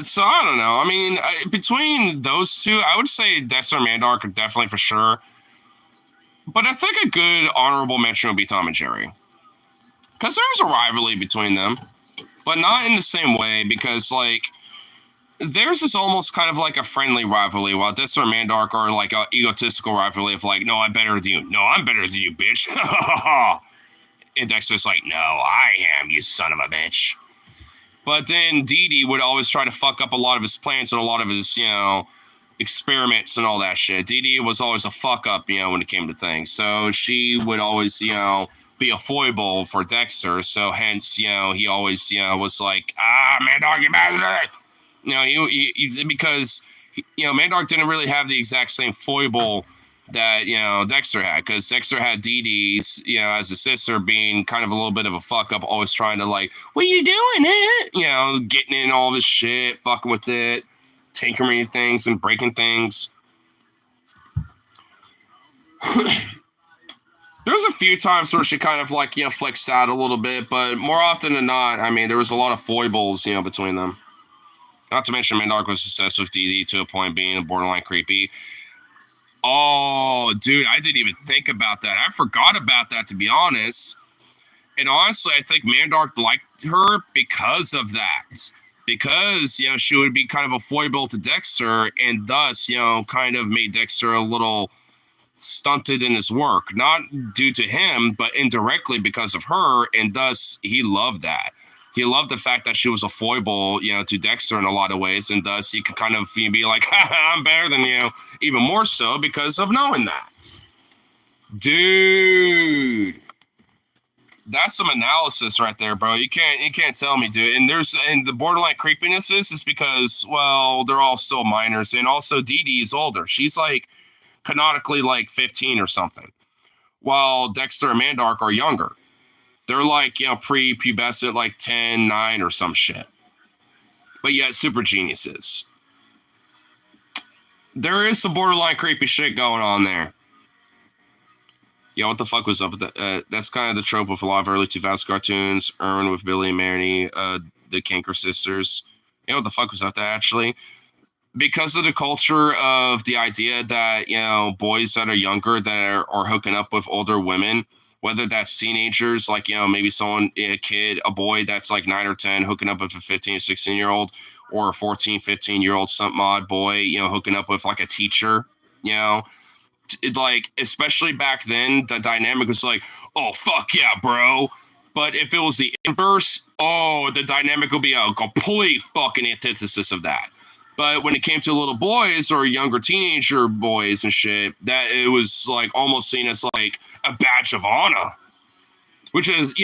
so I don't know. I mean, between those two, I would say Dexter and Mandark are definitely for sure. But I think a good honorable mention would be Tom and Jerry. Because there's a rivalry between them. But not in the same way, because, theirs is almost kind of like a friendly rivalry, while Dexter and Mandark are like an egotistical rivalry of no, I'm better than you. No, I'm better than you, bitch. And Dexter's like, no, I am, you son of a bitch. But then Dee Dee would always try to fuck up a lot of his plans and a lot of his, experiments and all that shit. Dee Dee was always a fuck up, when it came to things. So she would always, be a foible for Dexter. So hence, he always, was like, Mandark, you bastard. Because, Mandark didn't really have the exact same foible that, Dexter had. Because Dexter had Dee Dee's, as a sister being kind of a little bit of a fuck up, always trying to what are you doing, getting in all this shit, fucking with it, tinkering things and breaking things. There's a few times where she kind of flexed out a little bit, but more often than not, I mean, there was a lot of foibles, between them. Not to mention Mandark was obsessed with Dee Dee to a point being borderline creepy. Oh, dude, I didn't even think about that. I forgot about that, to be honest. And honestly, I think Mandark liked her because of that. Because, she would be kind of a foible to Dexter, and thus, kind of made Dexter a little stunted in his work. Not due to him, but indirectly because of her, and thus, he loved that. He loved the fact that she was a foible, to Dexter in a lot of ways, and thus he could kind of be like, I'm better than you, even more so because of knowing that. Dude, that's some analysis right there, bro. You can't tell me, dude. And the borderline creepiness is because, well, they're all still minors, and also Dee Dee is older. She's canonically 15 or something, while Dexter and Mandark are younger. They're pre-pubescent, 10, 9 or some shit. But yet, super geniuses. There is some borderline creepy shit going on there. Yeah, what the fuck was up with that? That's kind of the trope of a lot of early 2000s cartoons. Irwin with Billy and Manny. The the Canker sisters. What the fuck was that actually? Because of the culture of the idea that boys that are younger that are hooking up with older women, whether that's teenagers, like maybe someone, a kid, a boy that's like 9 or 10 hooking up with a 15 or 16-year-old, or a 14 15-year-old something odd boy hooking up with like a teacher. Like, especially back then, the dynamic was like, oh fuck yeah, bro. But if it was the inverse, oh, the dynamic would be a complete fucking antithesis of that. But when it came to little boys or younger teenager boys and shit, that it was like almost seen as like a badge of honor, which is,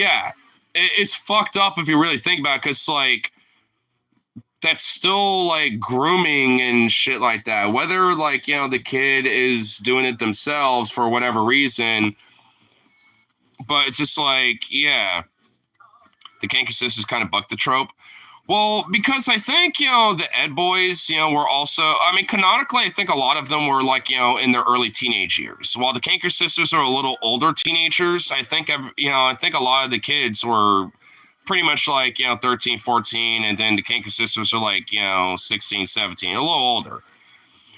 it's fucked up if you really think about it, because like that's still like grooming and shit like that. Whether like the kid is doing it themselves for whatever reason, but it's just like, the Canker sisters kind of bucked the trope. Well, because I think, the Ed boys, were also, I mean, canonically, I think a lot of them were like, in their early teenage years. While the Canker sisters are a little older teenagers, I think a lot of the kids were pretty much like, 13, 14, and then the Canker sisters are like, 16, 17, a little older.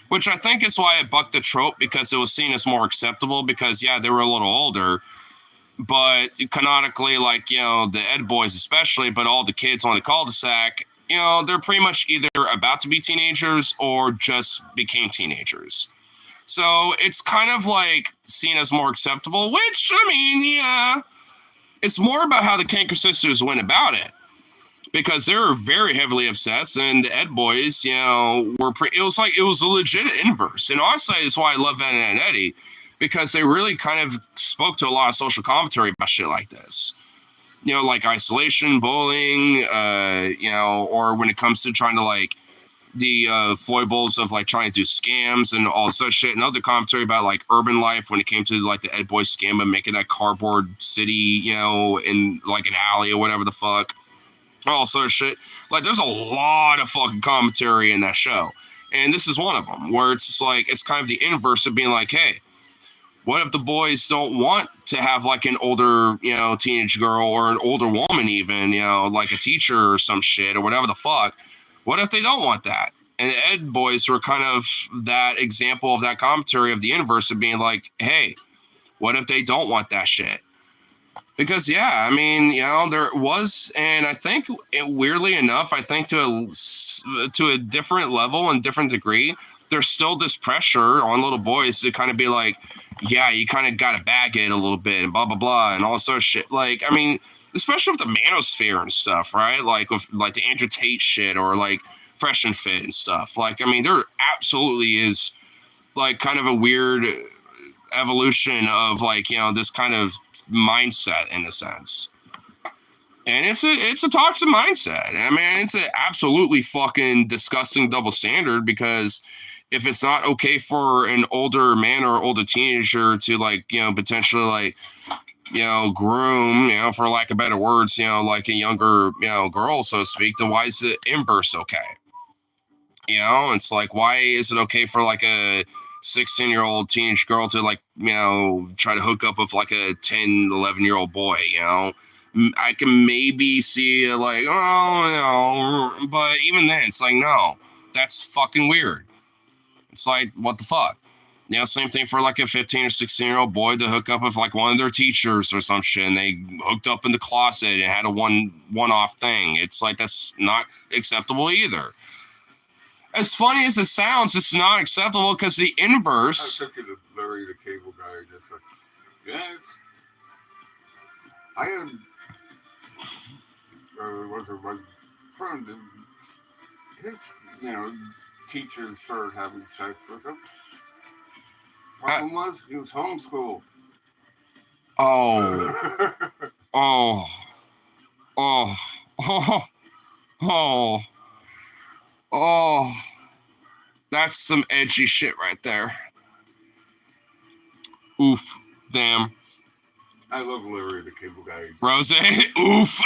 Which I think is why it bucked the trope, because it was seen as more acceptable, because, they were a little older. But canonically, like, the Ed boys especially, but all the kids on the cul-de-sac, they're pretty much either about to be teenagers or just became teenagers. So it's kind of like seen as more acceptable, which, I mean, it's more about how the Canker sisters went about it. Because they were very heavily obsessed, and the Ed boys, it was a legit inverse. And honestly, that's why I love Ed and Eddie, because they really kind of spoke to a lot of social commentary about shit like this. Like isolation, bullying, or when it comes to trying to like the foibles of like trying to do scams and all such shit, and other commentary about like urban life when it came to like the Ed Boy scam of making that cardboard city, in like an alley or whatever the fuck. All sort of shit. Like, there's a lot of fucking commentary in that show. And this is one of them, where it's just like, it's kind of the inverse of being like, hey, what if the boys don't want to have like an older, teenage girl or an older woman even, like a teacher or some shit or whatever the fuck? What if they don't want that? And the Ed boys were kind of that example of that commentary of the inverse of being like, hey, what if they don't want that shit? Because, I mean, there was, and I think, weirdly enough, I think to a different level and different degree, there's still this pressure on little boys to kind of be like, you kind of got to bag it a little bit and blah, blah, blah, and all this sort of shit. Like, I mean, especially with the manosphere and stuff, right? Like, with like the Andrew Tate shit or like Fresh and Fit and stuff. Like, I mean, there absolutely is like kind of a weird evolution of like, this kind of mindset in a sense. And it's a toxic mindset. I mean, it's an absolutely fucking disgusting double standard, because if it's not okay for an older man or older teenager to like, potentially like, groom, for lack of better words, like a younger, girl, so to speak, then why is the inverse okay? It's like, why is it okay for like a 16-year-old teenage girl to like, try to hook up with like a 10, 11-year-old boy, I can maybe see like, but even then it's like, no, that's fucking weird. It's like, what the fuck? Same thing for like a 15 or 16-year-old boy to hook up with like one of their teachers or some shit, and they hooked up in the closet and had a one-off thing. It's like, that's not acceptable either. As funny as it sounds, it's not acceptable, because the inverse. I took it to Larry the Cable Guy, just like, yes. I had, was it my friend, his, teacher started having sex with him. Problem was, he was homeschooled. Oh, that's some edgy shit right there. Oof, damn. I love Larry the Cable Guy. Rose, oof,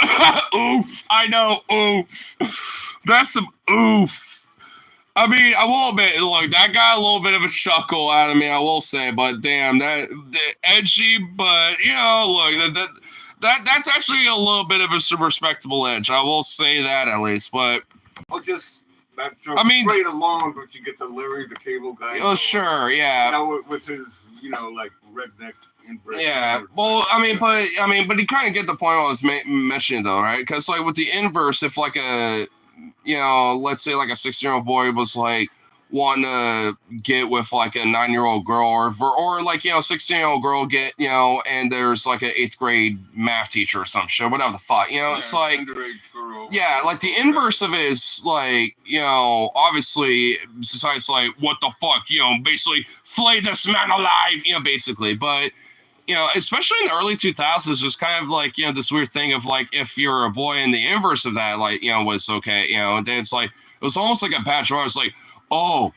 oof, I know, oof. That's some oof. I mean, I will admit, look, that got a little bit of a chuckle out of me, I will say, but damn, that edgy, but, look, that's actually a little bit of a respectable edge. I will say that at least, but Well, just that joke I mean, straight along, but you get to Larry the Cable Guy. Oh, sure, yeah. You know, with his, like redneck inbred. Yeah, well, but you kind of get the point I was mentioning though, right? Because like with the inverse, if like let's say like a 16-year-old boy was like wanting to get with like a 9-year-old girl, or like 16-year-old girl get and there's like an 8th grade math teacher or some shit, whatever the fuck, it's like girl, like the inverse of it is like obviously society's like what the fuck, basically flay this man alive, basically, but. Especially in the early 2000s, there's kind of like, this weird thing of like, if you're a boy and the inverse of that, like, was okay, and then it's like, it was almost like a patch where I was like, oh,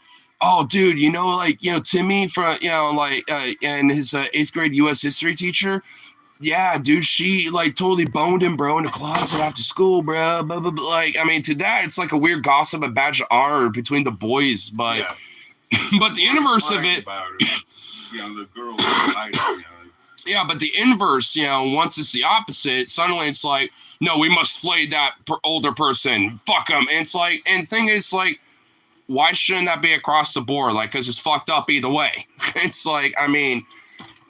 dude, like, Timmy from, and his 8th grade U.S. history teacher. Yeah, dude, she like totally boned him, bro, in the closet after school, bro. Blah, blah, blah. Like, I mean, to that, it's like a weird gossip, a badge of honor between the boys, but, but the inverse of it. The girls Yeah, but the inverse, once it's the opposite, suddenly it's like, no, we must flay that older person. Fuck them. And it's like, and thing is like, why shouldn't that be across the board? Like, because it's fucked up either way. It's like, I mean,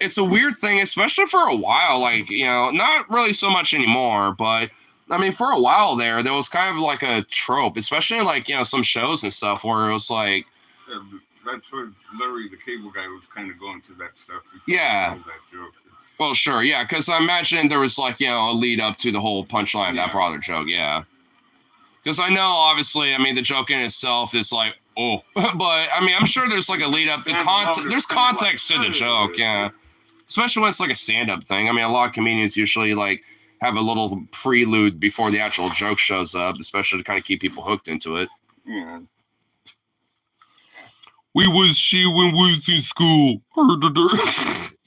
it's a weird thing, especially for a while. Like, not really so much anymore, but I mean, for a while there was kind of like a trope, especially in like, some shows and stuff where it was like, that's where Larry the Cable Guy was kind of going to that stuff. Yeah. That joke. Well, sure, yeah, because I imagine there was like, a lead up to the whole punchline of that brother joke, yeah. Because I know, obviously, I mean, the joke in itself is like, oh, but I mean, I'm sure there's like a lead up. There's context to the joke, yeah. Especially when it's like a stand up thing. I mean, a lot of comedians usually like have a little prelude before the actual joke shows up, especially to kind of keep people hooked into it. Yeah. We was she when we was in school.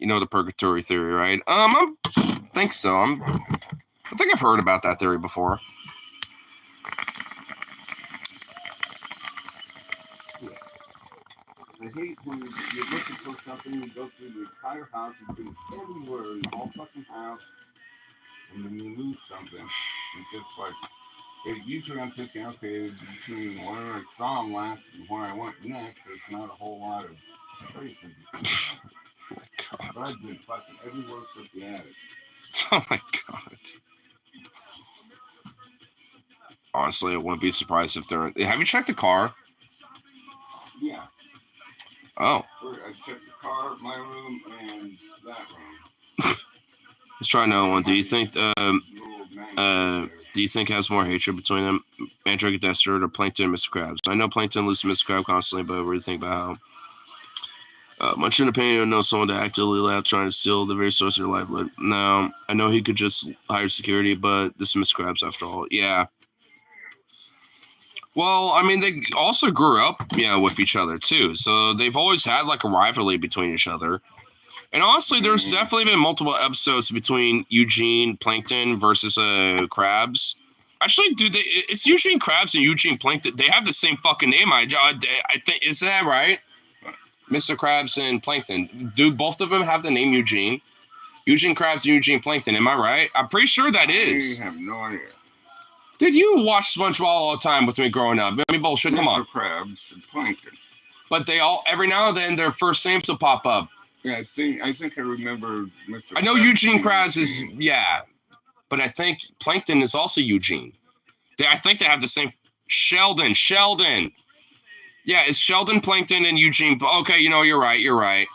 The purgatory theory, right? I think so. I think I've heard about that theory before. I hate when you're looking for something, you go through the entire house, you go everywhere in the whole fucking house, and then you lose something. It's just like, usually I'm thinking, okay, between where I saw him last and where I went next, there's not a whole lot of space in between. But I've been fucking everywhere except the attic. Oh my god. Honestly, I wouldn't be surprised if they're... Have you checked the car? Yeah. Oh. I checked the car, my room, and that room. Let's try another one. Do you think has more hatred between them, Mandrake Desert or Plankton and Mr. Krabs? I know Plankton loses to Mr. Krabs constantly, but what do you think about how much in the opinion know someone to actively allow trying to steal the very source of their livelihood? No, I know he could just hire security, but this is Mr. Krabs after all. Yeah. Well, I mean, they also grew up, with each other too, so they've always had like a rivalry between each other. And honestly, there's definitely been multiple episodes between Eugene Plankton versus Krabs. Actually, it's Eugene Krabs and Eugene Plankton. They have the same fucking name. I think, is that right? Mr. Krabs and Plankton. Do both of them have the name Eugene? Eugene Krabs and Eugene Plankton. Am I right? I'm pretty sure that is. I have no idea. Dude, you watch SpongeBob all the time with me growing up. I mean, bullshit. Come on. Mr. Krabs and Plankton. But they all, every now and then, their first names will pop up. Yeah, I think I remember Mr. I know Eugene Krabs is, but I think Plankton is also Eugene. I think they have the same. Sheldon. Yeah, it's Sheldon, Plankton, and Eugene. Okay, you're right.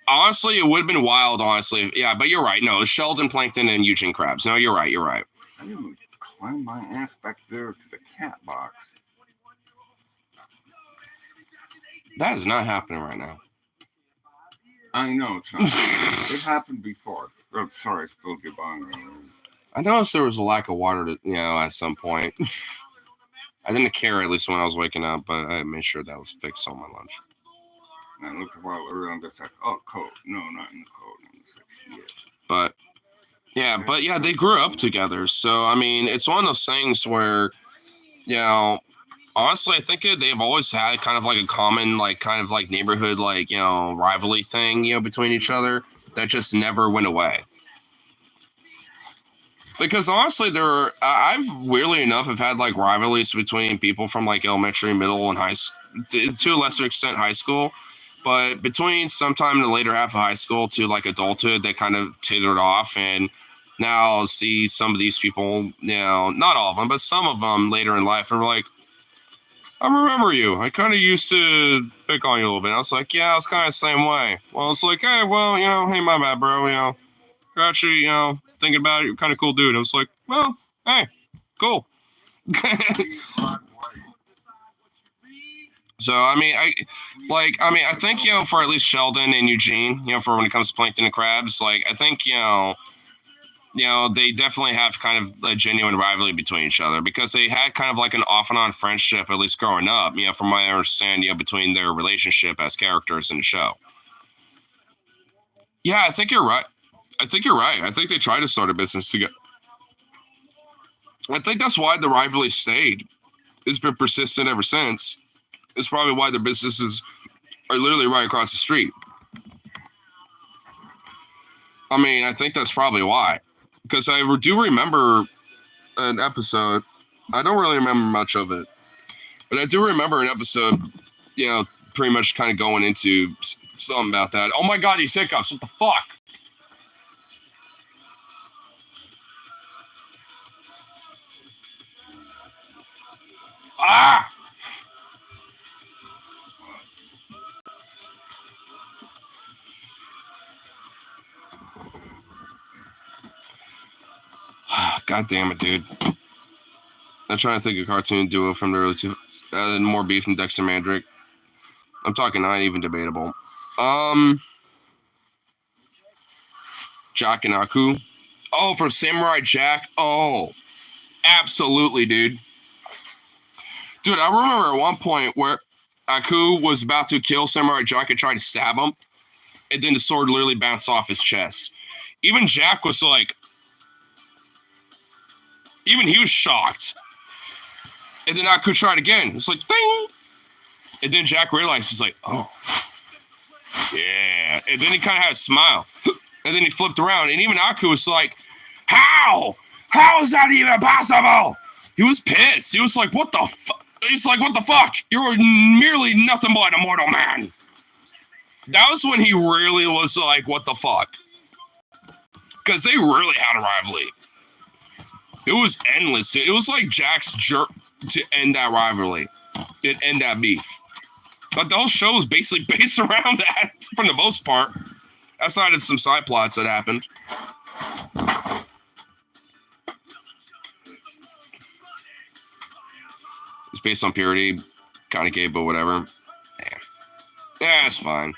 Honestly, it would have been wild, honestly. Yeah, but you're right. No, it's Sheldon, Plankton, and Eugene Krabs. No, you're right. I didn't climb my ass back there to the cat box. That is not happening right now. I know it's not. It happened before. Oh, sorry, I spilled your bong. I noticed there was a lack of water, at some point. I didn't care, at least when I was waking up, but I made sure that was fixed on my lunch. And I looked a while earlier and just like, oh, cold. No, not in the cold. And it's like, yeah. But they grew up together. So, I mean, it's one of those things where, honestly, I think they've always had kind of like a common, like, kind of like neighborhood, like, rivalry thing, between each other that just never went away. Because honestly, I've weirdly enough have had like rivalries between people from like elementary, middle, and high school, to a lesser extent high school, but between sometime in the later half of high school to like adulthood, they kind of tittered off, and now I'll see some of these people, not all of them, but some of them later in life are like, I remember you. I kind of used to pick on you a little bit. I was like, yeah, I was kind of the same way. Well, it's like, hey, well, hey, my bad, bro. You're actually, thinking about it. You're kind of cool dude. I was like, well, hey, cool. So, I think, for at least Sheldon and Eugene, for when it comes to plankton and crabs, like, I think, they definitely have kind of a genuine rivalry between each other because they had kind of like an off and on friendship, at least growing up, from my understanding, between their relationship as characters in the show. Yeah, I think you're right. I think you're right. I think they tried to start a business together. I think that's why the rivalry stayed. It's been persistent ever since. It's probably why their businesses are literally right across the street. I mean, I think that's probably why. Because I do remember an episode. I don't really remember much of it. But I do remember an episode, pretty much kind of going into something about that. Oh my God, these hiccups. What the fuck? Ah! God damn it, dude. I'm trying to think of a cartoon duo from the early 2000s. More beef from Dexter Mandrake. I'm talking not even debatable. Jack and Aku. Oh, from Samurai Jack. Oh, absolutely, dude. Dude, I remember at one point where Aku was about to kill Samurai Jack and tried to stab him, and then the sword literally bounced off his chest. Even Jack was like, even he was shocked. And then Aku tried again. It's like, ding! And then Jack realized, he's like, oh, yeah. And then he kind of had a smile. And then he flipped around, and even Aku was like, how? How is that even possible? He was pissed. He was like, what the fuck? He's like, what the fuck? You're merely nothing but a mortal man. That was when he really was like, what the fuck? Because they really had a rivalry. It was endless. It was like Jack's jerk to end that rivalry. To end that beef. But the whole show was basically based around that, for the most part. Outside of some side plots that happened. It's based on purity. Kind of gay, but whatever. Yeah, it's fine.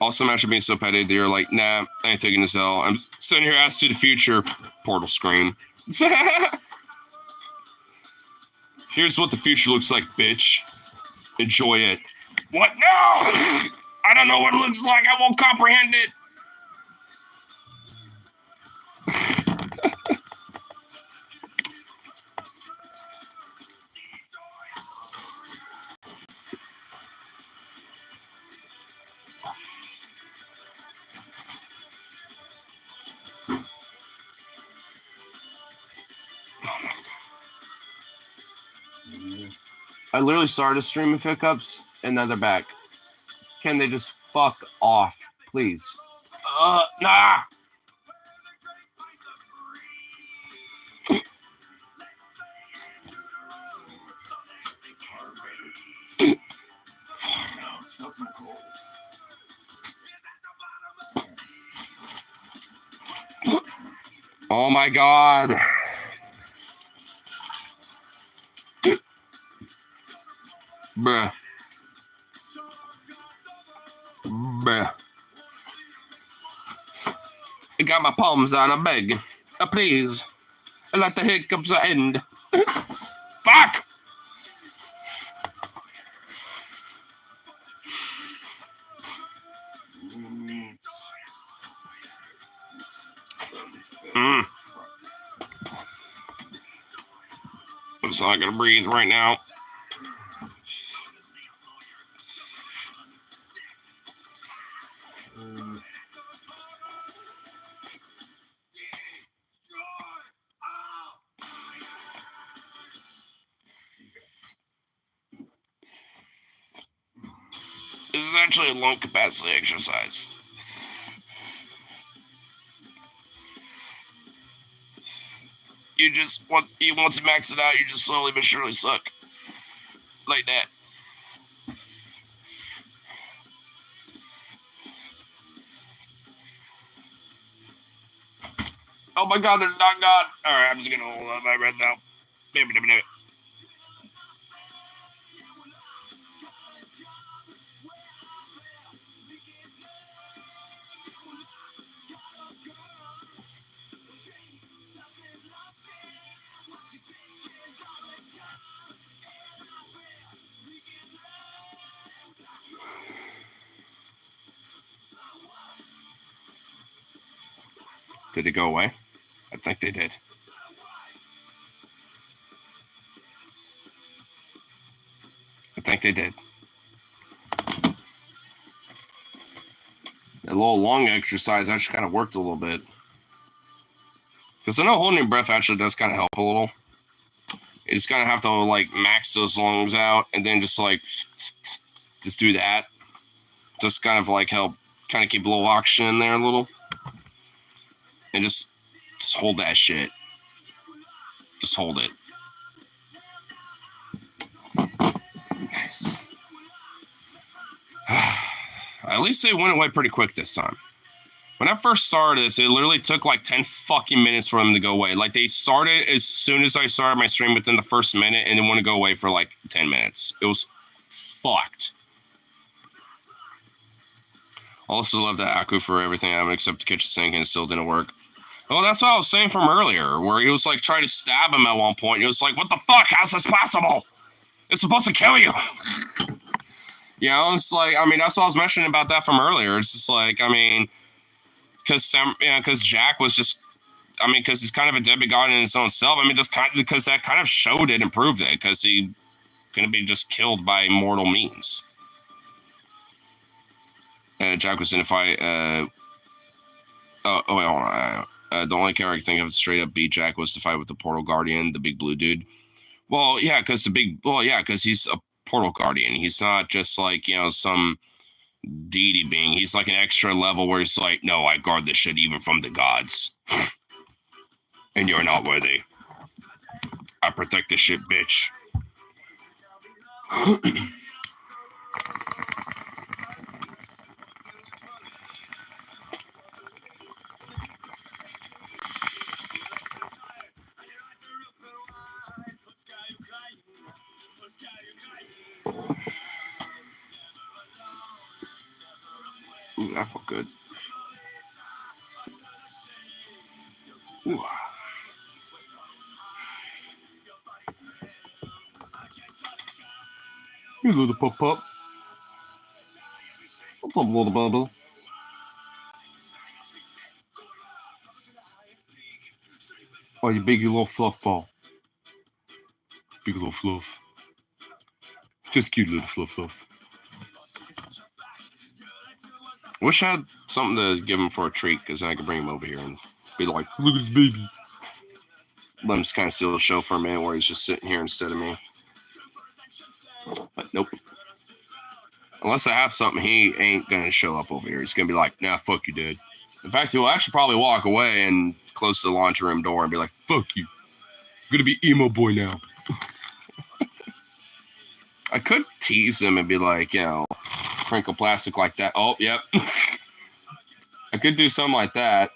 Also, imagine being so petty that you're like, nah, I ain't taking this L. I'm sending your ass to the future. Portal scream. Here's what the future looks like, bitch. Enjoy it. What? No! I don't know what it looks like. I won't comprehend it. I literally started a stream of hiccups, and now they're back. Can they just fuck off, please? Nah! Oh my God. Bruh. Bruh. I got my palms on a beg. Please. Let the hiccups end. Fuck! I'm just not gonna breathe right now. is actually a lung capacity exercise. You just once you max it out, you just slowly but surely suck. Like that. Oh my god, they're not gone. Alright, I'm just gonna hold on my breath now. Did it go away? I think they did. I think they did. A little lung exercise actually kind of worked a little bit. Because I know holding your breath actually does kind of help a little. You just kind of have to like max those lungs out and then just like just do that. Just kind of like help kind of keep a little oxygen in there a little. And just hold that shit. Just hold it. Nice. At least they went away pretty quick this time. When I first started this, it literally took like 10 fucking minutes for them to go away. Like, they started as soon as I started my stream within the first minute and didn't want to go away for like 10 minutes. It was fucked. Also love that Aku for everything happened except the kitchen sink and it still didn't work. Well, that's what I was saying from earlier, where he was like trying to stab him at one point. He was like, what the fuck? How's this possible? It's supposed to kill you. You know, it's like, I mean, that's what I was mentioning about that from earlier. It's just like, I mean, because Jack was just, I mean, because he's kind of a demigod in his own self. I mean, because that kind of showed it and proved it, because he couldn't be just killed by mortal means. Jack was in a fight. Wait, hold on. The only character I can think of straight up beat Jack was to fight with the Portal Guardian, the big blue dude. Well, yeah, because he's a Portal Guardian. He's not just like, you know, some deity being. He's like an extra level where he's like, no, I guard this shit even from the gods. And you're not worthy. I protect this shit, bitch. Ooh, that felt good. Ooh. You little pop-pop. What's up, little bubble? Oh, you big little fluff ball. Big little fluff. Just cute little fluff. Wish I had something to give him for a treat, because I could bring him over here and be like, look at this baby. Let him just kind of steal the show for a minute where he's just sitting here instead of me. But nope. Unless I have something, he ain't going to show up over here. He's going to be like, nah, fuck you, dude. In fact, he'll actually probably walk away and close the laundry room door and be like, fuck you. I'm going to be emo boy now. I could tease him and be like, you know, sprinkle plastic like that. Oh, yep. I could do something like that.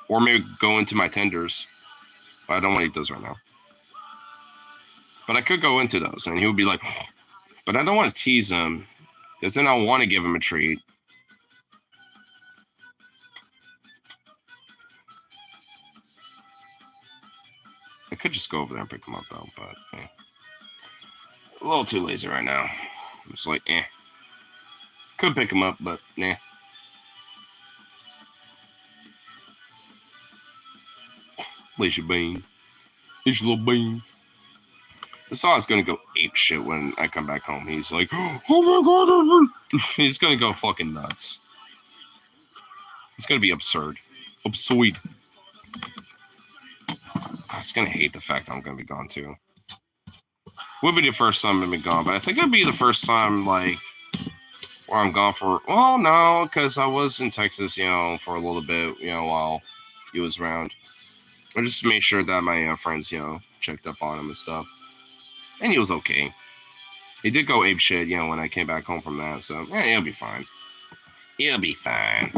Or maybe go into my tenders. But I don't want to eat those right now. But I could go into those and he would be like, but I don't want to tease him. Because then I want to give him a treat. I could just go over there and pick him up though, but eh. A little too lazy right now. I'm just like, eh. Could pick him up, but nah. Lazy bean. He's a little bean. This song's gonna go ape shit when I come back home. He's like, oh my god. He's gonna go fucking nuts. It's gonna be absurd. Absurd. God, he's gonna hate the fact I'm gonna be gone too. Would be the first time I've been gone, but I think it'd be the first time, like, where or I'm gone for. Well, no, because I was in Texas, for a little bit, while he was around. I just made sure that my friends, checked up on him and stuff, and he was okay. He did go ape shit, when I came back home from that. So yeah, he'll be fine. He'll be fine.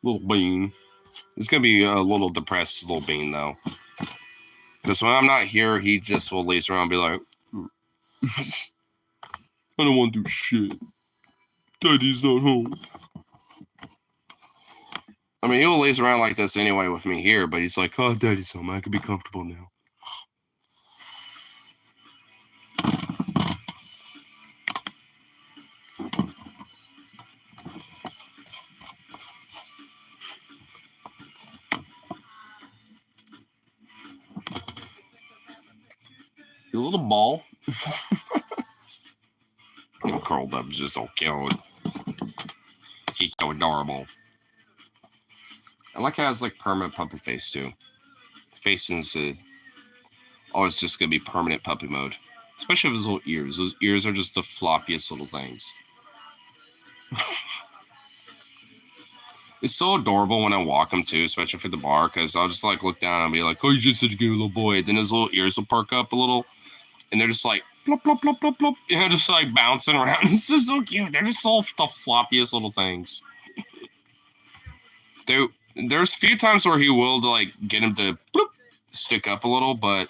Little Bean. It's gonna be a little depressed, Little Bean, though. Because when I'm not here, he just will laze around and be like, I don't want to do shit. Daddy's not home. I mean, he'll laze around like this anyway with me here, but he's like, oh, Daddy's home. I can be comfortable now. You little ball. I'm curled up, just so cute. He's so adorable. I like how it's like permanent puppy face too. The face is always just gonna be permanent puppy mode. Especially with his little ears. Those ears are just the floppiest little things. It's so adorable when I walk him too, especially for the bar, because I'll just like look down and be like, oh, you just such a good little boy. Then his little ears will perk up a little, and they're just like plop, plop, plop, plop, plop, just like bouncing around. It's just so cute. They're just all the floppiest little things. There's a few times where he will like get him to bloop, stick up a little, but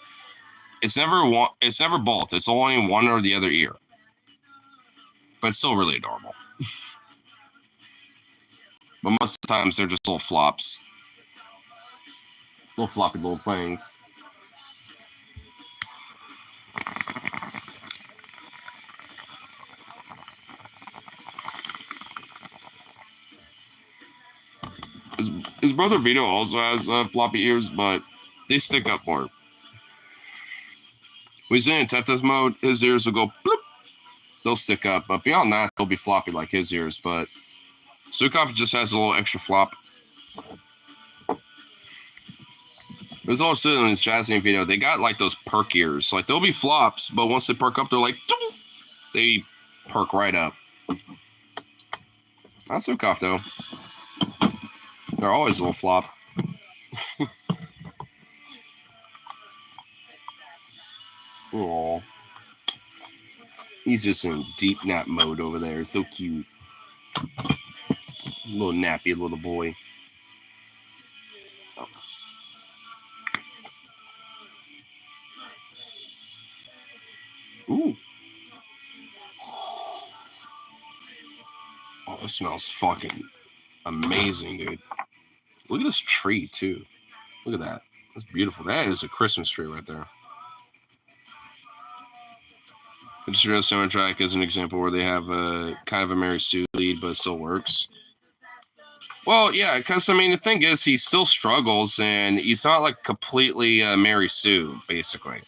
it's never one. It's never both. It's only one or the other ear. But it's still really adorable. But most of the times they're just little flops, little floppy little things. His brother Vito also has floppy ears, but they stick up more. When he's in Tetris mode, his ears will go bloop. They'll stick up, but beyond that, they'll be floppy like his ears. But Sukov just has a little extra flop. There's also in his Jazzy video, they got like those perk ears. Like they'll be flops, but once they perk up, they're like, they perk right up. Not Sukov though. They're always a little flop. Aww. He's just in deep nap mode over there. So cute. Little nappy little boy. Oh. Ooh. Oh, it smells fucking amazing, dude. Look at this tree, too. Look at that. That's beautiful. That is a Christmas tree right there. I just realized Soundtrack is an example where they have a kind of a Mary Sue lead, but it still works. Well, yeah, because, I mean, the thing is, he still struggles, and he's not, like, completely Mary Sue, basically.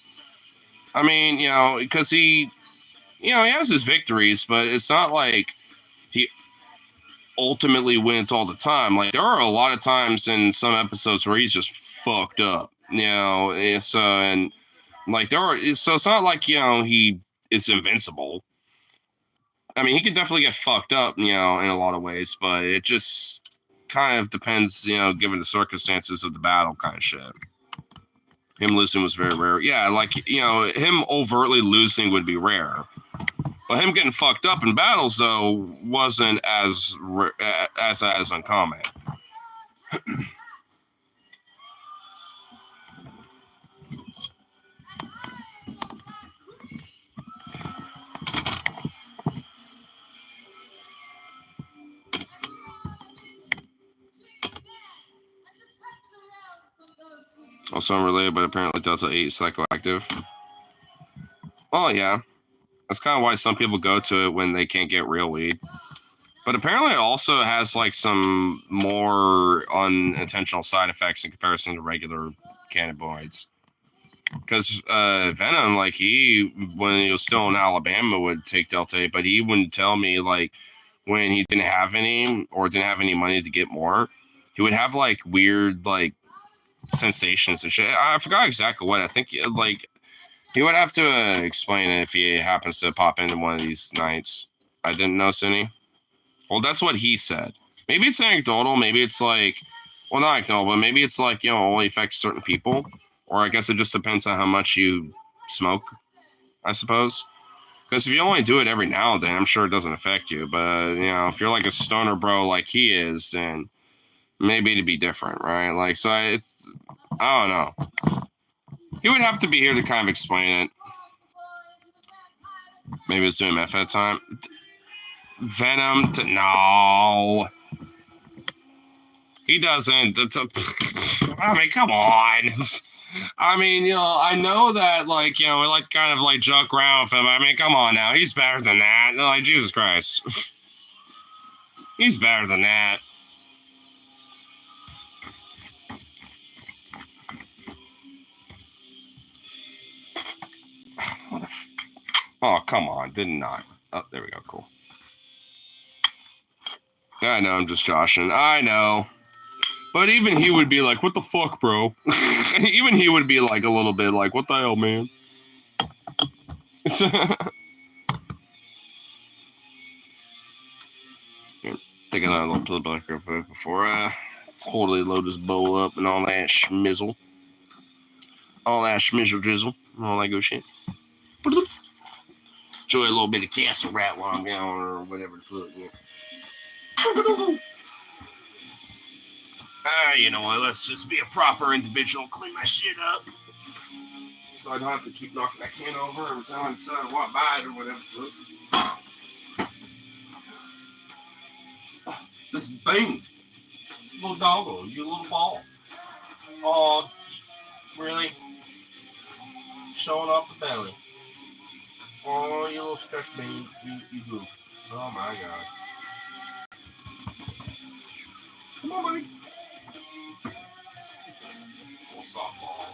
I mean, because he has his victories, but it's not like he ultimately wins all the time. Like, there are a lot of times in some episodes where he's just fucked up, it's, and, like, so it's not like, he is invincible. I mean, he can definitely get fucked up, in a lot of ways, but it just kind of depends, given the circumstances of the battle kind of shit. Him losing was very rare. Yeah, like, him overtly losing would be rare. But him getting fucked up in battles, though, wasn't as uncommon. Also unrelated, but apparently Delta 8 is psychoactive. Oh, yeah. That's kind of why some people go to it when they can't get real weed. But apparently it also has, like, some more unintentional side effects in comparison to regular cannabinoids. Because Venom, like, when he was still in Alabama, would take Delta 8, but he wouldn't tell me, like, when he didn't have any or didn't have any money to get more, he would have, like, weird, like, sensations and shit. I forgot exactly what. I think, like, He would have to explain it if he happens to pop into one of these nights. I didn't know, Cindy. Well, that's what he said. Maybe it's anecdotal. Maybe it's like, well, not anecdotal, but maybe it's like, only affects certain people. Or I guess it just depends on how much you smoke, I suppose. Because if you only do it every now and then, I'm sure it doesn't affect you. But, if you're like a stoner bro like he is, then maybe it'd be different, right? Like, so I don't know. He would have to be here to kind of explain it. Maybe it's doing meth at time. Venom to no. He doesn't. I mean, come on. I mean, I know that, like, we like kind of like joke around with him. I mean, come on now. He's better than that. Like, Jesus Christ. He's better than that. What the oh, come on. Did not. Oh, there we go. Cool. I know, I'm just joshing. I know. But even he would be like, what the fuck, bro? Even he would be like a little bit like, what the hell, man? Take another little pill back before I totally load this bowl up and all that schmizzle. All that schmizzle drizzle. All that good shit. Enjoy a little bit of castle rat while I'm down or whatever the fuck. Yeah. You know what? Let's just be a proper individual. Clean my shit up. So I don't have to keep knocking that can over every time I decide to walk by it or whatever. This Bean. Little doggo. You little ball. Oh, really? Showing off the belly. Oh, you little stretch bean. You goof. Oh my god. Come on, buddy. Little softball.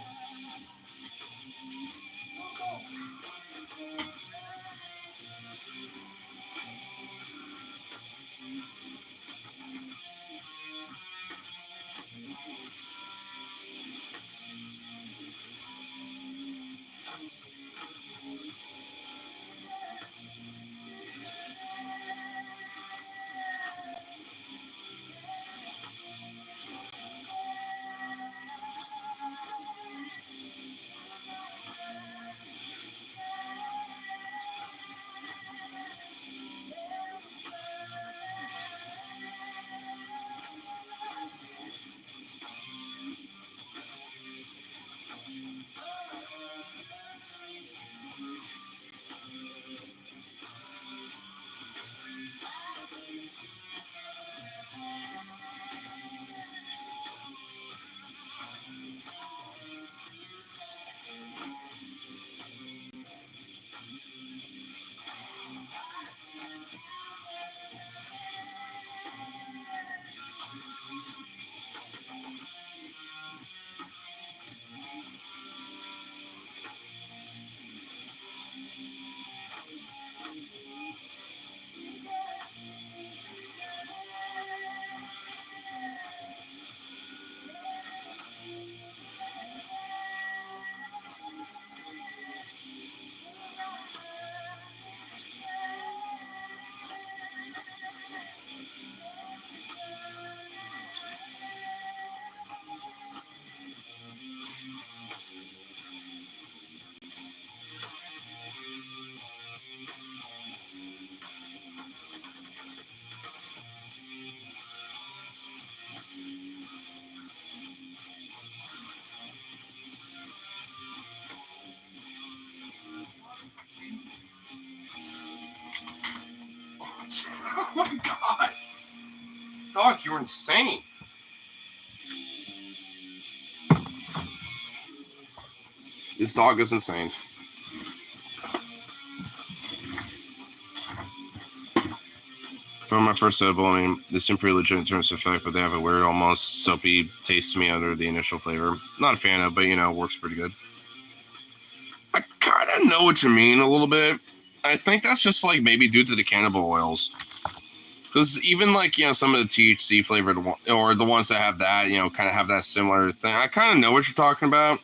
Oh my god. Dog, you're insane. This dog is insane. From my first edible, I mean, they seem pretty legit in terms of effect, but they have a weird, almost soapy taste to me under the initial flavor. Not a fan of, but works pretty good. I kind of know what you mean a little bit. I think that's just like maybe due to the cannabis oils. Because even like, some of the THC flavored or the ones that have that, kind of have that similar thing. I kind of know what you're talking about.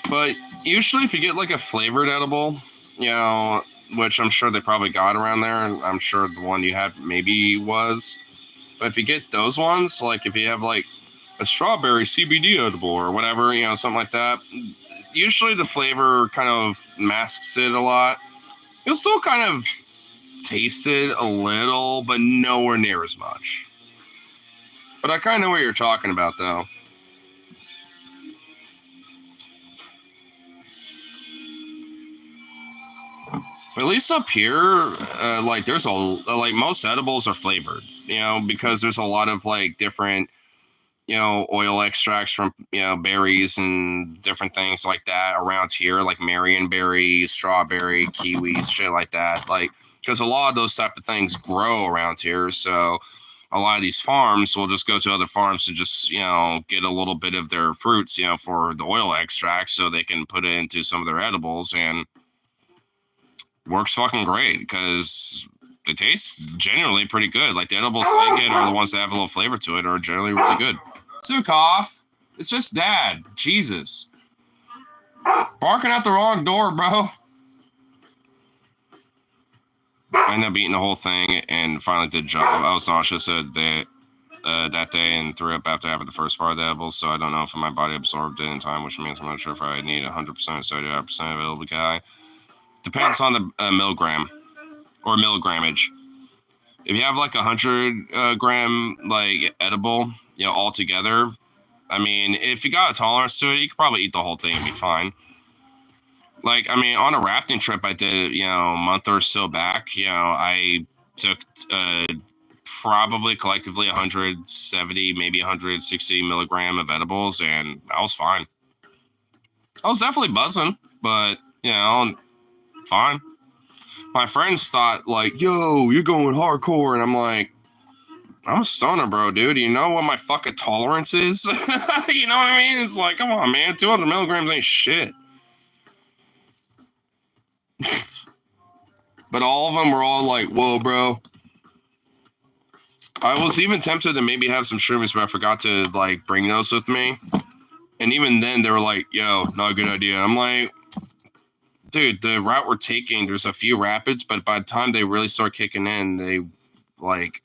But usually if you get like a flavored edible, you know, which I'm sure they probably got around there, and I'm sure the one you had maybe was. But if you get those ones, like if you have like a strawberry CBD edible or whatever, you know, something like that, usually the flavor kind of masks it a lot. You'll still kind of taste it a little, but nowhere near as much. But I kind of know what you're talking about, though. At least up here, like there's like most edibles are flavored, you know, because there's a lot of like different, you know, oil extracts from, you know, berries and different things like that around here, like marionberry, strawberry, kiwis, shit like that. Like, because a lot of those type of things grow around here, so a lot of these farms will just go to other farms to just, you know, get a little bit of their fruits, you know, for the oil extract so they can put it into some of their edibles, and works fucking great because it tastes generally pretty good. Like the edibles they get are the ones that have a little flavor to it are generally really good. Took off. It's just Dad. Jesus. Barking at the wrong door, bro. I ended up eating the whole thing and finally did job. I was nauseous that day and threw up after having the first part of the edibles, so I don't know if my body absorbed it in time, which means I'm not sure if I need 100% or 75% available guy. Depends on the milligram or milligrammage. If you have like 100 gram like edible, you know, all together, I mean, if you got a tolerance to it, you could probably eat the whole thing and be fine. Like, I mean, on a rafting trip I did, you know, a month or so back, you know, I took probably collectively 170, maybe 160 milligram of edibles, and I was fine. I was definitely buzzing, but, you know, fine. My friends thought, like, yo, you're going hardcore, and I'm like, I'm a stoner, bro, dude. You know what my fucking tolerance is? You know what I mean? It's like, come on, man. 200 milligrams ain't shit. But all of them were all like, whoa, bro. I was even tempted to maybe have some shrooms, but I forgot to, like, bring those with me. And even then, they were like, yo, not a good idea. I'm like, dude, the route we're taking, there's a few rapids, but by the time they really start kicking in, they, like,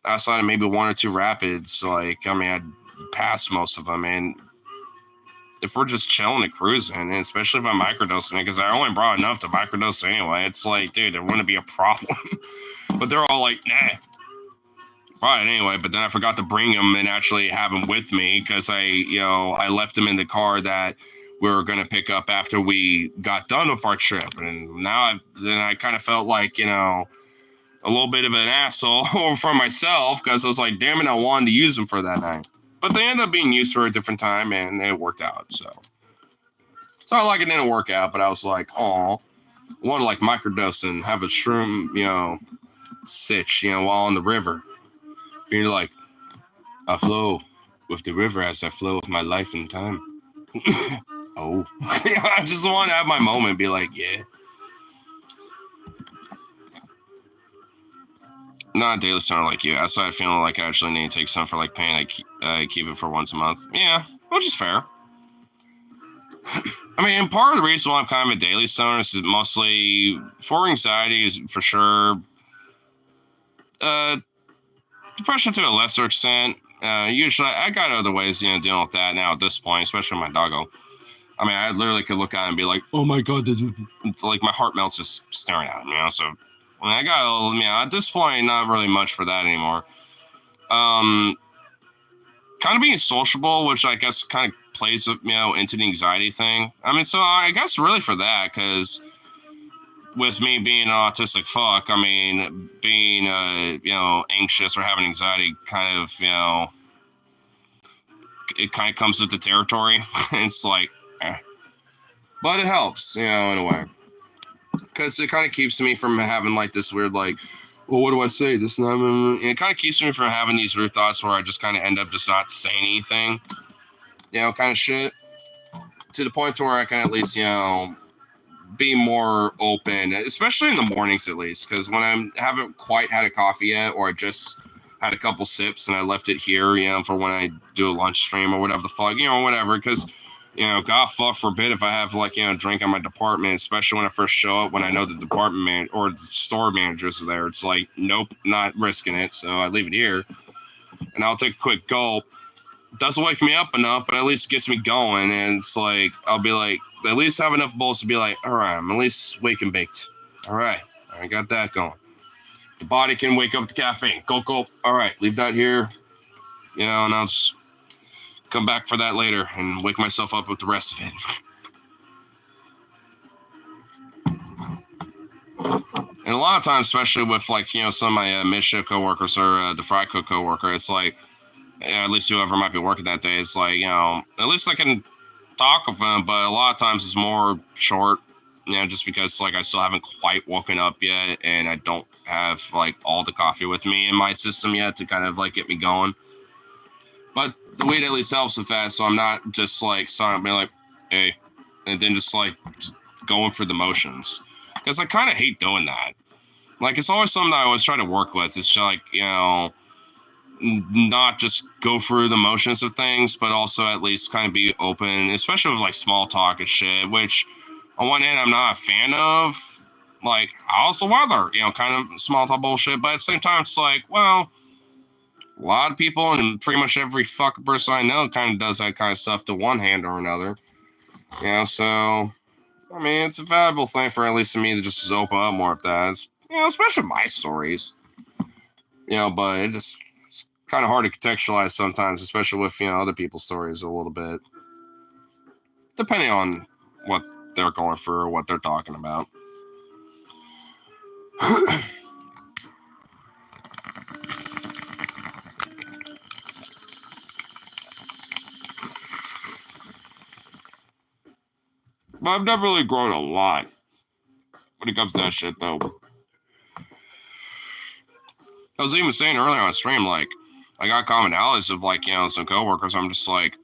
outside of maybe one or two rapids, like, I mean, I'd pass most of them. And if we're just chilling and cruising, and especially if I'm microdosing it, because I only brought enough to microdose anyway, it's like, dude, it wouldn't be a problem. But they're all like, nah. Right, anyway, but then I forgot to bring them and actually have them with me because I left them in the car that we were going to pick up after we got done with our trip. And now I kind of felt like, you know, a little bit of an asshole for myself because I was like, damn it, I wanted to use them for that night. But they ended up being used for a different time and it worked out. So it's not like it didn't work out, but I was like, oh, I want to like microdose and have a shroom, you know, sitch, you know, while on the river. Being like, I flow with the river as I flow with my life and time. Oh, I just want to have my moment, be like, yeah. Not a daily stoner like you. Outside of feeling like I actually need to take some for like pain, I keep it for once a month. Yeah, which is fair. I mean, part of the reason why I'm kind of a daily stoner is mostly for anxiety, is for sure. Depression to a lesser extent. Usually, I got other ways, you know, dealing with that now at this point, especially my doggo. I mean, I literally could look at it and be like, "Oh my god!" Like my heart melts just staring at him, you know. So, I mean, I got, you know, at this point, not really much for that anymore. Kind of being sociable, which I guess kind of plays, you know, into the anxiety thing. I mean, so I guess really for that, because with me being an autistic fuck, I mean, being, you know, anxious or having anxiety kind of, you know, it kind of comes with the territory. It's like, eh. But it helps, you know, in a way. Because it kind of keeps me from having, like, this weird, like, well, what do I say? This and that. It kind of keeps me from having these weird thoughts where I just kind of end up just not saying anything, you know, kind of shit. To the point to where I can at least, you know, be more open, especially in the mornings at least, because when I haven't quite had a coffee yet, or I just had a couple sips, and I left it here, for when I do a lunch stream or whatever the fuck, whatever, because, God fuck forbid if I have, like, a drink in my department, especially when I first show up, when I know the department man or the store managers are there. It's like, nope, not risking it, so I leave it here, and I'll take a quick gulp. Doesn't wake me up enough, but at least gets me going, and it's like, I'll be like, at least have enough bowls to be like, all right, I'm at least wake and baked. All right, I got that going. The body can wake up to caffeine. Gulp. All right, leave that here, and I'll just come back for that later and wake myself up with the rest of it. And a lot of times, especially with, like, some of my mid-shift coworkers or the fry cook coworker, it's like, at least whoever might be working that day, it's like, at least I can talk with them, but a lot of times it's more short, just because, like, I still haven't quite woken up yet, and I don't have, like, all the coffee with me in my system yet to kind of, like, get me going. But the weed at least helps with that, so I'm not just, like, being like, hey, and then just, like, just going through the motions. Because I kind of hate doing that. Like, it's always something I always try to work with. It's just, like, not just go through the motions of things, but also at least kind of be open, especially with, like, small talk and shit, which on one hand I'm not a fan of. Like, how's the weather? Kind of small talk bullshit, but at the same time it's like, well, a lot of people and pretty much every fucking person I know kind of does that kind of stuff to one hand or another. So, I mean, it's a valuable thing for at least me to just open up more of that. It's, especially my stories. But it's kind of hard to contextualize sometimes, especially with, other people's stories a little bit. Depending on what they're going through or what they're talking about. But I've never really grown a lot when it comes to that shit, though. I was even saying earlier on stream, like, I got commonalities of, like, some coworkers. I'm just like,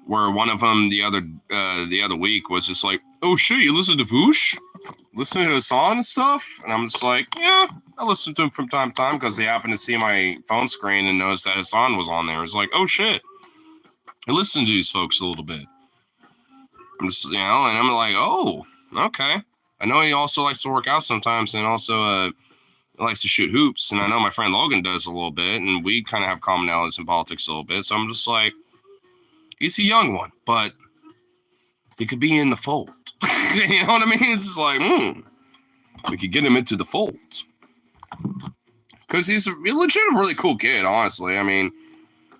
where one of them the other week was just like, oh shit, you listen to Voosh? Listen to Hassan and stuff? And I'm just like, yeah, I listen to him from time to time because they happen to see my phone screen and notice that Hassan was on there. It's like, oh shit, I listen to these folks a little bit. I'm just, and I'm like, oh, okay. I know he also likes to work out sometimes, and also likes to shoot hoops, and I know my friend Logan does a little bit, and we kind of have commonalities in politics a little bit, so I'm just like, he's a young one, but he could be in the fold. You know what I mean? It's like, we could get him into the fold. Because he's a legit really cool kid, honestly. I mean,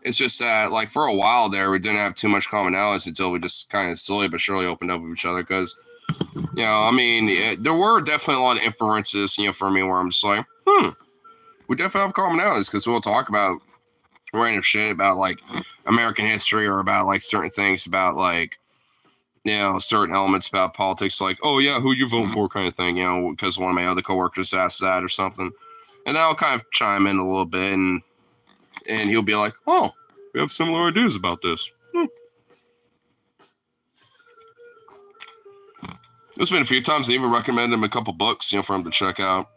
it's just that, like, for a while there, we didn't have too much commonalities until we just kind of slowly but surely opened up with each other. Because, I mean, there were definitely a lot of inferences, for me where I'm just like, we definitely have commonalities because we'll talk about random shit about, like, American history or about, like, certain things about, like, certain elements about politics, like, oh, yeah, who you vote for kind of thing, because one of my other coworkers asked that or something. And then I'll kind of chime in a little bit, and he'll be like, oh, we have similar ideas about this. There's been a few times I even recommended him a couple books, for him to check out,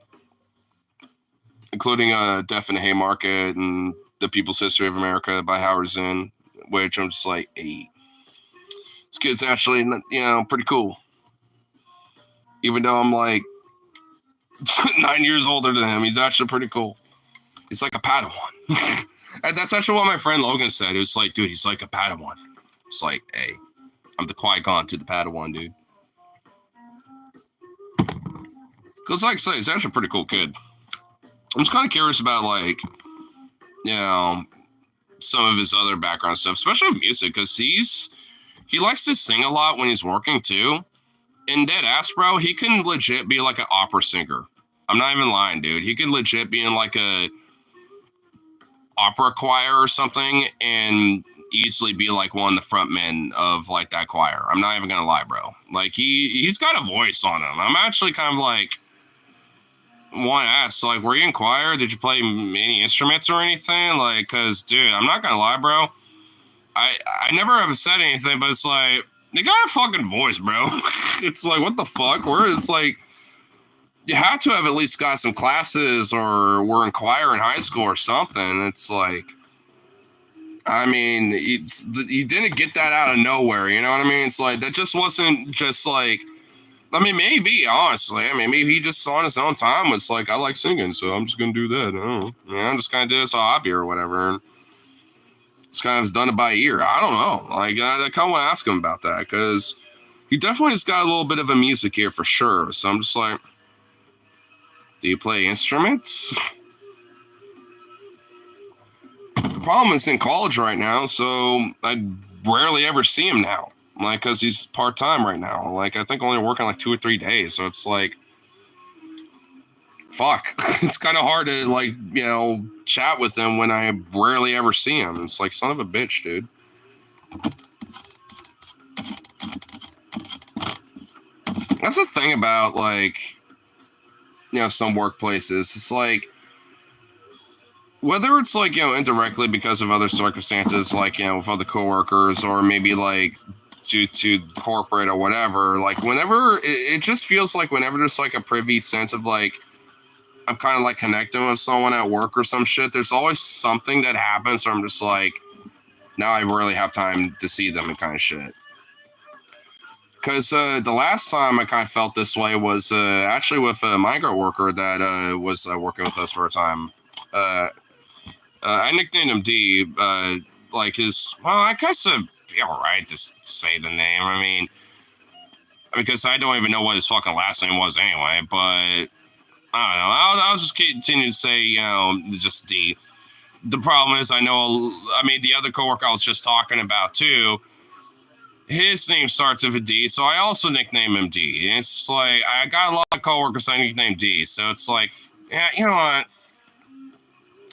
including Death in the Haymarket and The People's History of America by Howard Zinn, which I'm just like, hey, this kid's actually, pretty cool. Even though I'm like 9 years older than him, he's actually pretty cool. He's like a Padawan. And that's actually what my friend Logan said. It was like, dude, he's like a Padawan. It's like, hey, I'm the Qui-Gon to the Padawan, dude. Because, like I say, he's actually a pretty cool kid. I'm just kind of curious about, like, some of his other background stuff, especially with music, because he likes to sing a lot when he's working, too. And dead ass, bro, he can legit be, like, an opera singer. I'm not even lying, dude. He can legit be in, like, a opera choir or something and easily be, like, one of the front men of, like, that choir. I'm not even gonna lie, bro. Like, he's got a voice on him. I'm actually kind of, like, want to ask, like, were you in choir? Did you play any instruments or anything? Like, because, dude, I'm not gonna lie, bro. I never have said anything, but it's like, they got a fucking voice, bro. It's like, what the fuck? Where it's like, you had to have at least got some classes or were in choir in high school or something. It's like, I mean, you didn't get that out of nowhere. You know what I mean? It's like, that just wasn't just like, I mean, maybe, honestly. I mean, maybe he just on his own time was like, I like singing, so I'm just going to do that. I don't know. Yeah, I'm just kind of did this a hobby or whatever. And just kind of done it by ear. I don't know. Like, I kind of want to ask him about that because he definitely has got a little bit of a music ear for sure. So I'm just like, do you play instruments? The problem is in college right now, so I rarely ever see him now. Like, because he's part-time right now. Like, I think only working like 2 or 3 days. So it's like, fuck. It's kind of hard to, like, chat with him when I rarely ever see him. It's like, son of a bitch, dude. That's the thing about, like, some workplaces. It's like, whether it's like, indirectly because of other circumstances, like, with other coworkers, or maybe like due to corporate or whatever, like whenever it just feels like whenever there's like a privy sense of like, I'm kind of like connecting with someone at work or some shit, there's always something that happens where I'm just like, now I really have time to see them and kind of shit. Because the last time I kind of felt this way was actually with a migrant worker that was working with us for a time. I nicknamed him D. Like his, well, I guess it'd be all right to say the name. I mean, because I don't even know what his fucking last name was anyway. But I don't know. I'll just continue to say, just D. The problem is, I mean, the other coworker I was just talking about too, his name starts with a D, so I also nickname him D. And it's like, I got a lot of coworkers I nickname D, so it's like, yeah, you know what?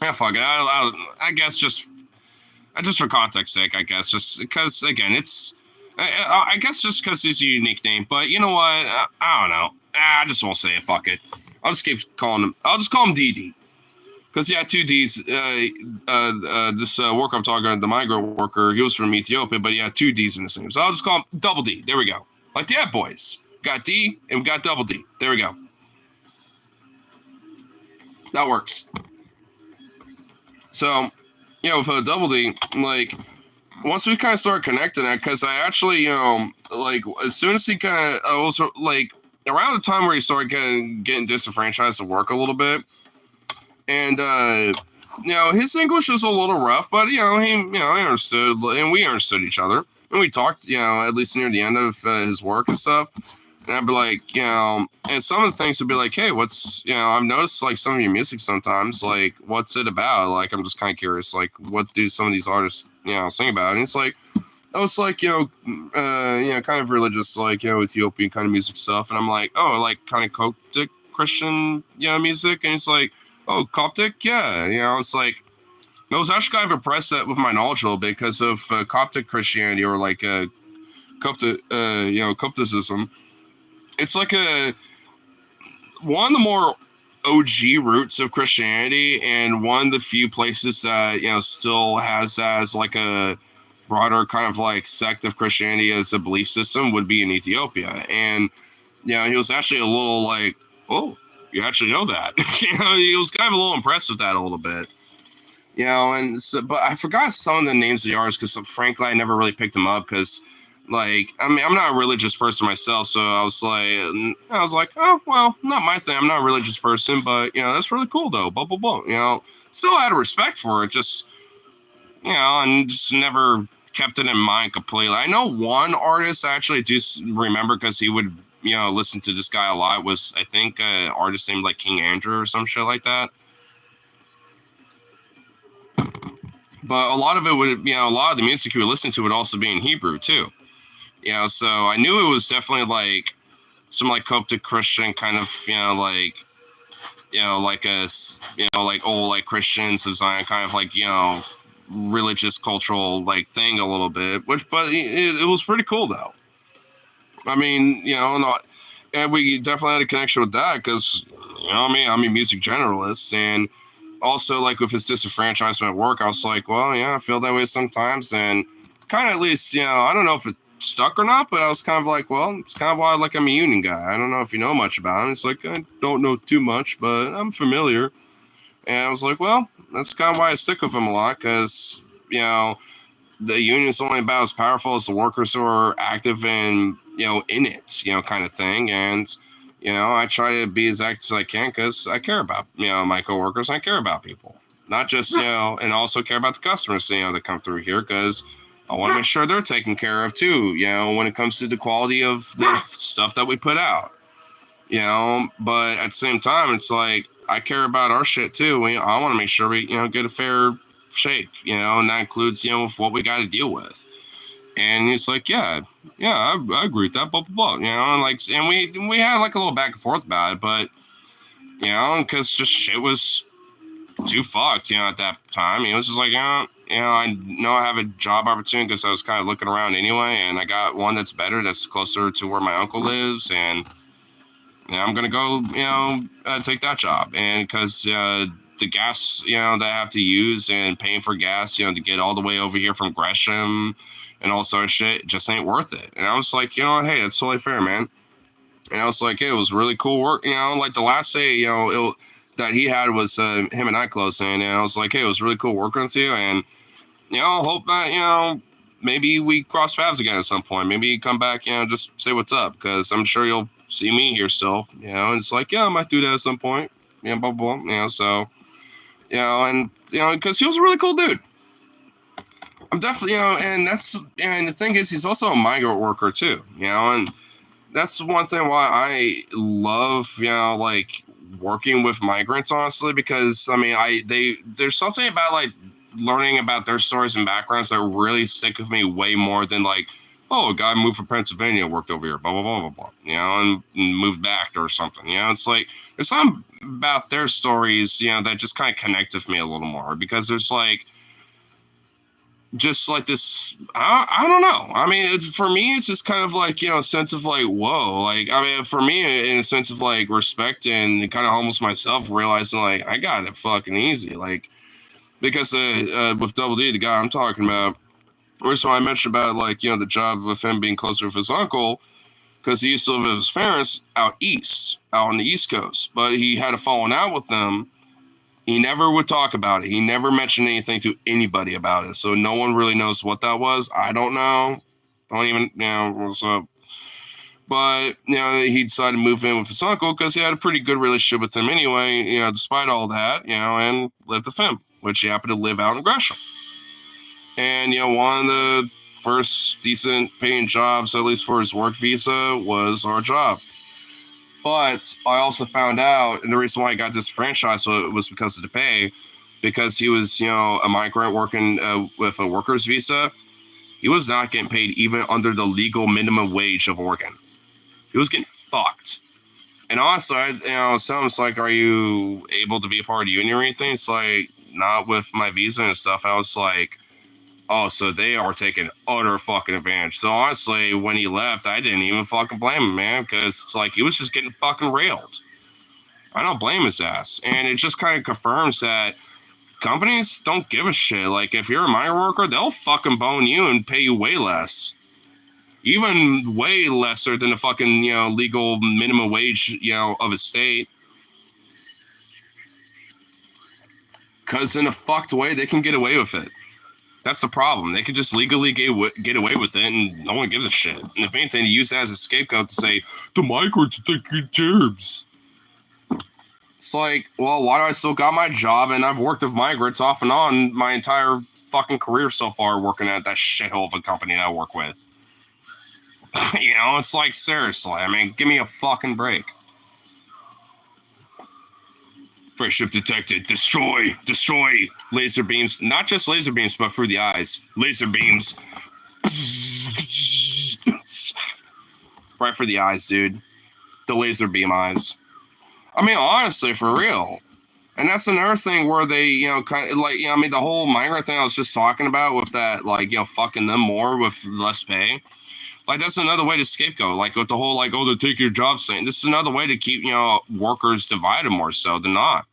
Yeah, fuck it. I guess just for context sake, I guess, just because, again, I guess just because he's a unique name. But you know what? I don't know. I just won't say it. Fuck it. I'll just keep calling him. I'll just call him DD. Because he had 2 D's. This worker I'm talking about, the migrant worker, he was from Ethiopia, but he had 2 D's in his name. So I'll just call him Double D. There we go. Like the Ad Boys. Got D and we got Double D. There we go. That works. So, with a Double D, like, once we kind of started connecting that, because I actually, like, as soon as he kind of, also, like, around the time where he started getting disenfranchised at work a little bit, and, his English was a little rough, but, he understood, and we understood each other, and we talked, at least near the end of his work and stuff. And I'd be like, and some of the things would be like, hey, what's, I've noticed like some of your music sometimes, like, what's it about? Like, I'm just kind of curious, like, what do some of these artists, sing about? And it's like, oh, it's like, kind of religious, like, Ethiopian kind of music stuff. And I'm like, oh, like kind of Coptic Christian, music. And it's like, oh, Coptic? Yeah. It's like, I was actually kind of impressed with my knowledge a little bit because of Coptic Christianity or like Coptic, Copticism. It's like one of the more OG roots of Christianity, and one of the few places that still has as like a broader kind of like sect of Christianity as a belief system would be in Ethiopia. And he was actually a little like, oh, you actually know that. He was kind of a little impressed with that a little bit. And so, but I forgot some of the names of the artists because frankly I never really picked them up because. Like, I mean, I'm not a religious person myself, so I was like, oh, well, not my thing. I'm not a religious person, but, that's really cool, though, blah, blah, blah, still had a respect for it, just, and just never kept it in mind completely. I know one artist I actually do remember because he would, listen to this guy a lot was, I think, an artist named, like, King Andrew or some shit like that. But a lot of it would, a lot of the music he would listen to would also be in Hebrew, too. So I knew it was definitely like some like Coptic Christian kind of, like like old like Christians of Zion kind of like, religious cultural like thing a little bit, but it was pretty cool though. I mean, and we definitely had a connection with that because, I'm a music generalist, and also like with his disenfranchisement at work, I was like, well, I feel that way sometimes, and kind of at least, I don't know if it stuck or not, but I was kind of like, well, it's kind of why like I'm a union guy. I don't know if you know much about it. It's like, I don't know too much, but I'm familiar. And I was like, well, that's kind of why I stick with them a lot, because, the union's only about as powerful as the workers who are active and, in it, kind of thing. And, I try to be as active as I can because I care about, my coworkers, and I care about people. Not just, and also care about the customers, that come through here, because I want to make sure they're taken care of too, when it comes to the quality of the stuff that we put out. But at the same time, it's like, I care about our shit too. I want to make sure we, get a fair shake, and that includes, what we got to deal with. And he's like, yeah, I agree with that, blah, blah, blah, and we had like a little back and forth about it, but, because just shit was too fucked, at that time. He was just like, I know I have a job opportunity because I was kind of looking around anyway, and I got one that's better, that's closer to where my uncle lives, and I'm going to go, take that job. And because the gas, that I have to use and paying for gas, to get all the way over here from Gresham and all sort of shit just ain't worth it. And I was like, hey, that's totally fair, man. And I was like, hey, it was really cool work. Like the last day, that he had was him and I closing. And I was like, hey, it was really cool working with you. And, hope that, maybe we cross paths again at some point. Maybe you come back, just say what's up. Because I'm sure you'll see me here still, and it's like, I might do that at some point, blah, blah, blah, so, and, because he was a really cool dude. I'm definitely, and the thing is, he's also a migrant worker too, and that's one thing why I love, like, working with migrants, honestly, because, I mean, there's something about, like, learning about their stories and backgrounds that really stick with me way more than, like, oh, a guy moved from Pennsylvania, worked over here, blah, blah, blah, blah, blah, and moved back or something, it's like, there's something about their stories, that just kind of connect with me a little more, because there's, like, just, like, this, I don't know, I mean, for me, it's just kind of, like, a sense of, like, whoa, like, I mean, for me, in a sense of, like, respect and kind of almost myself, realizing, like, I got it fucking easy, like, because with Double D, the guy I'm talking about, so I mentioned about, like, the job with him being closer with his uncle, because he used to live with his parents out on the East Coast, but he had a falling out with them. He never would talk about it. He never mentioned anything to anybody about it, so no one really knows what that was. I don't know. Don't even, what's up. But, he decided to move in with his uncle because he had a pretty good relationship with him anyway, despite all that, and lived with him, which he happened to live out in Gresham. And, one of the first decent paying jobs, at least for his work visa, was our job. But I also found out, and the reason why I got this franchise was because of the pay, because he was, a migrant working with a worker's visa. He was not getting paid even under the legal minimum wage of Oregon. He was getting fucked. And honestly, someone's like, are you able to be a part of the union or anything? It's like, not with my visa and stuff. I was like, oh, so they are taking utter fucking advantage. So honestly, when he left, I didn't even fucking blame him, man, because it's like he was just getting fucking railed. I don't blame his ass. And it just kind of confirms that companies don't give a shit. Like, if you're a migrant worker, they'll fucking bone you and pay you way less. Even way lesser than the fucking, legal minimum wage, of a state. Because in a fucked way, they can get away with it. That's the problem. They could just legally get away with it, and no one gives a shit. And if anything, you use that as a scapegoat to say, the migrants take good jobs. It's like, well, why do I still got my job, and I've worked with migrants off and on my entire fucking career so far working at that shithole of a company that I work with? It's like, seriously, I mean, give me a fucking break. First ship detected. Destroy laser beams. Not just laser beams, but through the eyes. Laser beams. Right for the eyes, dude. The laser beam eyes. I mean, honestly, for real. And that's another thing where they, kind of like, I mean, the whole migrant thing I was just talking about with that, like, fucking them more with less pay. Like, that's another way to scapegoat. Like, with the whole, like, oh, they'll take your job thing. This is another way to keep, workers divided more so than not.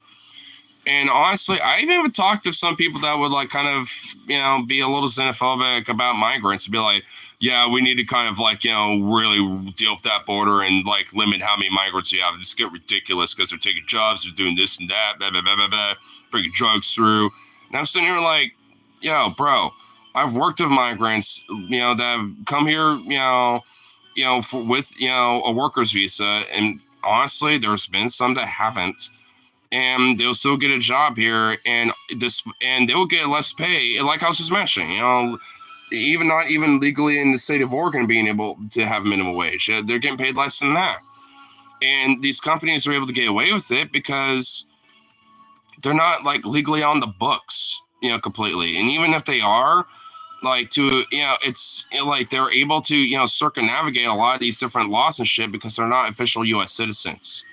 And honestly, I even talked to some people that would, like, kind of, be a little xenophobic about migrants. Be like, yeah, we need to kind of like, really deal with that border and like limit how many migrants you have. It's get ridiculous because they're taking jobs, they're doing this and that, blah, blah, blah, blah, blah, bringing drugs through. And I'm sitting here like, yo, bro, I've worked with migrants, that have come here, with, a worker's visa. And honestly, there's been some that haven't. And they'll still get a job here, and they'll get less pay. Like I was just mentioning, even not even legally in the state of Oregon being able to have minimum wage, they're getting paid less than that. And these companies are able to get away with it because they're not like legally on the books, completely. And even if they are, like it's like they're able to, circumnavigate a lot of these different laws and shit because they're not official U.S. citizens.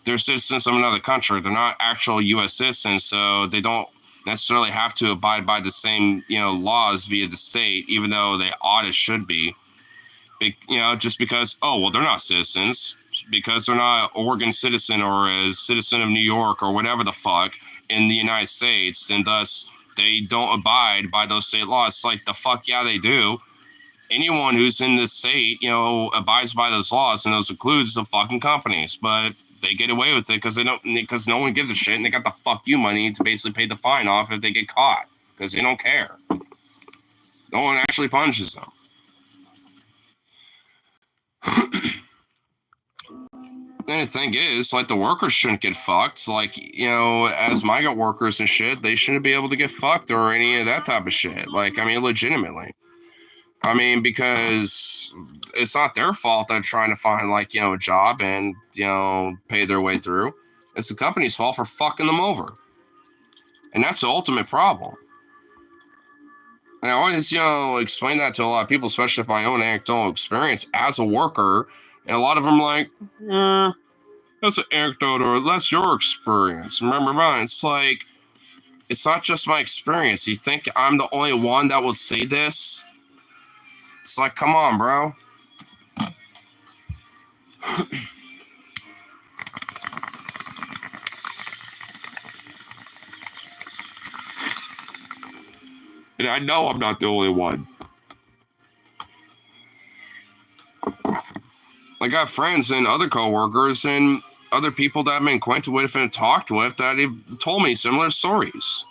They're citizens of another country. They're not actual U.S. citizens, so they don't necessarily have to abide by the same, laws via the state, even though they ought to should be. Just because, they're not citizens, because they're not an Oregon citizen or a citizen of New York or whatever the fuck in the United States, and thus they don't abide by those state laws. It's like, the fuck yeah, they do. Anyone who's in this state, abides by those laws, and those includes the fucking companies, but they get away with it because no one gives a shit, and they got the fuck you money to basically pay the fine off if they get caught, because they don't care. No one actually punishes them. And the thing is, like, the workers shouldn't get fucked. Like, as migrant workers and shit, they shouldn't be able to get fucked or any of that type of shit. Like, I mean, legitimately. I mean, because it's not their fault they're trying to find, like, a job and, pay their way through. It's the company's fault for fucking them over. And that's the ultimate problem. And I always, explain that to a lot of people, especially with my own anecdotal experience as a worker. And a lot of them like, that's an anecdote, or that's your experience. Remember, it's like, it's not just my experience. You think I'm the only one that would say this? It's like, come on, bro. And I know I'm not the only one. I got friends and other coworkers and other people that I've been acquainted with and talked with that have told me similar stories.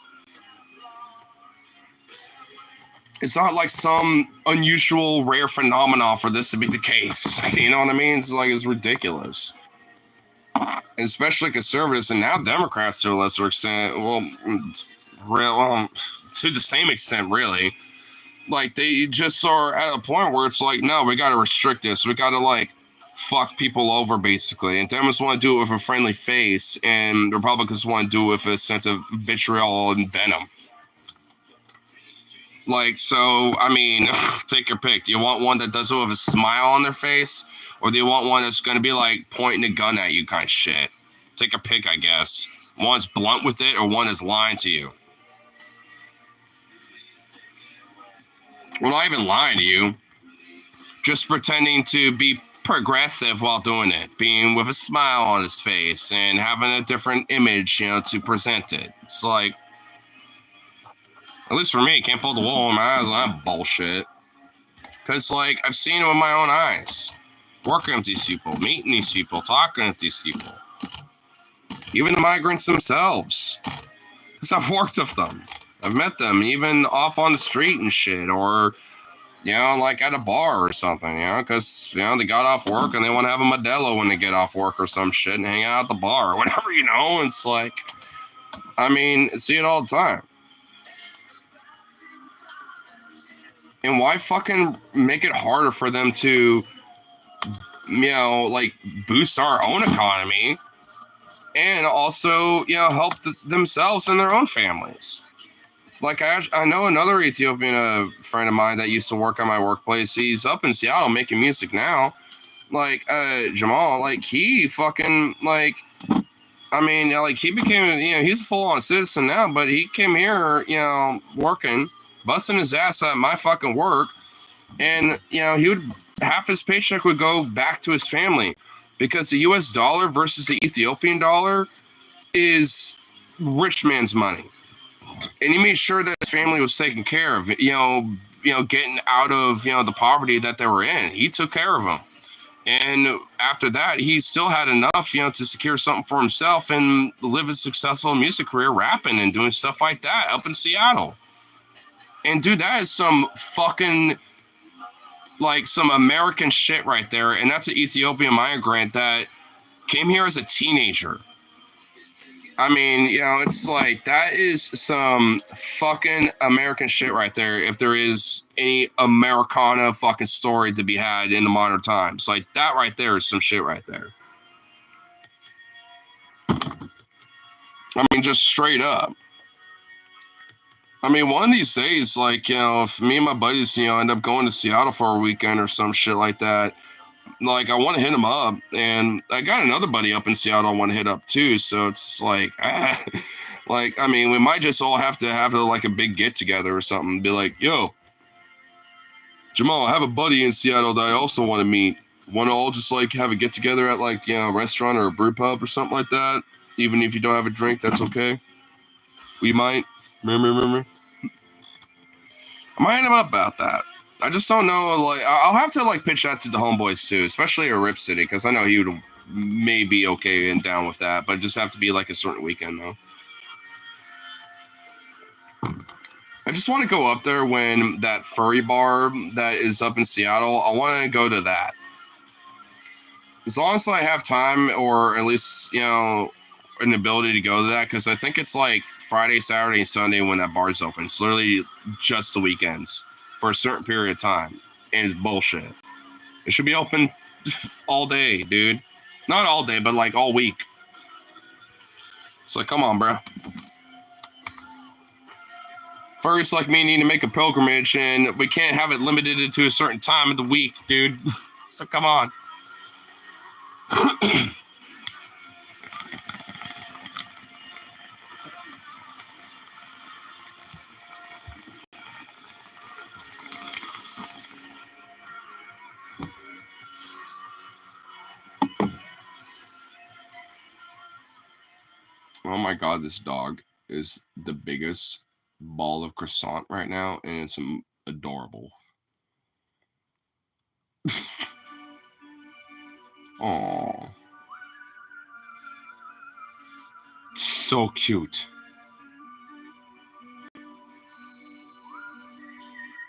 It's not like some unusual, rare phenomenon for this to be the case. You know what I mean? It's like, it's ridiculous. And especially conservatives and now Democrats to a lesser extent. To the same extent, really. Like, they just are at a point where it's like, no, we got to restrict this. We got to, like, fuck people over, basically. And Democrats want to do it with a friendly face, and Republicans want to do it with a sense of vitriol and venom. Like, so, I mean, take your pick. Do you want one that does it with a smile on their face? Or do you want one that's going to be, like, pointing a gun at you kind of shit? Take a pick, I guess. One's blunt with it, or one is lying to you. Well, not even lying to you. Just pretending to be progressive while doing it. Being with a smile on his face and having a different image, to present it. It's like, at least for me, can't pull the wool over my eyes on that bullshit. Because, like, I've seen it with my own eyes. Working with these people, meeting these people, talking with these people. Even the migrants themselves. Because I've worked with them. I've met them even off on the street and shit. Or, like at a bar or something, because, they got off work and they want to have a Modelo when they get off work or some shit and hang out at the bar or whatever, It's like, I mean, I see it all the time. And why fucking make it harder for them to, like, boost our own economy and also, help themselves and their own families? Like, I know another Ethiopian friend of mine that used to work at my workplace. He's up in Seattle making music now. Like, Jamal, like, he fucking, like, I mean, like, he became, he's a full-on citizen now, but he came here, working, busting his ass at my fucking work. And, he would, half his paycheck would go back to his family because the US dollar versus the Ethiopian dollar is rich man's money. And he made sure that his family was taken care of, getting out of, the poverty that they were in. He took care of them. And after that, he still had enough, to secure something for himself and live a successful music career rapping and doing stuff like that up in Seattle. And dude, that is some fucking, like, some American shit right there. And that's an Ethiopian migrant that came here as a teenager. I mean, it's like, that is some fucking American shit right there. If there is any Americana fucking story to be had in the modern times, like, that right there is some shit right there. I mean, just straight up. I mean, one of these days, like, if me and my buddies, end up going to Seattle for a weekend or some shit like that, like, I want to hit him up, and I got another buddy up in Seattle I want to hit up too. So it's like, like, I mean, we might just all have to have like a big get together or something. Be like, yo, Jamal, I have a buddy in Seattle that I also want to meet. Want to all just like have a get together at like, a restaurant or a brew pub or something like that. Even if you don't have a drink, that's okay. We might. Remember. I might hit him up about that. I just don't know, like, I'll have to, like, pitch that to the homeboys, too, especially at Rip City, because I know he would may be okay and down with that, but it just have to be, like, a certain weekend, though. I just want to go up there when that furry bar that is up in Seattle, I want to go to that. As long as I have time, or at least, an ability to go to that, because I think it's, like, Friday, Saturday, and Sunday when that bar's open. It's literally just the weekends for a certain period of time, and it's bullshit. It should be open all day, dude. Not all day, but like all week. It's like, come on, bro. Furries like me need to make a pilgrimage, and we can't have it limited to a certain time of the week, dude. So come on. Oh my god, this dog is the biggest ball of croissant right now, and it's adorable. Aww. So cute.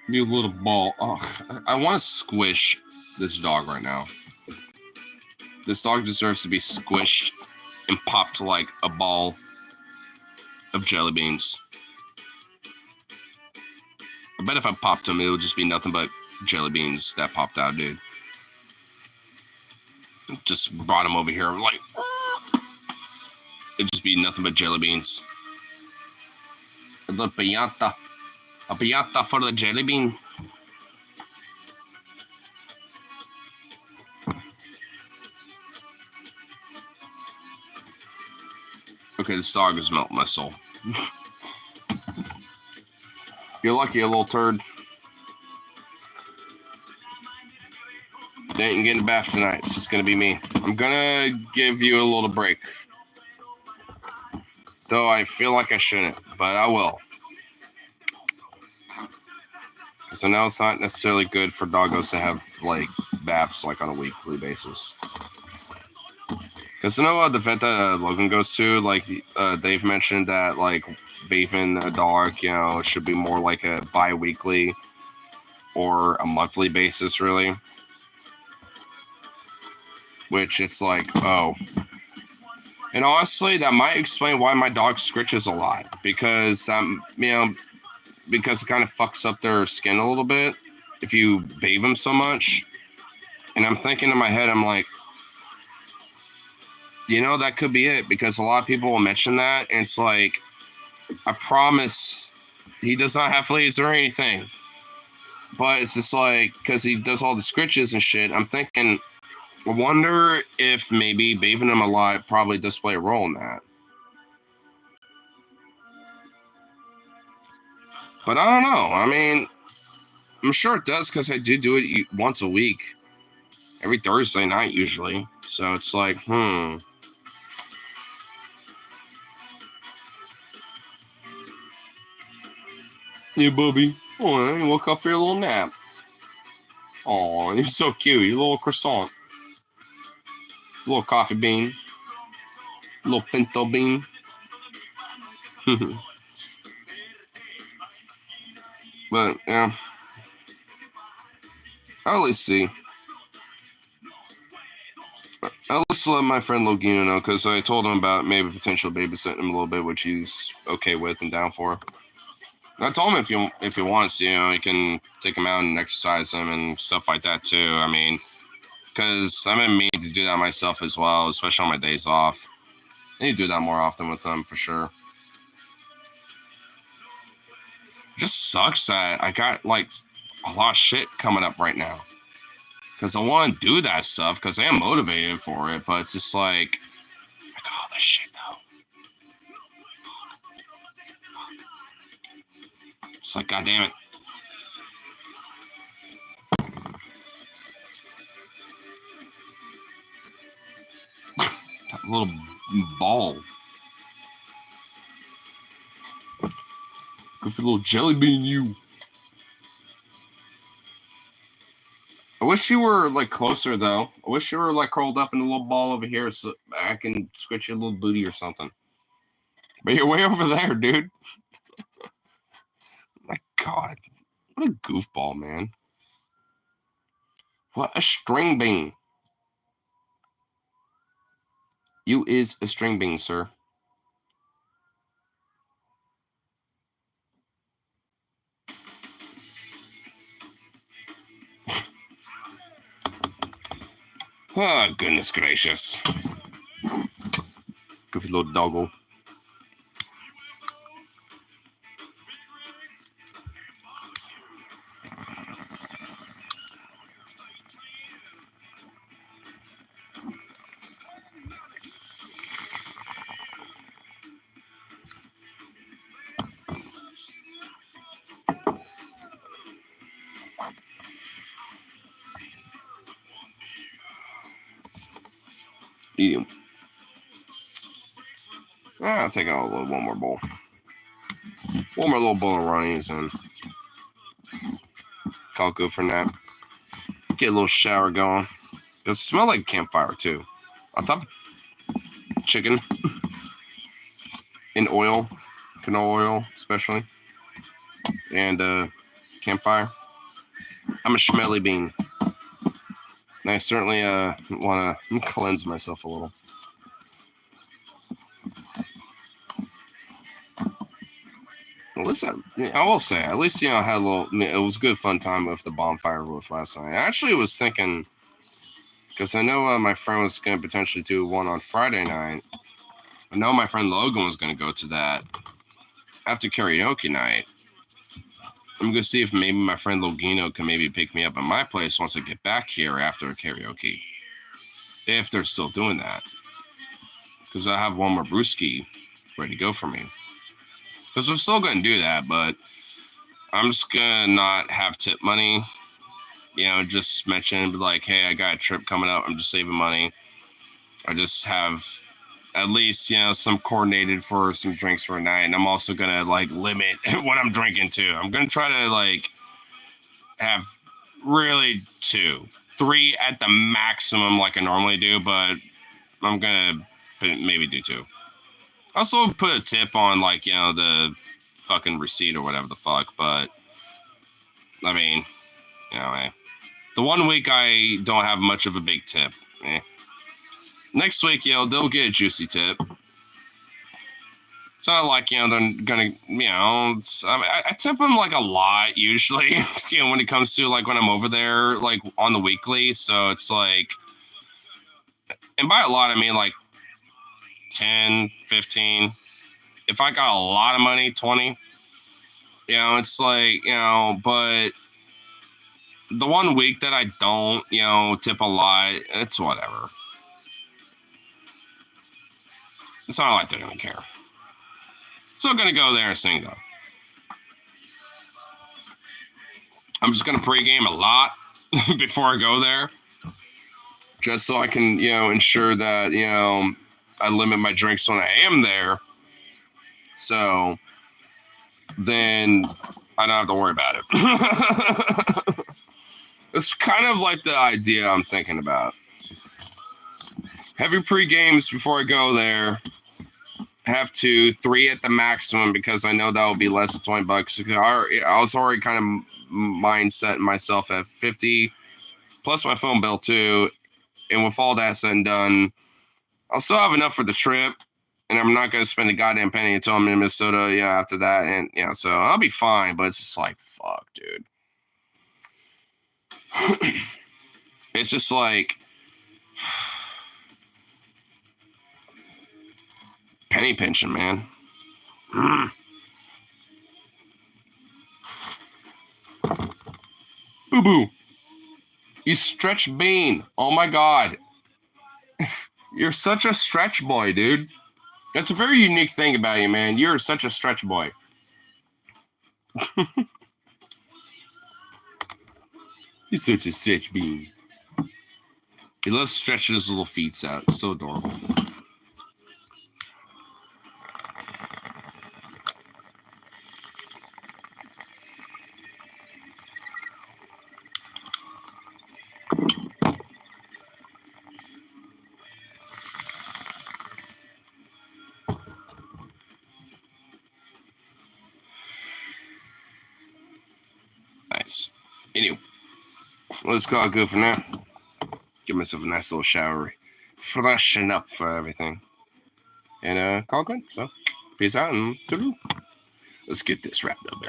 You little ball. Oh, I want to squish this dog right now. This dog deserves to be squished and popped like a ball of jelly beans. I bet if I popped him, it would just be nothing but jelly beans that popped out, dude. Just brought him over here, like, it'd just be nothing but jelly beans. A little piñata. A piñata for the jelly bean. Okay, this dog is melting my soul. You're lucky, a little turd. They ain't getting a bath tonight. It's just gonna be me. I'm gonna give you a little break. Though I feel like I shouldn't, but I will. Because I know it's not necessarily good for doggos to have, like, baths, like, on a weekly basis. Because I know the vet that Logan goes to, like, they've mentioned that, like, bathing a dog, should be more like a bi-weekly or a monthly basis, really. Which it's like, oh. And honestly, that might explain why my dog scritches a lot. Because, because it kind of fucks up their skin a little bit if you bathe them so much. And I'm thinking in my head, I'm like, that could be it, because a lot of people will mention that, and it's like, I promise he does not have fleas or anything. But it's just like, because he does all the scritches and shit, I'm thinking, I wonder if maybe bathing him a lot probably does play a role in that. But I don't know. I mean, I'm sure it does, because I do it once a week. Every Thursday night, usually. So it's like, Yeah, Bobby. Oh, you woke up for your little nap. Oh, you're so cute. You little croissant. Little coffee bean. Little pinto bean. But, yeah. I'll at least see. I'll just let my friend Logino know, because I told him about maybe potential babysitting him a little bit, which he's okay with and down for. And I told him if he wants, you can take him out and exercise him and stuff like that too. I mean, because I'm in meaning to do that myself as well, especially on my days off. I need to do that more often with them for sure. It just sucks that I got like a lot of shit coming up right now. Because I want to do that stuff because I am motivated for it, but it's just like, I got all this shit though. It's like, God damn it. That little ball. Good for little jelly bean, you. I wish you were like closer though. I wish you were like curled up in a little ball over here so I can scratch your little booty or something. But you're way over there, dude. My God. What a goofball, man. What a string bean. You is a string bean, sir. Oh, goodness gracious. Goofy little doggo. Eat him. I'll take out one more bowl. One more little bowl of runnies and call it good for a nap. Get a little shower going. Does it smell like campfire too? On top of chicken and oil, canola oil especially, and campfire. I'm a schmelly bean. I certainly want to cleanse myself a little. At least I will say, at least I had a little. It was a good fun time with the bonfire roof last night. I actually was thinking, because I know my friend was going to potentially do one on Friday night. I know my friend Logan was going to go to that after karaoke night. I'm going to see if maybe my friend Logino can maybe pick me up at my place once I get back here after karaoke. If they're still doing that. Because I have one more brewski ready to go for me. Because we're still going to do that, but I'm just going to not have tip money. Just mention, like, hey, I got a trip coming up. I'm just saving money. I just have at least, some coordinated for some drinks for a night. And I'm also going to, like, limit what I'm drinking to. I'm going to try to, like, have really 2, 3 at the maximum like I normally do. But I'm going to maybe do 2. Also put a tip on, like, the fucking receipt or whatever the fuck. But, I mean, the one week I don't have much of a big tip. Next week, they'll get a juicy tip. It's not like, they're gonna, I tip them like a lot usually, when it comes to like when I'm over there, like on the weekly. So it's like, and by a lot, I mean like 10, 15. If I got a lot of money, 20. It's like, but the one week that I don't, tip a lot, it's whatever. It's not like they're going to care. Still going to go there and sing, though. I'm just going to pregame a lot before I go there. Just so I can, ensure that, I limit my drinks when I am there. So then I don't have to worry about it. It's kind of like the idea I'm thinking about. Heavy pre-games before I go there. Have 2, 3 at the maximum because I know that will be less than $20. I was already kind of mindset myself at 50 plus my phone bill too. And with all that said and done, I'll still have enough for the trip. And I'm not going to spend a goddamn penny until I'm in Minnesota, after that. And, so I'll be fine. But it's just like, fuck, dude. It's just like penny pinching, man. Boo boo. You stretch bean. Oh my god. You're such a stretch boy, dude. That's a very unique thing about you, man. You're such a stretch boy. He's such a stretch bean. He loves stretching his little feet out. It's so adorable. Nice. Anyway, let's call it good for now. Give myself a nice little shower. Freshen up for everything. And call it good. So, peace out and toodaloo. Let's get this wrapped up.